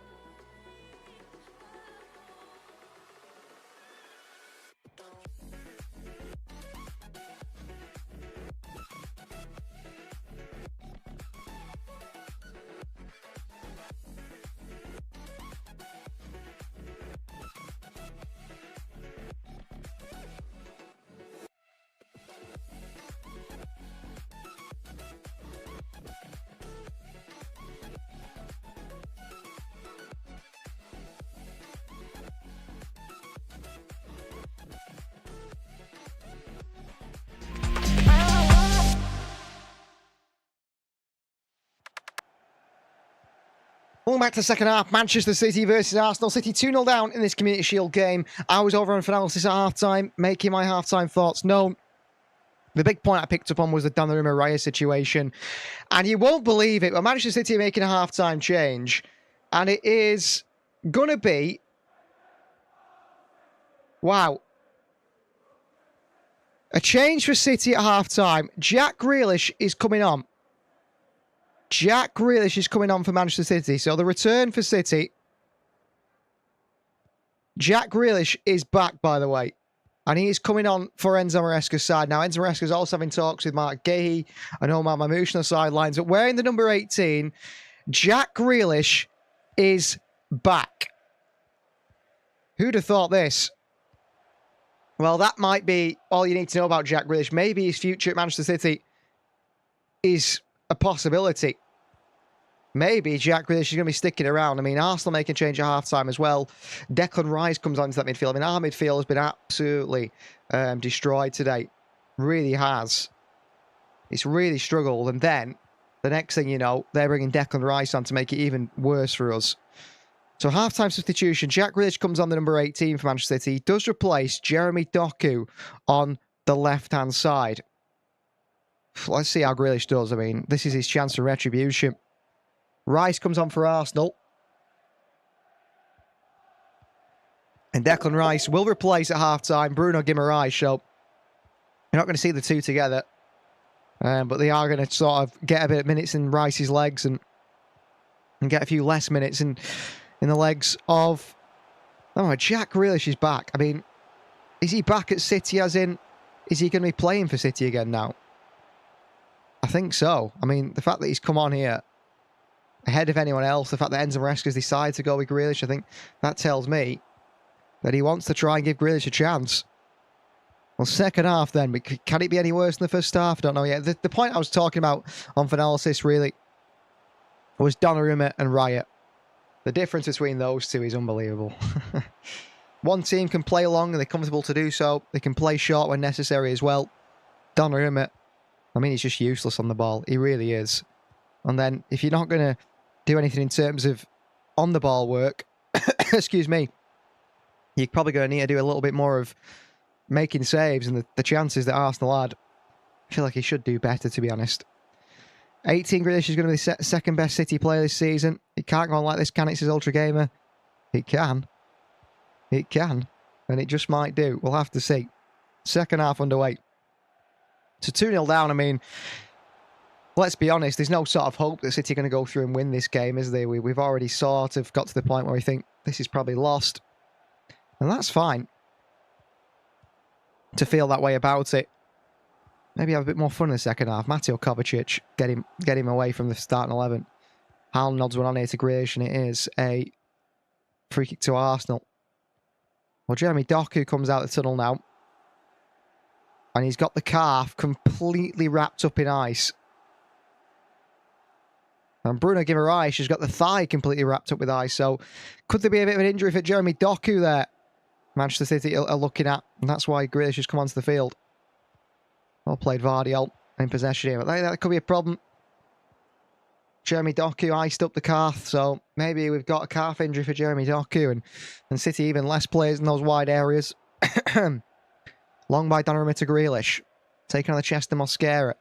Welcome back to the second half. Manchester City versus Arsenal. City 2-0 down in this Community Shield game. I was over on analysis at half-time, making my half-time thoughts known. The big point I picked up on was the Donnarumma Raya situation. And you won't believe it, but Manchester City are making a half-time change. And it is going to be... Wow. A change for City at half-time. Jack Grealish is coming on. Jack Grealish is coming on for Manchester City. So the return for City. Jack Grealish is back, by the way. And he is coming on for Enzo Maresca's side. Now, Enzo Maresca is also having talks with Mark Gahey and Omar Mamouche on the sidelines. But wearing the number 18, Jack Grealish is back. Who'd have thought this? Well, that might be all you need to know about Jack Grealish. Maybe his future at Manchester City is a possibility. Maybe Jack Grealish is going to be sticking around. I mean, Arsenal making change at half-time as well. Declan Rice comes onto that midfield. I mean, our midfield has been absolutely destroyed today. Really has. It's really struggled. And then, the next thing you know, they're bringing Declan Rice on to make it even worse for us. So, half-time substitution. Jack Grealish comes on the number 18 for Manchester City. He does replace Jeremy Doku on the left-hand side. Let's see how Grealish does. I mean, this is his chance for retribution. Rice comes on for Arsenal. And Declan Rice will replace at half-time Bruno Guimaraes, so you're not going to see the two together. But they are going to sort of get a bit of minutes in Rice's legs and get a few less minutes in the legs of... Oh, Jack Grealish is back. I mean, is he back at City as in... Is he going to be playing for City again now? I think so. I mean, the fact that he's come on here ahead of anyone else, the fact that Enzo Maresca's decided to go with Grealish, I think that tells me that he wants to try and give Grealish a chance. Well, second half then. Can it be any worse than the first half? I don't know yet. The point I was talking about on Finalysis really was Donnarumma and Riot. The difference between those two is unbelievable. One team can play long and they're comfortable to do so. They can play short when necessary as well. Donnarumma, I mean, he's just useless on the ball. He really is. And then if you're not going to do anything in terms of on-the-ball work, excuse me, you're probably going to need to do a little bit more of making saves, and the chances that Arsenal had, I feel like he should do better, to be honest. 18 Grealish is going to be the second best City player this season. It can't go on like this, can it? It's his Ultra Gamer. It can. It can. And it just might do. We'll have to see. Second half underway. So 2-0 down, I mean, let's be honest, there's no sort of hope that City are going to go through and win this game, is there? We've already sort of got to the point where we think this is probably lost. And that's fine to feel that way about it. Maybe have a bit more fun in the second half. Mateo Kovacic, get him away from the starting 11. Hal nods one on here to Grealish, and it is a free kick to Arsenal. Well, Jeremy Doku comes out the tunnel now. And he's got the calf completely wrapped up in ice. And Bruno Guimaraes has got the thigh completely wrapped up with ice. So could there be a bit of an injury for Jeremy Doku there? Manchester City are looking at. And that's why Grealish has come onto the field. Well played, Vardiol in possession here. But that could be a problem. Jeremy Doku iced up the calf. So maybe we've got a calf injury for Jeremy Doku. And City even less players in those wide areas. Long by Donnarumma to Grealish. Taking on the chest to Mosquera.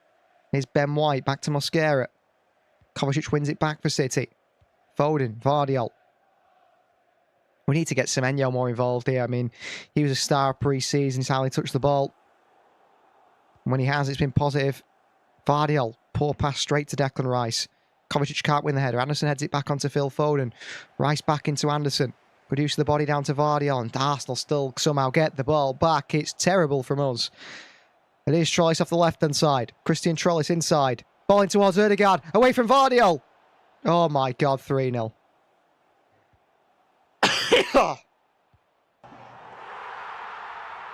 Here's Ben White back to Mosquera. Kovacic wins it back for City. Foden, Vardiol. We need to get Semenyo more involved here. I mean, he was a star pre-season. It's how he touched the ball. When he has, it's been positive. Vardiol, poor pass straight to Declan Rice. Kovacic can't win the header. Anderson heads it back onto Phil Foden. Rice back into Anderson. Produce the body down to Vardiol, and Arsenal still somehow get the ball back. It's terrible from us. It is Trollis off the left-hand side. Christian Trollis inside. Ball in towards Ødegaard. Away from Vardiol. Oh my God, 3-0.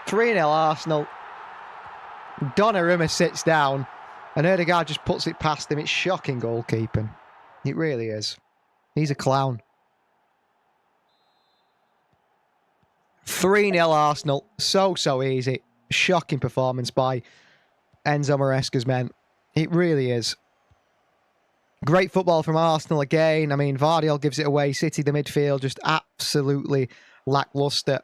3-0 Arsenal. Donnarumma sits down, and Ødegaard just puts it past him. It's shocking goalkeeping. It really is. He's a clown. 3-0 Arsenal. So easy. Shocking performance by Enzo Maresca's men. It really is. Great football from Arsenal again. I mean, Vardiol gives it away. City, the midfield, just absolutely lacklustre.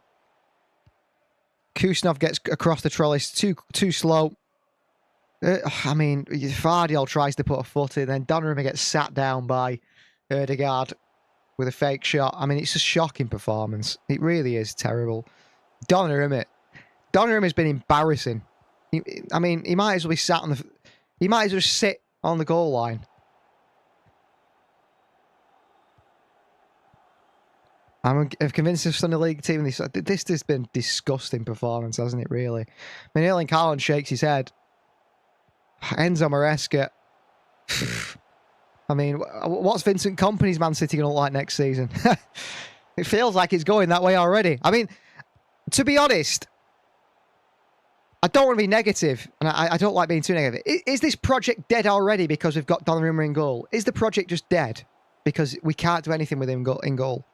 Kusanov gets across the trellis. Too slow. I mean, Vardiol tries to put a foot in, then Donnarumma gets sat down by Ødegaard with a fake shot. I mean, it's a shocking performance. It really is terrible. Donnarumma's been embarrassing. I mean, he might as well be sat on the... He might as well sit on the goal line. I'm convinced of Sunday League team. This has been disgusting performance, hasn't it, really? I mean, Erling Haaland shakes his head. Enzo Maresca. I mean, what's Vincent Kompany's Man City going to look like next season? It feels like it's going that way already. I mean, to be honest, I don't want to be negative, and I don't like being too negative. Is this project dead already because we've got Donnarumma in goal? Is the project just dead because we can't do anything with him in goal?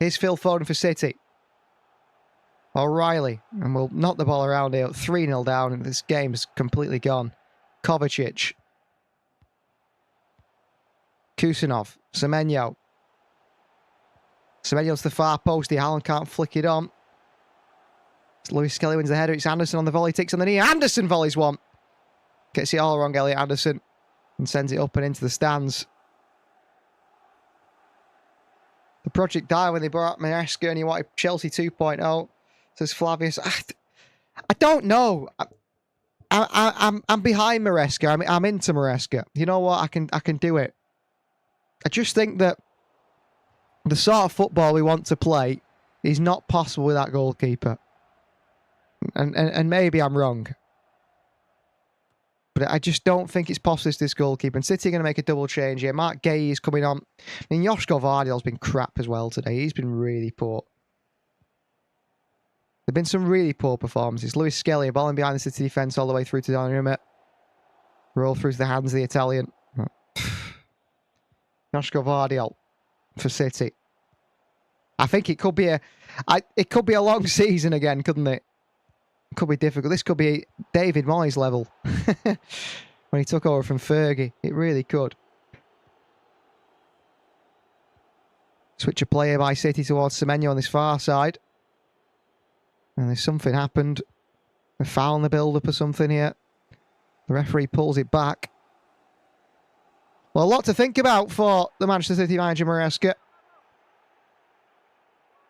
Here's Phil Foden for City. O'Reilly, and we'll knock the ball around here. 3-0 down, and this game's completely gone. Kovacic. Kusanov. Semenyo. Semenyo's the far post. Haaland can't flick it on. Lewis Skelly wins the header. It's Anderson on the volley. Takes on the knee. Anderson volleys one. Gets it all wrong, Elliot Anderson. And sends it up and into the stands. The project died when they brought Maresca and he wanted Chelsea 2.0, says Flavius. I don't know. I'm behind Maresca. I'm into Maresca. You know what? I can do it. I just think that the sort of football we want to play is not possible with that goalkeeper. And maybe I'm wrong. But I just don't think it's possible to this goalkeeper. And City are going to make a double change here. Mark Gay is coming on. I mean, Joško Vardiol's been crap as well today. He's been really poor. There have been some really poor performances. Luis Skelly, balling behind the City defence all the way through to Donnarumma. Roll through to the hands of the Italian. Joško Vardiol for City. I think it could be a long season again, couldn't it? It could be difficult. This could be David Moyes level when he took over from Fergie. It really could. Switch of play by City towards Semenyo on this far side. And there's something happened. A foul in the build-up or something here. The referee pulls it back. Well, a lot to think about for the Manchester City manager, Maresca.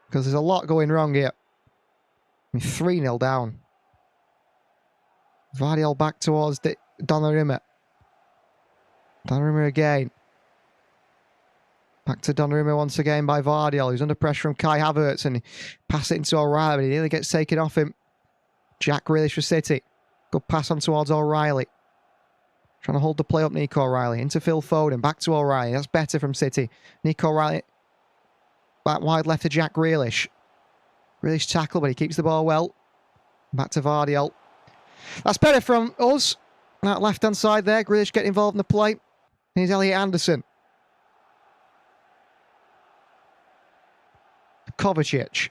Because there's a lot going wrong here. I mean, 3-0 down. Vardiol back towards Donnarumma. Donnarumma again. Back to Donnarumma once again by Vardiol, who's under pressure from Kai Havertz, and he passes it into O'Reilly, but he nearly gets taken off him. Jack Grealish for City. Good pass on towards O'Reilly. Trying to hold the play up, Nico O'Reilly. Into Phil Foden, back to O'Reilly. That's better from City. Nico O'Reilly back wide left to Jack Grealish. Grealish tackle, but he keeps the ball well. Back to Vardiol. That's better from us. That left-hand side there. Grealish getting involved in the play. Here's Elliot Anderson. Kovacic.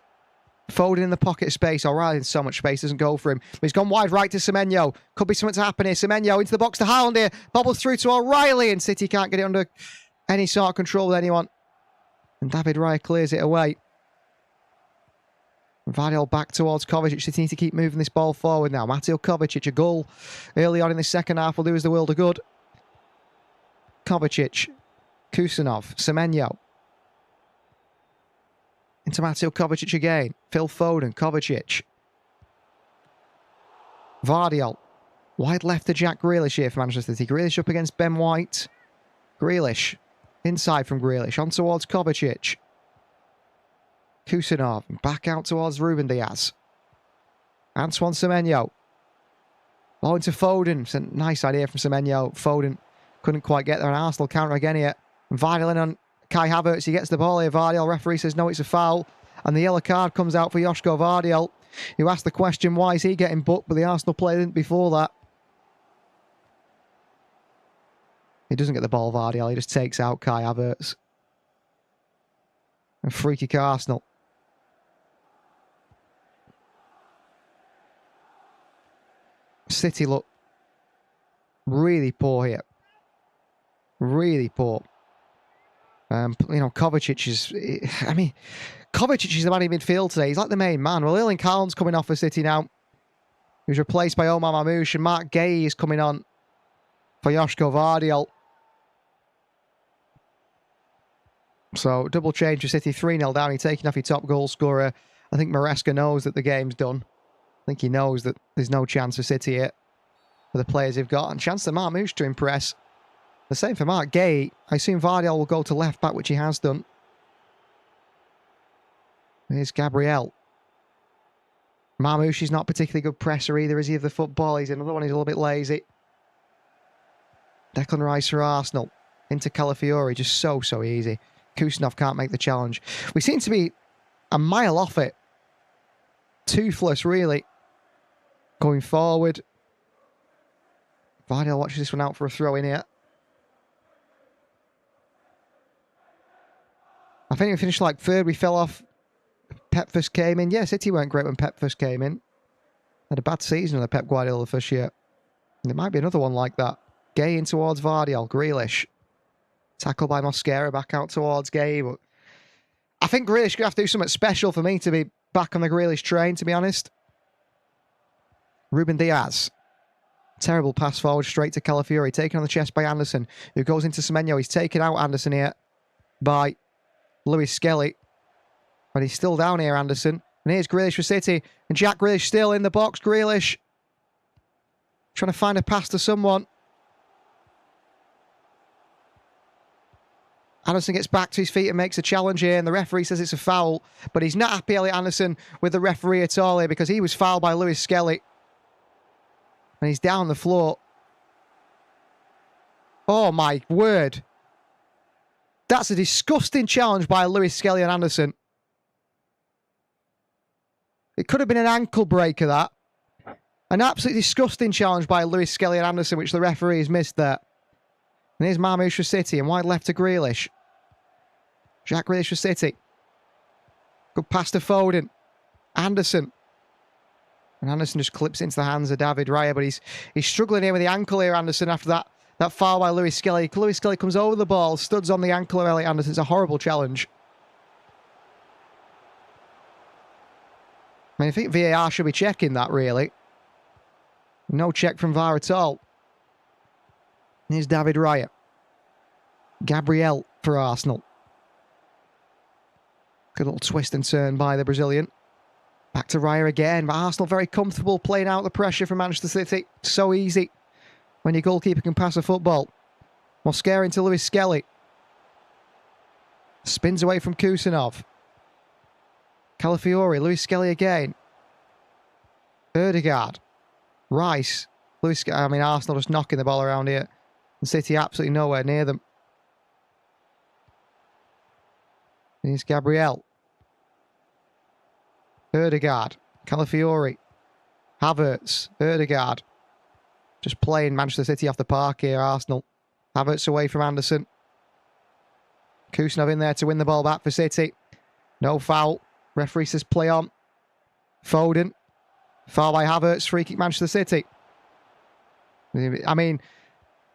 Foden in the pocket of space. O'Reilly in so much space. Doesn't go for him. But he's gone wide right to Semenyo. Could be something to happen here. Semenyo into the box to Haaland here. Bobbles through to O'Reilly. And City can't get it under any sort of control with anyone. And David Raya clears it away. Vardiol back towards Kovacic. City need to keep moving this ball forward now. Mateo Kovacic, a goal early on in the second half will do us the world of good. Kovacic. Kusanov. Semenyo. Into Mateo Kovacic again. Phil Foden. Kovacic. Vardiol. Wide left to Jack Grealish here for Manchester City. Grealish up against Ben White. Grealish. Inside from Grealish. On towards Kovacic. Kusanov. Back out towards Ruben Diaz. Antoine Semenyo. Ball into Foden. It's a nice idea from Semenyo. Foden couldn't quite get there. An Arsenal counter again here. Vardiol in on Kai Havertz. He gets the ball here. Vardiol. Referee says no, it's a foul. And the yellow card comes out for Joško Vardiol. You asked the question, why is he getting booked? But the Arsenal player didn't before that. He doesn't get the ball, Vardiol. He just takes out Kai Havertz. And free kick Arsenal. City look really poor here. Really poor. Kovacic is... I mean, Kovacic is the man in midfield today. He's like the main man. Well, Erling Haaland's coming off for City now. He was replaced by Omar Mamouche, and Mark Gay is coming on for Joško Vardiol. So, double change for City, 3-0 down. He's taking off your top goal scorer. I think Maresca knows that the game's done. I think he knows that there's no chance for City here for the players they've got. And chance for Mamouche to impress. The same for Mark Gay. I assume Vardiol will go to left back, which he has done. Here's Gabriel. Mamouche is not a particularly good presser either, is he, of the football? He's another one who's a little bit lazy. Declan Rice for Arsenal. Into Calafiori, just so easy. Kusanov can't make the challenge. We seem to be a mile off it. Toothless, really. Going forward. Vardiol watches this one out for a throw in here. I think we finished like third. We fell off. Pep first came in. Yeah, City weren't great when Pep first came in. Had a bad season under Pep Guardiola the first year. And there might be another one like that. Gay in towards Vardiol. Grealish. Tackled by Mosquera. Back out towards Gay. But I think Grealish could have to do something special for me to be back on the Grealish train, to be honest. Ruben Diaz. Terrible pass forward straight to Calafiori. Taken on the chest by Anderson, who goes into Semenyo. He's taken out Anderson here by Lewis Skelly. But he's still down here, Anderson. And here's Grealish for City. And Jack Grealish still in the box. Grealish trying to find a pass to someone. Anderson gets back to his feet and makes a challenge here, and the referee says it's a foul, but he's not happy, Elliot Anderson, with the referee at all here because he was fouled by Lewis Skelly. And he's down the floor. Oh my word. That's a disgusting challenge by Lewis Skelly and Anderson. It could have been an ankle breaker, that. An absolutely disgusting challenge by Lewis Skelly and Anderson, which the referee has missed there. And here's Marmoush for City, and wide left to Grealish. Jack Grealish for City. Good pass to Foden. Anderson. And Anderson just clips into the hands of David Raya, but he's struggling here with the ankle here, Anderson, after that foul by Lewis Skelly. Lewis Skelly comes over the ball, studs on the ankle of Elliot Anderson. It's a horrible challenge. I mean, I think VAR should be checking that, really. No check from VAR at all. Here's David Raya. Gabriel for Arsenal. Good little twist and turn by the Brazilian. Back to Raya again. But Arsenal very comfortable playing out the pressure from Manchester City. So easy when your goalkeeper can pass a football. Mosquera into Lewis Skelly. Spins away from Kusanov. Calafiori. Lewis Skelly again. Ødegaard. Rice. Arsenal just knocking the ball around here. And City absolutely nowhere near them. Here's Gabriel. Ødegaard. Calafiori. Havertz. Ødegaard. Just playing Manchester City off the park here, Arsenal. Havertz away from Anderson. Kusanov in there to win the ball back for City. No foul. Referee says play on. Foden. Foul by Havertz. Free kick Manchester City. I mean,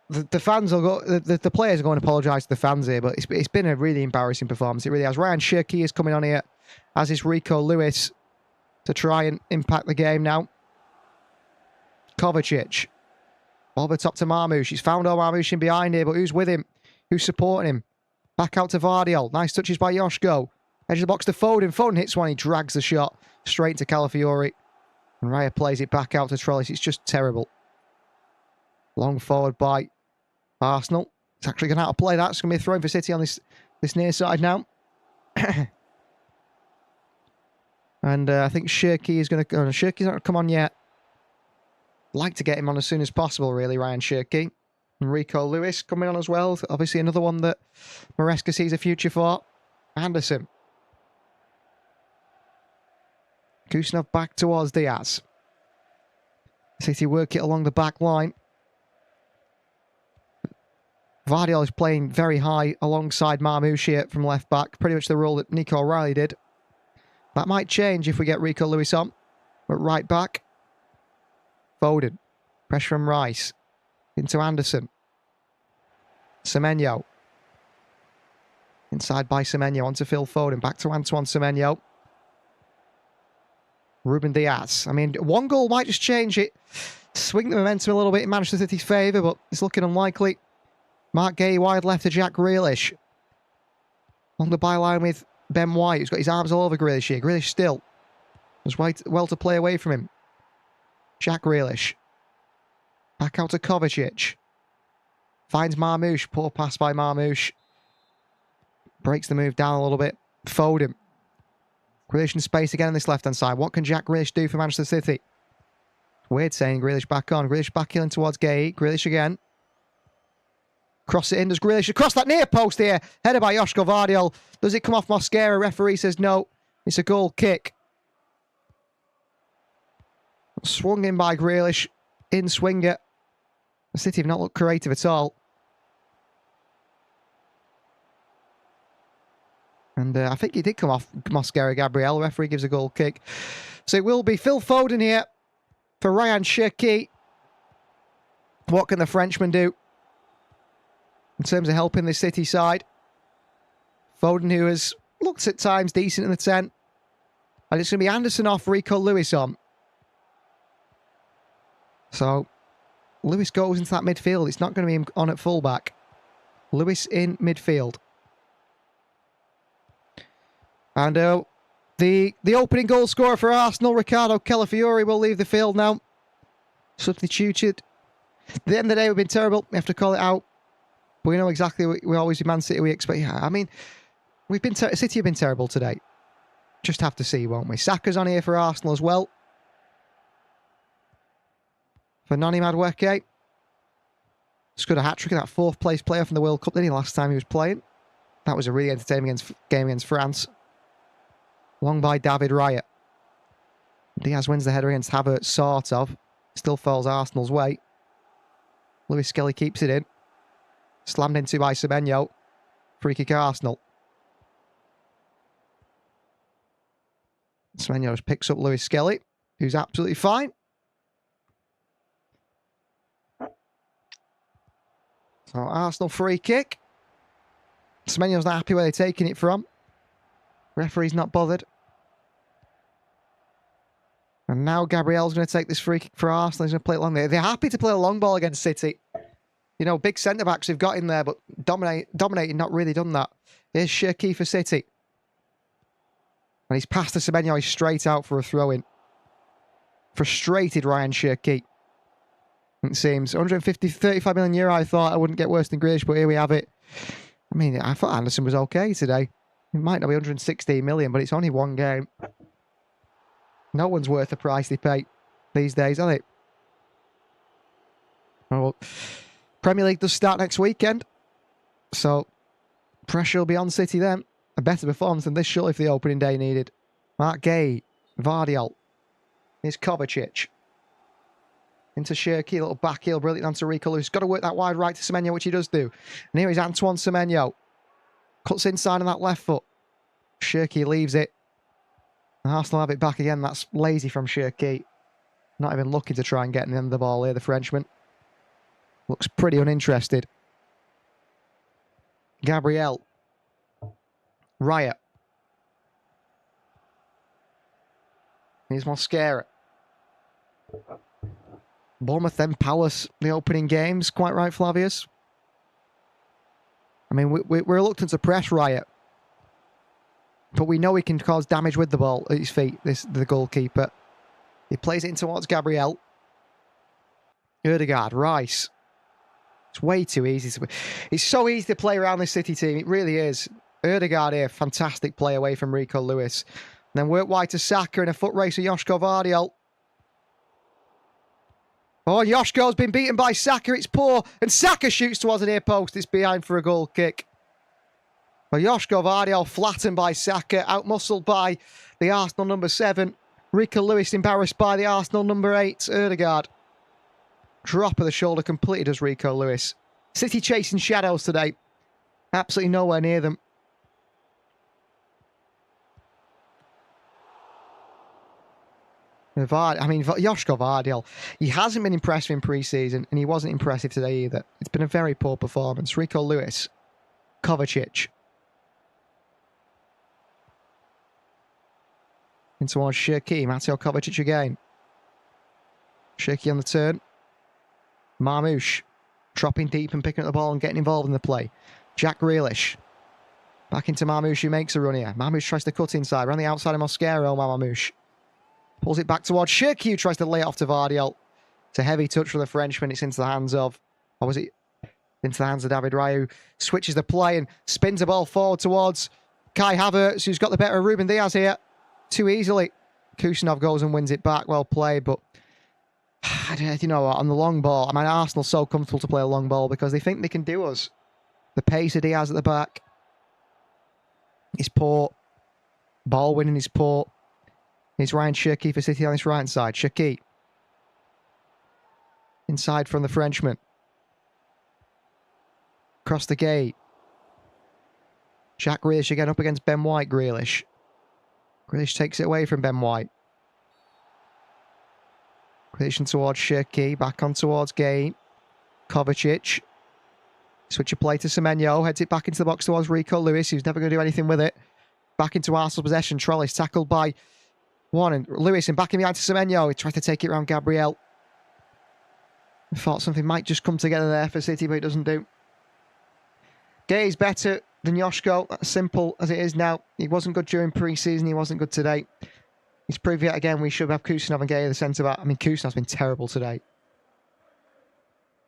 the fans will go. The players are going to apologise to the fans here, but it's been a really embarrassing performance. It really has. Ryan Shirky is coming on here, as is Rico Lewis, to try and impact the game now. Kovacic. Over top to Marmoush. He's found Marmoush in behind here, but who's with him? Who's supporting him? Back out to Vardiol. Nice touches by Yoshko. Edge of the box to Foden. Foden hits one. He drags the shot straight to Calafiori. And Raya plays it back out to Trollis. It's just terrible. Long forward by Arsenal. It's actually going to have to play that. It's going to be a throw for City on this near side now. And I think Shirky is going to... Shirky's not going to come on yet. Like to get him on as soon as possible, really, Ryan Shirky. And Rico Lewis coming on as well. Obviously another one that Maresca sees a future for. Anderson. Kusanov back towards Diaz. City work it along the back line. Vardiol is playing very high alongside Marmoush here from left back. Pretty much the role that Nico O'Reilly did. That might change if we get Rico Lewis on. But right back. Foden. Pressure from Rice. Into Anderson. Semenyo. Inside by Semenyo. Onto Phil Foden. Back to Antoine Semenyo. Ruben Diaz. I mean, one goal might just change it. Swing the momentum a little bit in Manchester City's favour, but it's looking unlikely. Mark Gay wide left to Jack Grealish. On the byline with Ben White, who's got his arms all over Grealish here. Grealish still. There's well to play away from him. Jack Grealish. Back out to Kovacic. Finds Marmoush. Poor pass by Marmoush. Breaks the move down a little bit. Foden. Grealish in space again on this left-hand side. What can Jack Grealish do for Manchester City? Weird saying Grealish back on. Grealish back in towards Gay. Grealish again. Cross it in. Does Grealish across that near post here? Headed by Joško Vardiol. Does it come off Mosquera? Referee says no. It's a goal kick. Swung in by Grealish. In swinger. The City have not looked creative at all. And I think he did come off Mosquera Gabriel. The referee gives a goal kick. So it will be Phil Foden here for Ryan Shirky. What can the Frenchman do in terms of helping the City side? Foden, who has looked at times decent in the 10. And it's going to be Anderson off, Rico Lewis on. So Lewis goes into that midfield. It's not going to be him on at fullback. Lewis in midfield. And the opening goal scorer for Arsenal, Ricardo Calafiori, will leave the field now. Substituted. At the end of the day, we've been terrible. We have to call it out. But we know exactly what we always do. Man City, we expect. Yeah, I mean, City have been terrible today. Just have to see, won't we? Saka's on here for Arsenal as well. For Noni Madueke. Scored a hat-trick in that fourth place playoff in the World Cup, didn't he, last time he was playing? That was a really entertaining game against France. Long by David Raya. Diaz wins the header against Havertz, sort of. Still falls Arsenal's way. Lewis Skelly keeps it in. Slammed into by Semenyo. Free kick Arsenal. Semenyo just picks up Lewis Skelly, who's absolutely fine. So Arsenal free kick. Semenyo's not happy where they're taking it from. Referee's not bothered. And now Gabriel's going to take this free kick for Arsenal. He's going to play it long. They're happy to play a long ball against City. You know, big centre-backs have got in there, but dominating, not really done that. Here's Cherki for City. And he's passed to Semenyo. He's straight out for a throw-in. Frustrated Ryan Cherki. It seems. 35 million euro, I thought I wouldn't get worse than Grealish, but here we have it. I mean, I thought Anderson was okay today. It might not be 116 million, but it's only one game. No one's worth the price they pay these days, are they? Well, Premier League does start next weekend. So, pressure will be on City then. A better performance than this surely for the opening day needed. Mark Gay, Vardiol. Here's Kovacic. Into Cherki, little back heel, brilliant onto Rico Lewis. Got to work that wide right to Semenyo, which he does do. And here is Antoine Semenyo. Cuts inside on that left foot. Cherki leaves it. Arsenal have it back again. That's lazy from Cherki. Not even looking to try and get in the end of the ball here, the Frenchman. Looks pretty uninterested. Gabriel. Raya. Here's Mosquera. Bournemouth then Palace, the opening games. Quite right, Flavius? I mean, we're reluctant to press Raya. But we know he can cause damage with the ball at his feet, the goalkeeper. He plays it in towards Gabriel. Ødegaard, Rice. It's way too easy. It's so easy to play around this City team. It really is. Ødegaard here, fantastic play away from Rico Lewis. And then work wide to Saka in a foot race with Joško Vardiol. Oh, Joško's been beaten by Saka. It's poor. And Saka shoots towards the near post. It's behind for a goal kick. Well, Joško Vardiol flattened by Saka. Outmuscled by the Arsenal number 7. Rico Lewis embarrassed by the Arsenal number 8. Ødegaard. Drop of the shoulder completely does Rico Lewis. City chasing shadows today. Absolutely nowhere near them. Joško Vardiol, he hasn't been impressive in pre-season, and he wasn't impressive today either. It's been a very poor performance. Rico Lewis, Kovacic. In towards Cherki, Mateo Kovacic again. Cherki on the turn. Marmoush, dropping deep and picking up the ball and getting involved in the play. Jack Grealish. Back into Marmoush, who makes a run here. Marmoush tries to cut inside, around the outside of Mosquera, Marmoush. Pulls it back towards Cherki, who tries to lay it off to Vardiol. It's a heavy touch from the Frenchman. It's into the hands of... Or was it? Into the hands of David Raya, who switches the play and spins the ball forward towards Kai Havertz, who's got the better of Ruben Diaz here. Too easily. Kusanov goes and wins it back. Well played, but... You know what? On the long ball, I mean, Arsenal's so comfortable to play a long ball because they think they can do us. The pace of Diaz at the back is poor. Ball winning is poor. Here's Ryan Cherki for City on his right side. Cherki. Inside from the Frenchman. Across the gate. Jack Grealish again up against Ben White. Grealish takes it away from Ben White. Grealish towards Cherki. Back on towards Gay. Kovacic. Switch of play to Semenyo. Heads it back into the box towards Rico Lewis, who's never going to do anything with it. Back into Arsenal possession. Trollis tackled by one, and Lewis and back in behind to Semenyo. He tried to take it around Gabriel. I thought something might just come together there for City, but it doesn't do. Gay's better. than Yoshko. That's simple as it is now. He wasn't good during pre-season. He wasn't good today. He's proved yet again we should have Kusanov and Gay the centre-back. I mean, Kusanov's been terrible today.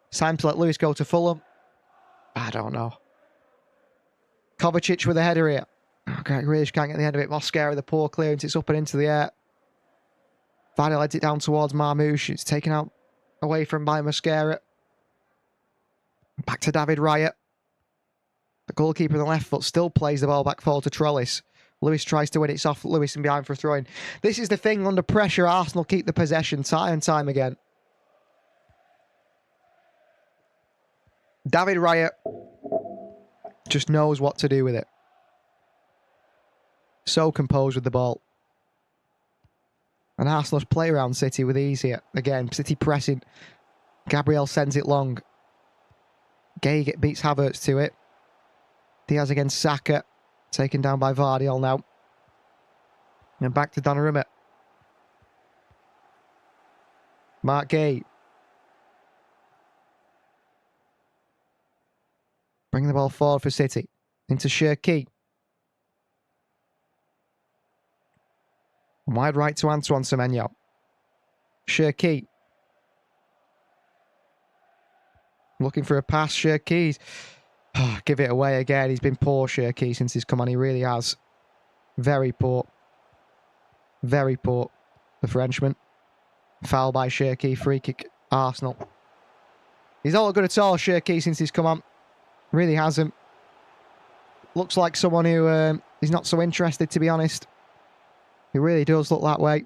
It's time to let Lewis go to Fulham. I don't know. Kovacic with a header here. Okay, Grealish can't get the end of it. Maresca, the poor clearance. It's up and into the air. Vardy led it down towards Marmouche. It's taken out away from by Maresca. Back to David Raya. The goalkeeper on the left foot still plays the ball back forward to Trellis. Lewis tries to win it. It's off Lewis and behind for a throw-in. This is the thing, under pressure, Arsenal keep the possession time and time again. David Raya just knows what to do with it. So composed with the ball. And Arsenal's play around City with ease here. Again, City pressing. Gabriel sends it long. Gay beats Havertz to it. Diaz against Saka. Taken down by Vardy now. And back to Donnarumma. Mark Gay. Bringing the ball forward for City. Into Cherki. Wide right to Antoine Semenyo. Cherki. Looking for a pass. Cherki. Oh, give it away again. He's been poor, Cherki, since he's come on. He really has. Very poor. Very poor. The Frenchman. Foul by Cherki. Free kick. Arsenal. He's not good at all, Cherki, since he's come on. Really hasn't. Looks like someone who is not so interested, to be honest. He really does look that way.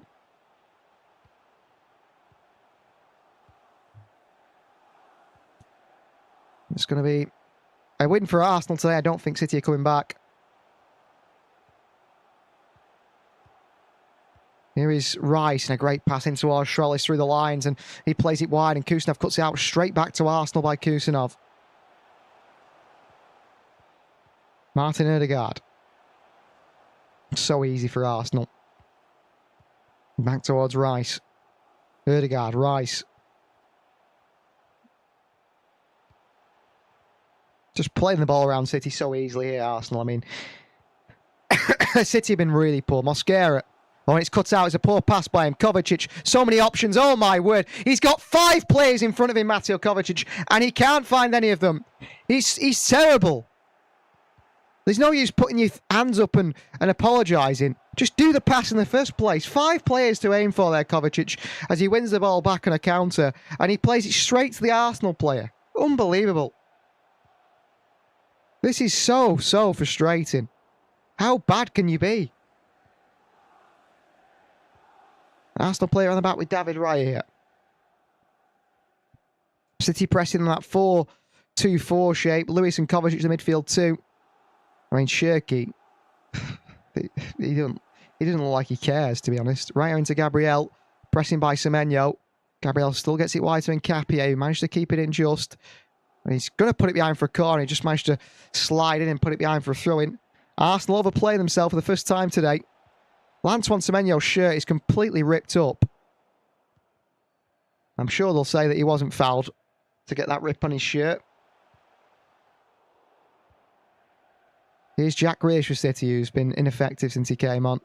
It's going to be a win for Arsenal today. I don't think City are coming back. Here is Rice, and a great pass in towards Trellis through the lines, and he plays it wide, and Kusanov cuts it out straight back to Arsenal by Kusanov. Martin Odegaard. So easy for Arsenal. Back towards Rice. Odegaard, Rice. Just playing the ball around City so easily here, Arsenal. I mean, City have been really poor. Mosquera. Oh, and it's cut out. It's a poor pass by him. Kovacic. So many options. Oh, my word. He's got 5 players in front of him, Mateo Kovacic, and he can't find any of them. He's terrible. There's no use putting your hands up and apologising. Just do the pass in the first place. 5 players to aim for there, Kovacic, as he wins the ball back on a counter, and he plays it straight to the Arsenal player. Unbelievable. This is so frustrating. How bad can you be? Arsenal player on the back with David Raya here. City pressing in that 4-2-4 shape. Lewis and Kovacic the midfield too. I mean, Cherki, he doesn't look like he cares, to be honest. Right into Gabriel, pressing by Semenyo. Gabriel still gets it wide to Nkapie, who managed to keep it in just. And he's going to put it behind for a corner. He just managed to slide in and put it behind for a throw-in. Arsenal overplay themselves for the first time today. Antoine Semenyo's shirt is completely ripped up. I'm sure they'll say that he wasn't fouled to get that rip on his shirt. Here's Jack Grealish for City, who's been ineffective since he came on.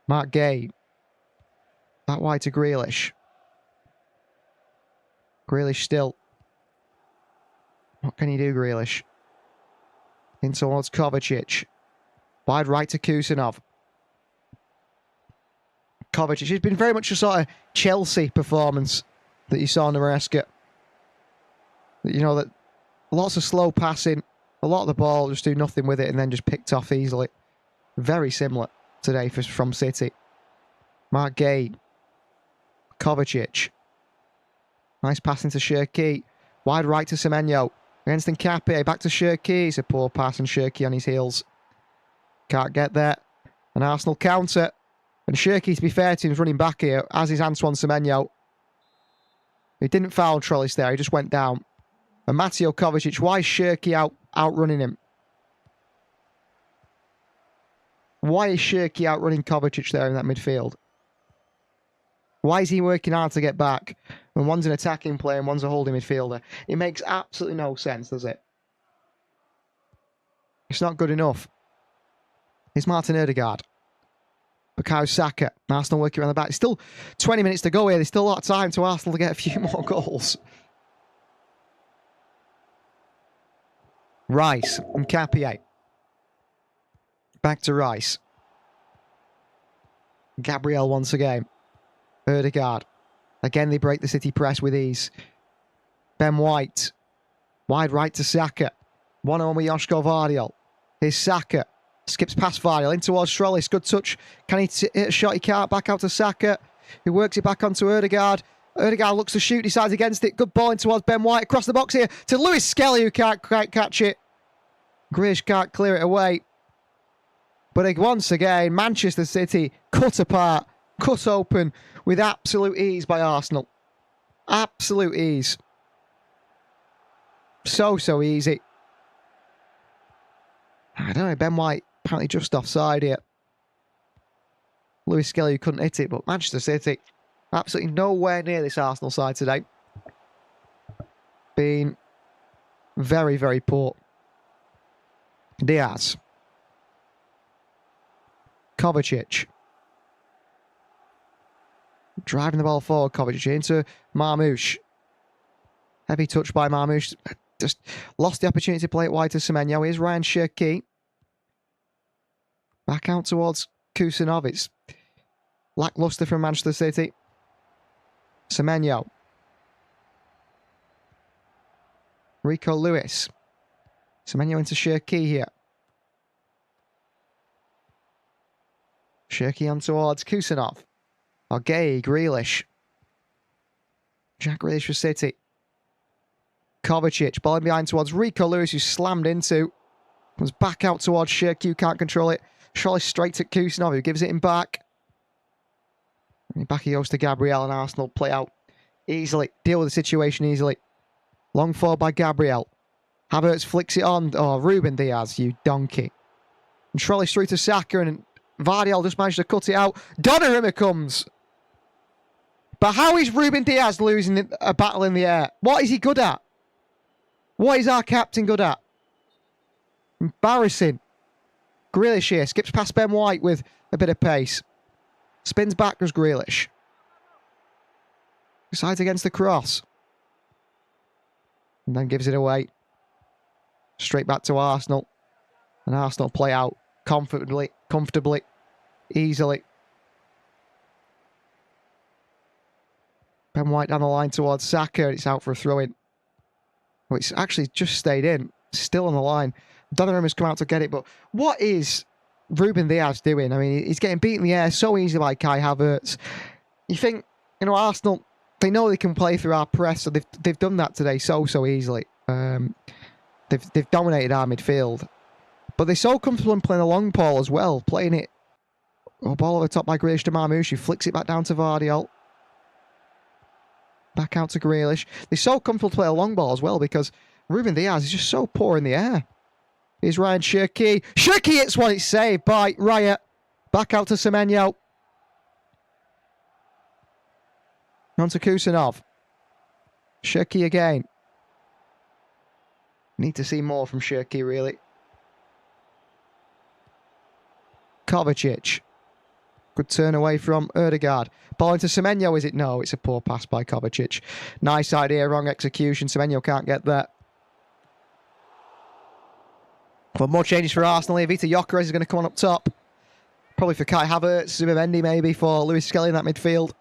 Mark Gay. That wide to Grealish. Grealish still. What can he do, Grealish? In towards Kovacic. Wide right to Kusanov. Kovacic. It's been very much a sort of Chelsea performance that you saw in the Maresca. You know, that lots of slow passing, a lot of the ball, just do nothing with it and then just picked off easily. Very similar today from City. Mark Gay. Kovacic. Nice passing to Cherki. Wide right to Semenyo. Against Nkapie. Back to Cherki. It's a poor pass and Cherki on his heels. Can't get there. An Arsenal counter. And Cherki, to be fair to him, is running back here, as is Antoine Semenyo. He didn't foul Trellis there. He just went down. And Mateo Kovacic, why is Cherki outrunning him? Why is Cherki outrunning Kovacic there in that midfield? Why is he working hard to get back when one's an attacking player and one's a holding midfielder. It makes absolutely no sense, does it? It's not good enough. It's Martin Odegaard. Bukayo Saka. Arsenal working around the back. Still 20 minutes to go here. There's still a lot of time to Arsenal to get a few more goals. Rice and Capier. Back to Rice. Gabriel once again. Odegaard. Again, they break the City press with ease. Ben White. Wide right to Saka. 1-on-1 with Joško Vardiol. Here's Saka. Skips past Vardiol in towards Strellis. Good touch. Can he hit a shot? He can't. Back out to Saka. He works it back onto Odegaard. Odegaard looks to shoot. Decides against it. Good ball in towards Ben White. Across the box here to Lewis Skelly, who can't quite catch it. Grealish can't clear it away. But once again, Manchester City cut apart, cut open with absolute ease by Arsenal. Absolute ease. So easy. I don't know, Ben White apparently just offside here. Lewis Skelly couldn't hit it, but Manchester City absolutely nowhere near this Arsenal side today. Been very, very poor. Diaz. Kovacic. Driving the ball forward, Kovacic into Marmoush. Heavy touch by Marmoush. Just lost the opportunity to play it wide to Semenyo. Here's Ryan Cherki. Back out towards Kusanov. It's lacklustre from Manchester City. Semenyo. Rico Lewis. Semenyo into Cherki here. Cherki on towards Kusanov. Okay, Grealish. Jack Grealish for City. Kovacic, ball in behind towards Rico Lewis, who slammed into. Comes back out towards Cherki, who can't control it. Surely straight at Kusanov, who gives it him back. And back he goes to Gabriel, and Arsenal play out easily. Deal with the situation easily. Long forward by Gabriel. Havertz flicks it on. Oh, Ruben Diaz, you donkey. And Trollish through to Saka, and Vardiol just managed to cut it out. Donnarumma comes. But how is Ruben Diaz losing a battle in the air? What is he good at? What is our captain good at? Embarrassing. Grealish here. Skips past Ben White with a bit of pace. Spins back as Grealish. Decides against the cross. And then gives it away. Straight back to Arsenal. And Arsenal play out comfortably, easily. Ben White down the line towards Saka. It's out for a throw-in. Oh, it's actually just stayed in. Still on the line. Donnarumma's come out to get it, but what is Ruben Diaz doing? I mean, he's getting beat in the air so easily by Kai Havertz. You think, Arsenal, they know they can play through our press, so they've done that today so easily. They've dominated our midfield. But they're so comfortable in playing a long ball as well, playing it. Oh, ball over the top by Grealish to Marmoush, who flicks it back down to Vardiol. Back out to Grealish. They're so comfortable to play a long ball as well because Ruben Diaz is just so poor in the air. Here's Ryan Cherki. Cherki hits one, it's saved by Raya. Back out to Semenyo. On to Kusanov. Cherki again. Need to see more from Cherki, really. Kovacic. Good turn away from Odegaard. Ball into Semenyo, is it? No, it's a poor pass by Kovacic. Nice idea, wrong execution. Semenyo can't get there. But more changes for Arsenal here. Vita Gyökeres is going to come on up top. Probably for Kai Havertz, Zubimendi maybe for Lewis Skelly in that midfield.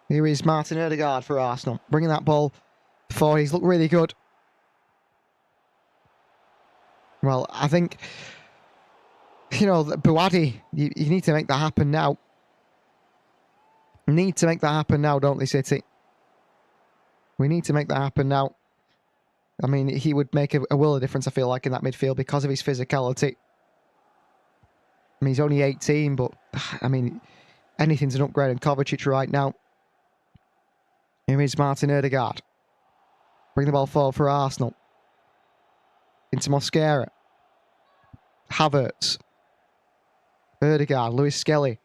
Here is Martin Odegaard for Arsenal. Bringing that ball forward. He's looked really good. Well, I think, Buadi, you need to make that happen now. Need to make that happen now, don't they, City? We need to make that happen now. I mean, he would make a world of difference, I feel like, in that midfield because of his physicality. I mean, he's only 18, but, I mean, anything's an upgrade on Kovacic right now. Here is Martin Odegaard. Bring the ball forward for Arsenal. Into Mosquera. Havertz. Erdegaard, Lewis Skelly.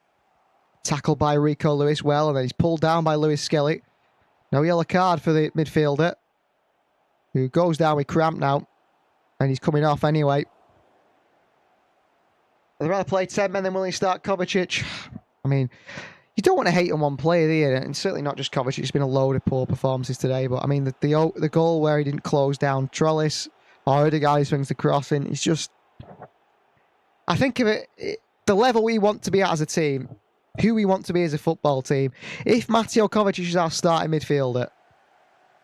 Tackled by Rico Lewis well, and then he's pulled down by Lewis Skelly. No yellow card for the midfielder, who goes down with cramp now, and he's coming off anyway. I'd rather play 10 men than willing to start Kovacic. I mean, you don't want to hate on one player, do you? And certainly not just Kovacic. It's been a load of poor performances today. But I mean, the goal where he didn't close down Trellis, or the guy who swings the cross in, it's just... I think of it, the level we want to be at as a team, who we want to be as a football team. If Mateo Kovacic is our starting midfielder,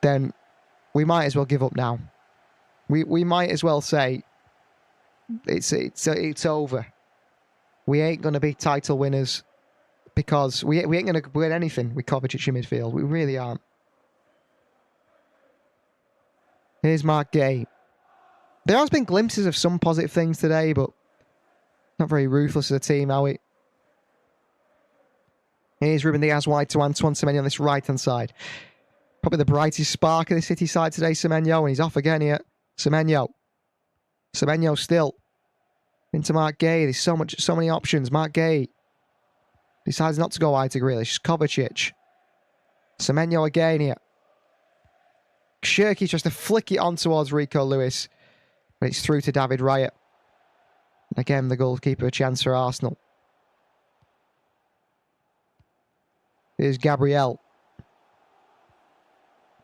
then we might as well give up now. We might as well say it's over. We ain't going to be title winners because we ain't going to win anything with Kovacic in midfield. We really aren't. Here's Mark Gay. There has been glimpses of some positive things today, but not very ruthless as a team, are we? Here's Ruben Diaz wide to Antoine Semenyo on this right-hand side. Probably the brightest spark of the City side today, Semenyo, and he's off again here. Semenyo still. Into Mark Gay. There's so many options. Mark Gay decides not to go wide to Grealish. Kovacic. Semenyo again here. Shirky tries to flick it on towards Rico Lewis, but it's through to David Raya. And again, the goalkeeper a chance for Arsenal. Here's Gabriel.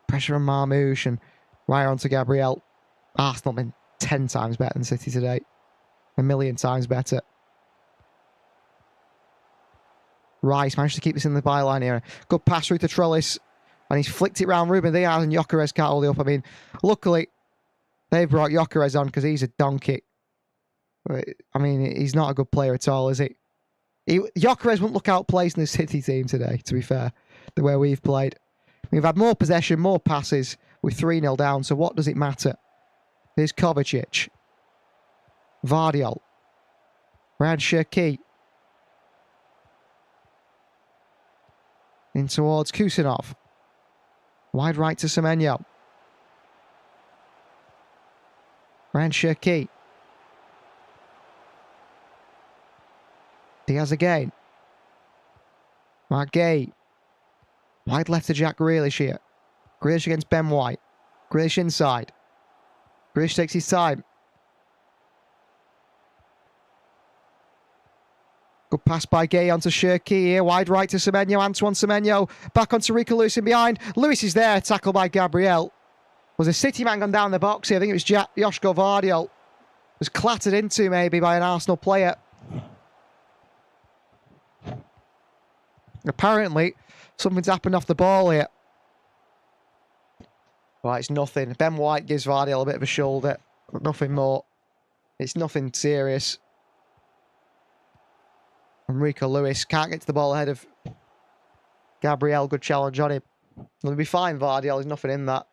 Pressure on Marmouche and Raya onto Gabriel. Arsenal been 10 times better than City today. 1,000,000 times better. Rice managed to keep this in the byline here. Good pass through to Trellis. And he's flicked it round Ruben Diaz and Gyökeres can't hold it up. I mean, luckily, they've brought Gyökeres on because he's a donkey. I mean, he's not a good player at all, is he? Gyökeres wouldn't look outplaced in the City team today, to be fair, the way we've played. We've had more possession, more passes. We're 3-0 down, so what does it matter? Here's Kovacic. Vardiol. Ryan Shirky. In towards Kusanov. Wide right to Semenyo. Ryan Shirky. Diaz again. Mark Gay. Wide left to Jack Grealish here. Grealish against Ben White. Grealish inside. Grealish takes his time. Good pass by Gay onto Shirky here. Wide right to Semenyo. Antoine Semenyo. Back onto Rico Lewis in behind. Lewis is there. Tackled by Gabriel. Was a City man gone down the box here? I think it was Joško Vardiol. Was clattered into maybe by an Arsenal player. Apparently, something's happened off the ball here. Right, it's nothing. Ben White gives Vardiol a bit of a shoulder, but nothing more. It's nothing serious. And Rico Lewis can't get to the ball ahead of Gabriel. Good challenge on him. He'll be fine, Vardiol. There's nothing in that.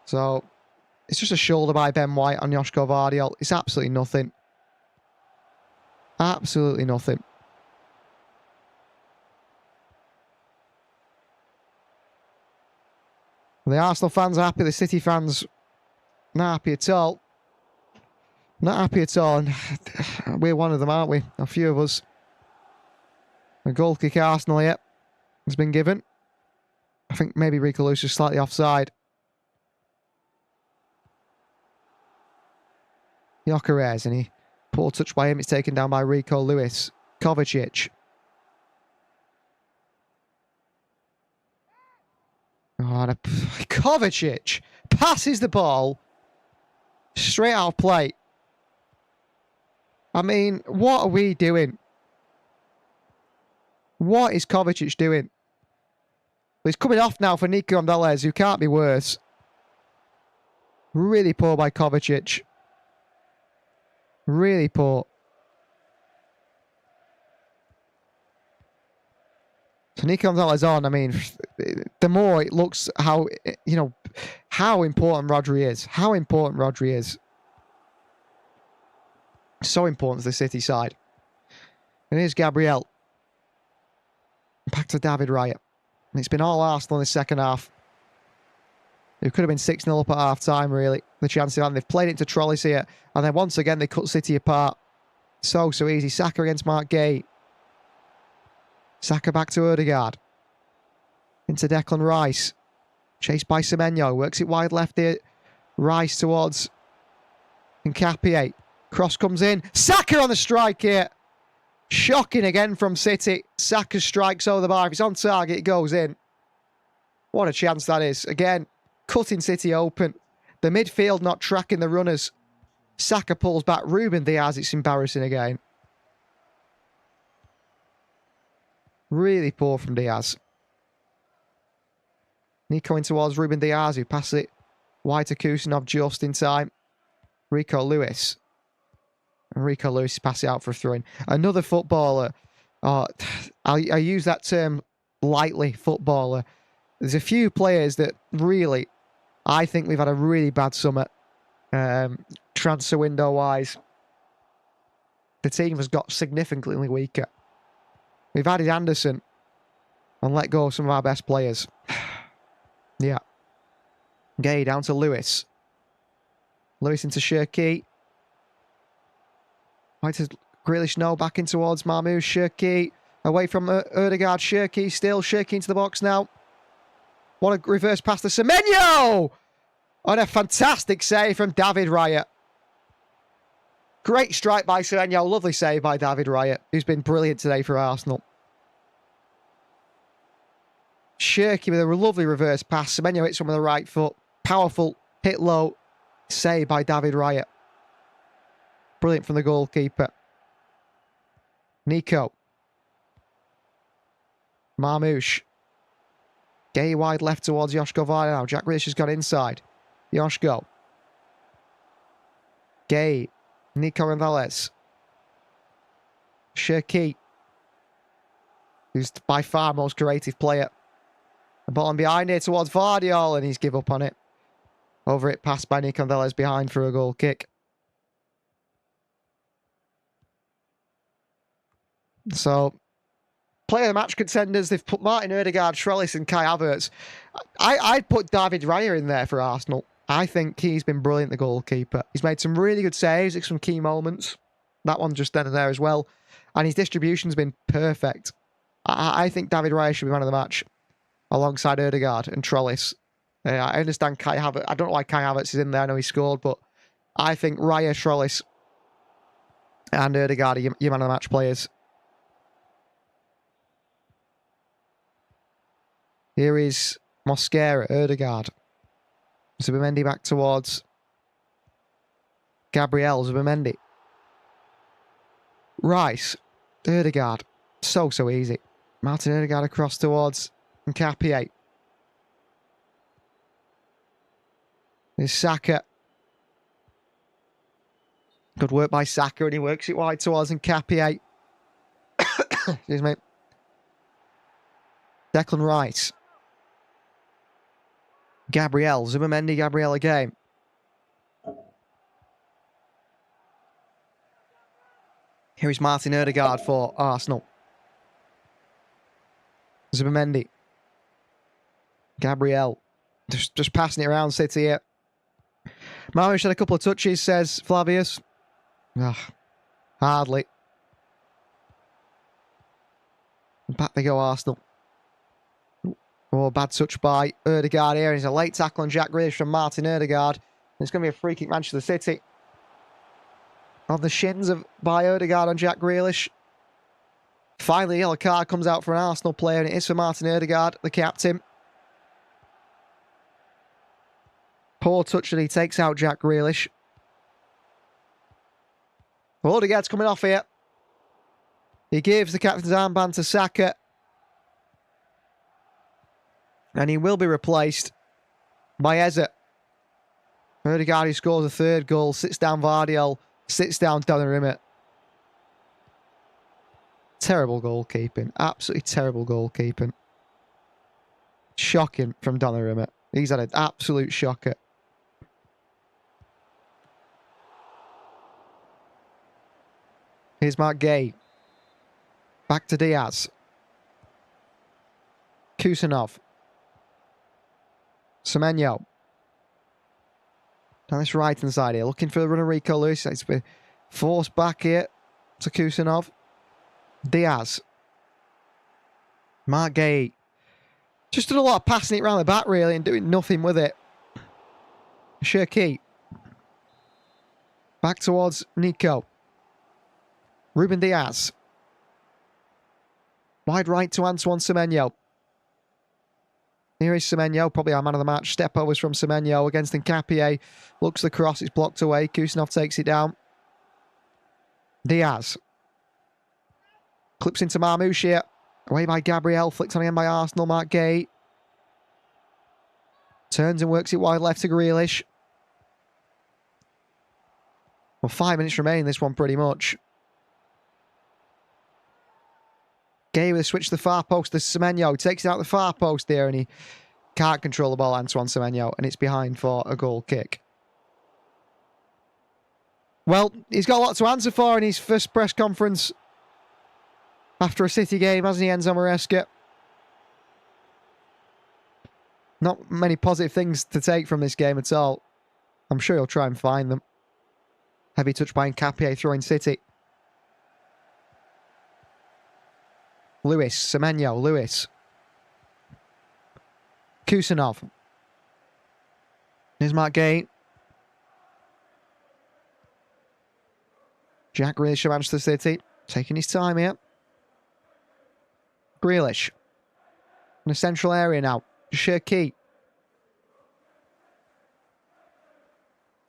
So, it's just a shoulder by Ben White on Joško Vardiol. It's absolutely nothing. Absolutely nothing. The Arsenal fans are happy. The City fans not happy at all. Not happy at all. And we're one of them, aren't we? A few of us. A goal kick Arsenal here has been given. I think maybe Rico Lewis is slightly offside. Gyökeres, and he poor touch by him. It's taken down by Rico Lewis. Kovacic. Oh, Kovacic passes the ball straight out of play. I mean, what are we doing? What is Kovacic doing? Well, he's coming off now for Nico Gonzalez, who can't be worse. Really poor by Kovacic. Really poor. So Nico Gonzalez on, I mean, the more it looks how, how important Rodri is. How important Rodri is. So important to the City side. And here's Gabriel. Back to David Raya. And it's been all Arsenal in the second half. It could have been 6-0 up at half-time, really. The chance of they've played it to Trolleys here. And then once again, they cut City apart. So easy. Saka against Mark Gay. Saka back to Odegaard. Into Declan Rice. Chased by Semenyo. Works it wide left here. Rice towards Nkapie. Cross comes in. Saka on the strike here. Shocking again from City. Saka strikes over the bar. If he's on target, it goes in. What a chance that is. Again, cutting City open. The midfield not tracking the runners. Saka pulls back. Ruben Diaz, it's embarrassing again. Really poor from Diaz. Nico in towards Ruben Diaz, who passes it wide to Kusanov just in time. Rico Lewis. And Rico Lewis passes it out for a throw-in. Another footballer. I use that term lightly, footballer. There's a few players that really, I think we've had a really bad summer. Transfer window-wise. The team has got significantly weaker. We've added Anderson and let go of some of our best players. Yeah. Gay down to Lewis. Lewis into Shirky. Right to Grealish, no, back in towards Marmoush. Shirky away from Odegaard. Shirky still. Shirky into the box now. What a reverse pass to Semenyo! And a fantastic save from David Raya. Great strike by Semenyo. Lovely save by David Raya, who's been brilliant today for Arsenal. Shirky with a lovely reverse pass. Semenyo hits one with the right foot. Powerful, hit low. Save by David Raya. Brilliant from the goalkeeper. Nico. Marmoush. Gay wide left towards Joshko Vardy now. Jack Grealish has gone inside. Joshko. Gay. Nico Gonzalez. Shirky. Who's by far most creative player. The ball behind here towards Vardiol, and he's give up on it. Over it, passed by Nico Gonzalez behind for a goal kick. So, player of the match contenders, they've put Martin Odegaard, Trellis and Kai Havertz. I'd put David Raya in there for Arsenal. I think he's been brilliant, the goalkeeper. He's made some really good saves, some key moments. That one just then and there as well. And his distribution's been perfect. I think David Raya should be man of the match alongside Odegaard and Trellis. I understand Kai Havertz. I don't know why Kai Havertz is in there. I know he scored, but I think Raya, Trellis and Odegaard are your man of the match players. Here is Mosquera, Odegaard. Zubimendi back towards Gabriel Zubimendi. Rice, Odegaard. So easy. Martin Odegaard across towards Nkapie. There's Saka. Good work by Saka, and he works it wide towards Nkapie. Excuse me. Declan Rice. Gabriel. Zubimendi, Gabriel again. Here is Martin Odegaard for Arsenal. Zubimendi. Gabriel. Just passing it around City here. Marmoush had a couple of touches, says Flavius. Hardly. Back they go, Arsenal. Oh, bad touch by Odegaard here. It's a late tackle on Jack Grealish from Martin Odegaard. It's going to be a free kick, Manchester City. On the shins by Odegaard on Jack Grealish. Finally, the yellow card comes out for an Arsenal player, and it is for Martin Odegaard, the captain. Poor touch, and he takes out Jack Grealish. Odegaard's coming off here. He gives the captain's armband to Saka. And he will be replaced by Eze. Odegaard, who scores a third goal, sits down Vardiol, sits down Donnarumma. Terrible goalkeeping. Absolutely terrible goalkeeping. Shocking from Donnarumma. He's had an absolute shocker. Here's Mark Gay. Back to Diaz. Kusanov. Semenyo. Down this right-hand side here. Looking for the runner Rico Lewis. It's been forced back here to Kusanov. Diaz. Mark Gay. Just did a lot of passing it around the back, really, and doing nothing with it. Shirky. Back towards Nico. Ruben Diaz. Wide right to Antoine Semenyo. Here is Semenyo, probably our man of the match. Step overs from Semenyo against Nkapie. Looks the cross, it's blocked away. Kusanov takes it down. Diaz. Clips into Marmouche here. Away by Gabriel, flicked on again by Arsenal, Mark Gay. Turns and works it wide left to Grealish. Well, 5 minutes remaining this one pretty much. Gay with a switch to the far post to Semenyo. Takes it out the far post there and he can't control the ball, Antoine Semenyo, and it's behind for a goal kick. Well, he's got a lot to answer for in his first press conference after a City game, hasn't he, Enzo Maresca? Not many positive things to take from this game at all. I'm sure he'll try and find them. Heavy touch by Nkapie throwing City. Lewis, Semenyo, Lewis. Kusanov. Here's Mark Gay. Jack Grealish of Manchester City. Taking his time here. Grealish. In a central area now. Shirky.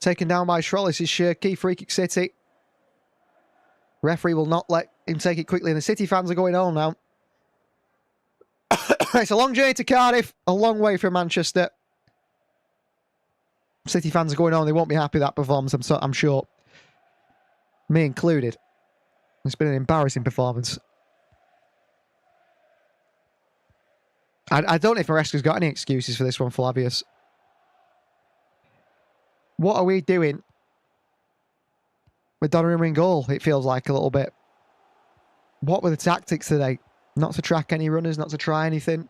Taken down by Schrollis is Shirky. Free kick City. Referee will not let him take it quickly. And the City fans are going on now. It's a long journey to Cardiff. A long way from Manchester. City fans are going on. They won't be happy with that performance, I'm sure. Me included. It's been an embarrassing performance. I don't know if Maresca's got any excuses for this one, Flavius. What are we doing with Donnarumma in goal? It feels like a little bit. What were the tactics today? Not to track any runners, not to try anything.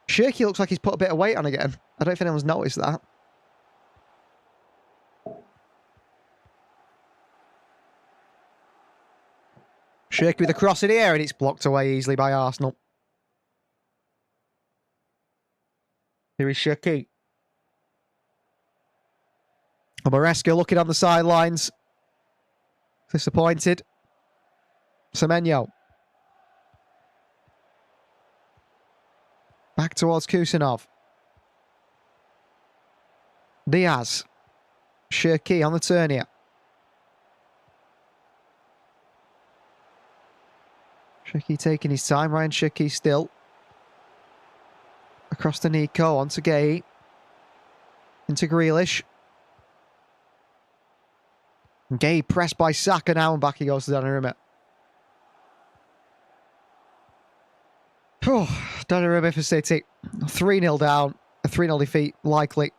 Shirky looks like he's put a bit of weight on again. I don't know if anyone's noticed that. Shirky with a cross in the air and it's blocked away easily by Arsenal. Here is Shirky. Maresca looking on the sidelines. Disappointed. Semenyo. Back towards Kusanov. Diaz. Shirky on the turn here. Shirky taking his time. Ryan Shirky still. Across to Nico. Onto Gay. Into Grealish. Gay pressed by Saka now and back he goes to Donnarumma. Donnarumma for City. 3-0 down. A 3-0 defeat likely.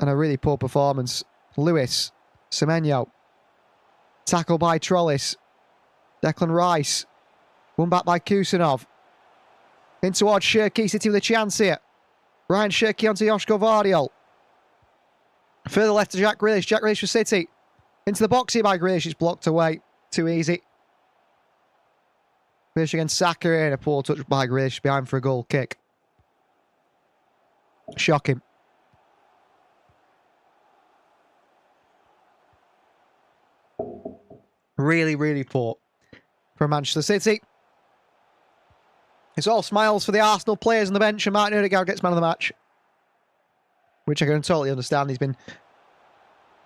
And a really poor performance. Lewis. Semenyo. Tackle by Trollis. Declan Rice. Won back by Kusanov. In towards Shirky. City with a chance here. Ryan Shirky onto Joshko Vardiol. Further left to Jack Grealish. Jack Grealish for City. Into the box here by Grealish. It's blocked away. Too easy. Grealish against Saka and a poor touch by Grealish behind for a goal kick. Shocking. Really, really poor from Manchester City. It's all smiles for the Arsenal players on the bench and Martin Odegaard gets man of the match. Which I can totally understand. He's been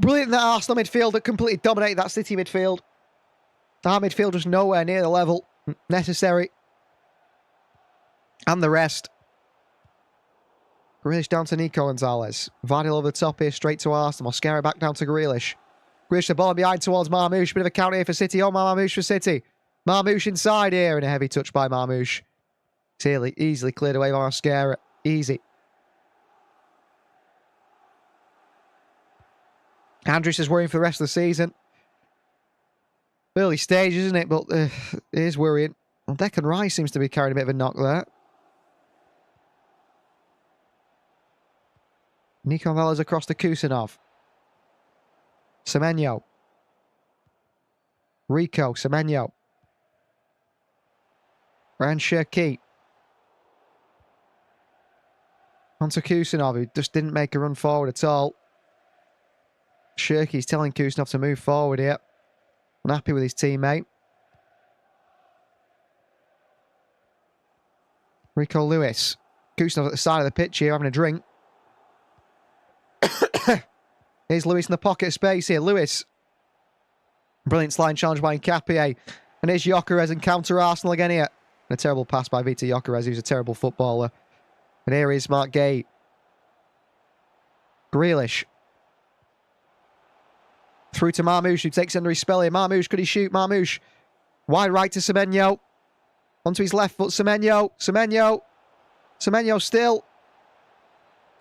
brilliant in that Arsenal midfield that completely dominated that City midfield. Our midfield was nowhere near the level necessary. And the rest. Grealish down to Nico Gonzalez. Vardiol over the top here, straight to Arsenal. Mosquera back down to Grealish. Grealish the ball behind towards Marmouche. Bit of a counter here for City. Oh, Marmouche for City. Marmouche inside here and a heavy touch by Marmouche. Easily cleared away by Mosquera. Easy. Andrews is worrying for the rest of the season. Early stages, isn't it? But it is worrying. Well, Declan Rice seems to be carrying a bit of a knock there. Nico Velez across to Kusanov. Semenyo. Rico, Semenyo. Ryan Shirky. Onto Kusanov, who just didn't make a run forward at all. Shirky's telling Kusanov to move forward here. Unhappy with his teammate. Rico Lewis. Kusanov at the side of the pitch here, having a drink. Here's Lewis in the pocket of space here. Lewis. Brilliant sliding challenge by Nkapie. And here's Gyökeres and counter Arsenal again here. And a terrible pass by Vita Gyökeres, who's a terrible footballer. And here is Mark Gay. Grealish. Through to Marmoush, who takes under his spell here. Marmoush, could he shoot? Marmoush. Wide right to Semenyo. Onto his left foot, Semenyo. Semenyo. Semenyo still.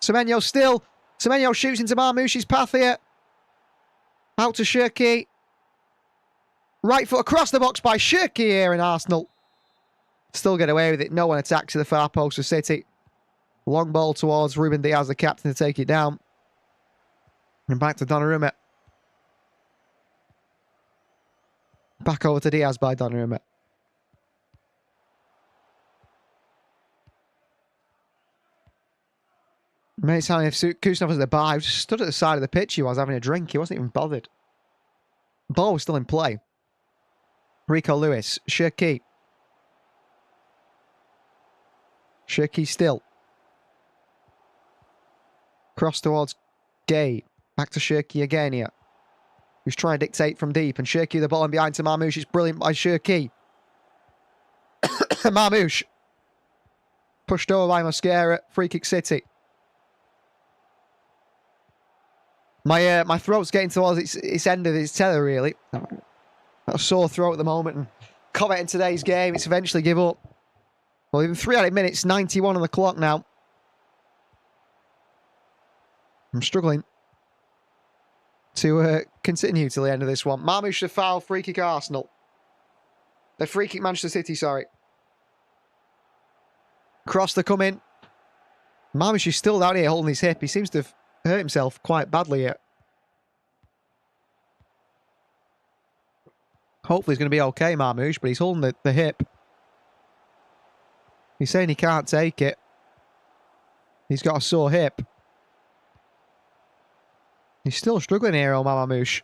Semenyo still. Semenyo shoots into Marmoush's path here. Out to Shirky. Right foot across the box by Shirky here in Arsenal. Still get away with it. No one attacks to the far post for City. Long ball towards Ruben Diaz, the captain, to take it down. And back to Donnarumma. Back over to Diaz by Donnarumma. Mate, telling if Kusanov was at the bar, he was just stood at the side of the pitch. He was having a drink. He wasn't even bothered. Ball was still in play. Rico Lewis. Shirky. Shirky still. Cross towards Gay. Back to Shirky again here. Who's trying to dictate from deep. And Shirky the ball in behind to Marmoush. It's brilliant by Shirky. Marmoush. Pushed over by Mosquera. Free kick City. My throat's getting towards its end of its tether, really. Got a sore throat at the moment. And commenting today's game, it's eventually give up. Well, even 3 minutes, 91 on the clock now. I'm struggling to continue till the end of this one. Marmoush the foul, free kick Arsenal. The free kick Manchester City, sorry. Cross to come in. Marmoush is still down here holding his hip. He seems to have hurt himself quite badly here. Hopefully he's going to be okay, Marmoush, but he's holding the hip. He's saying he can't take it. He's got a sore hip. He's still struggling here, Omar Marmoush.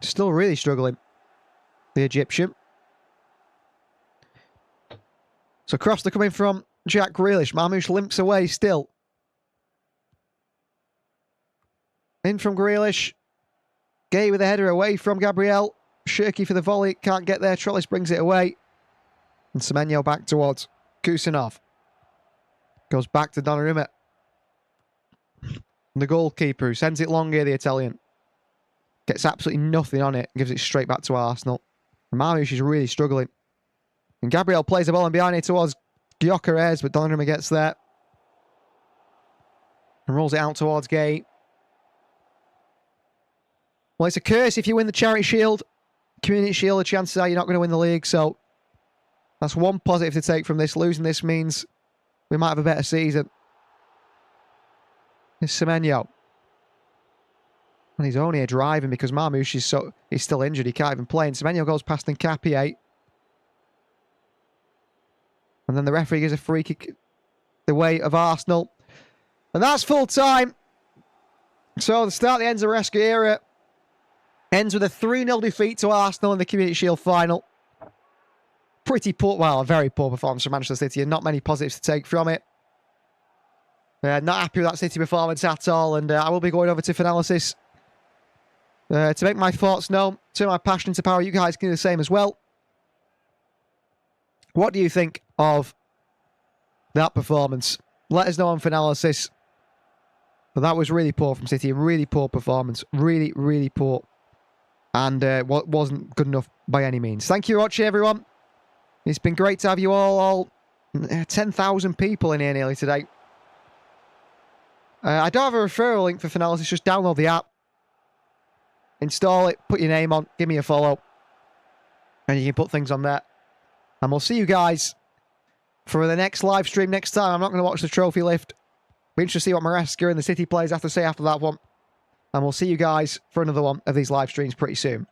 Still really struggling. The Egyptian. So cross to coming from Jack Grealish. Marmoush limps away still. In from Grealish. Gay with a header away from Gabriel. Shirky for the volley. Can't get there. Trellis brings it away. And Semenyo back towards Kusanov. Goes back to Donnarumma. The goalkeeper who sends it long here, the Italian. Gets absolutely nothing on it. Gives it straight back to Arsenal. Marmoush is really struggling. And Gabriel plays the ball in behind it towards Gyökeres, but Donnarumma gets there. And rolls it out towards Gay. Well, it's a curse if you win the Charity Shield. Community Shield, the chances are you're not going to win the league. So that's one positive to take from this. Losing this means we might have a better season. It's Semenyo. And he's only here driving because Marmoush is still injured. He can't even play. And Semenyo goes past Nkapie. And then the referee gives a free kick the way of Arsenal. And that's full time. So the start of the Enzo Maresca era ends with a 3-0 defeat to Arsenal in the Community Shield final. Pretty poor, well, a very poor performance from Manchester City and not many positives to take from it. Not happy with that City performance at all, and I will be going over to Finalysis to make my thoughts known, to my passion to power. You guys can do the same as well. What do you think of that performance? Let us know on Finalysis. But that was really poor from City, a really poor performance. Really, really poor. And wasn't good enough by any means. Thank you for watching, everyone. It's been great to have you all 10,000 people in here nearly today. I don't have a referral link for Finalysis. Just download the app. Install it. Put your name on. Give me a follow. And you can put things on there. And we'll see you guys for the next live stream next time. I'm not going to watch the trophy lift. Be interested to see what Maresca and the City players have to say after that one. And we'll see you guys for another one of these live streams pretty soon.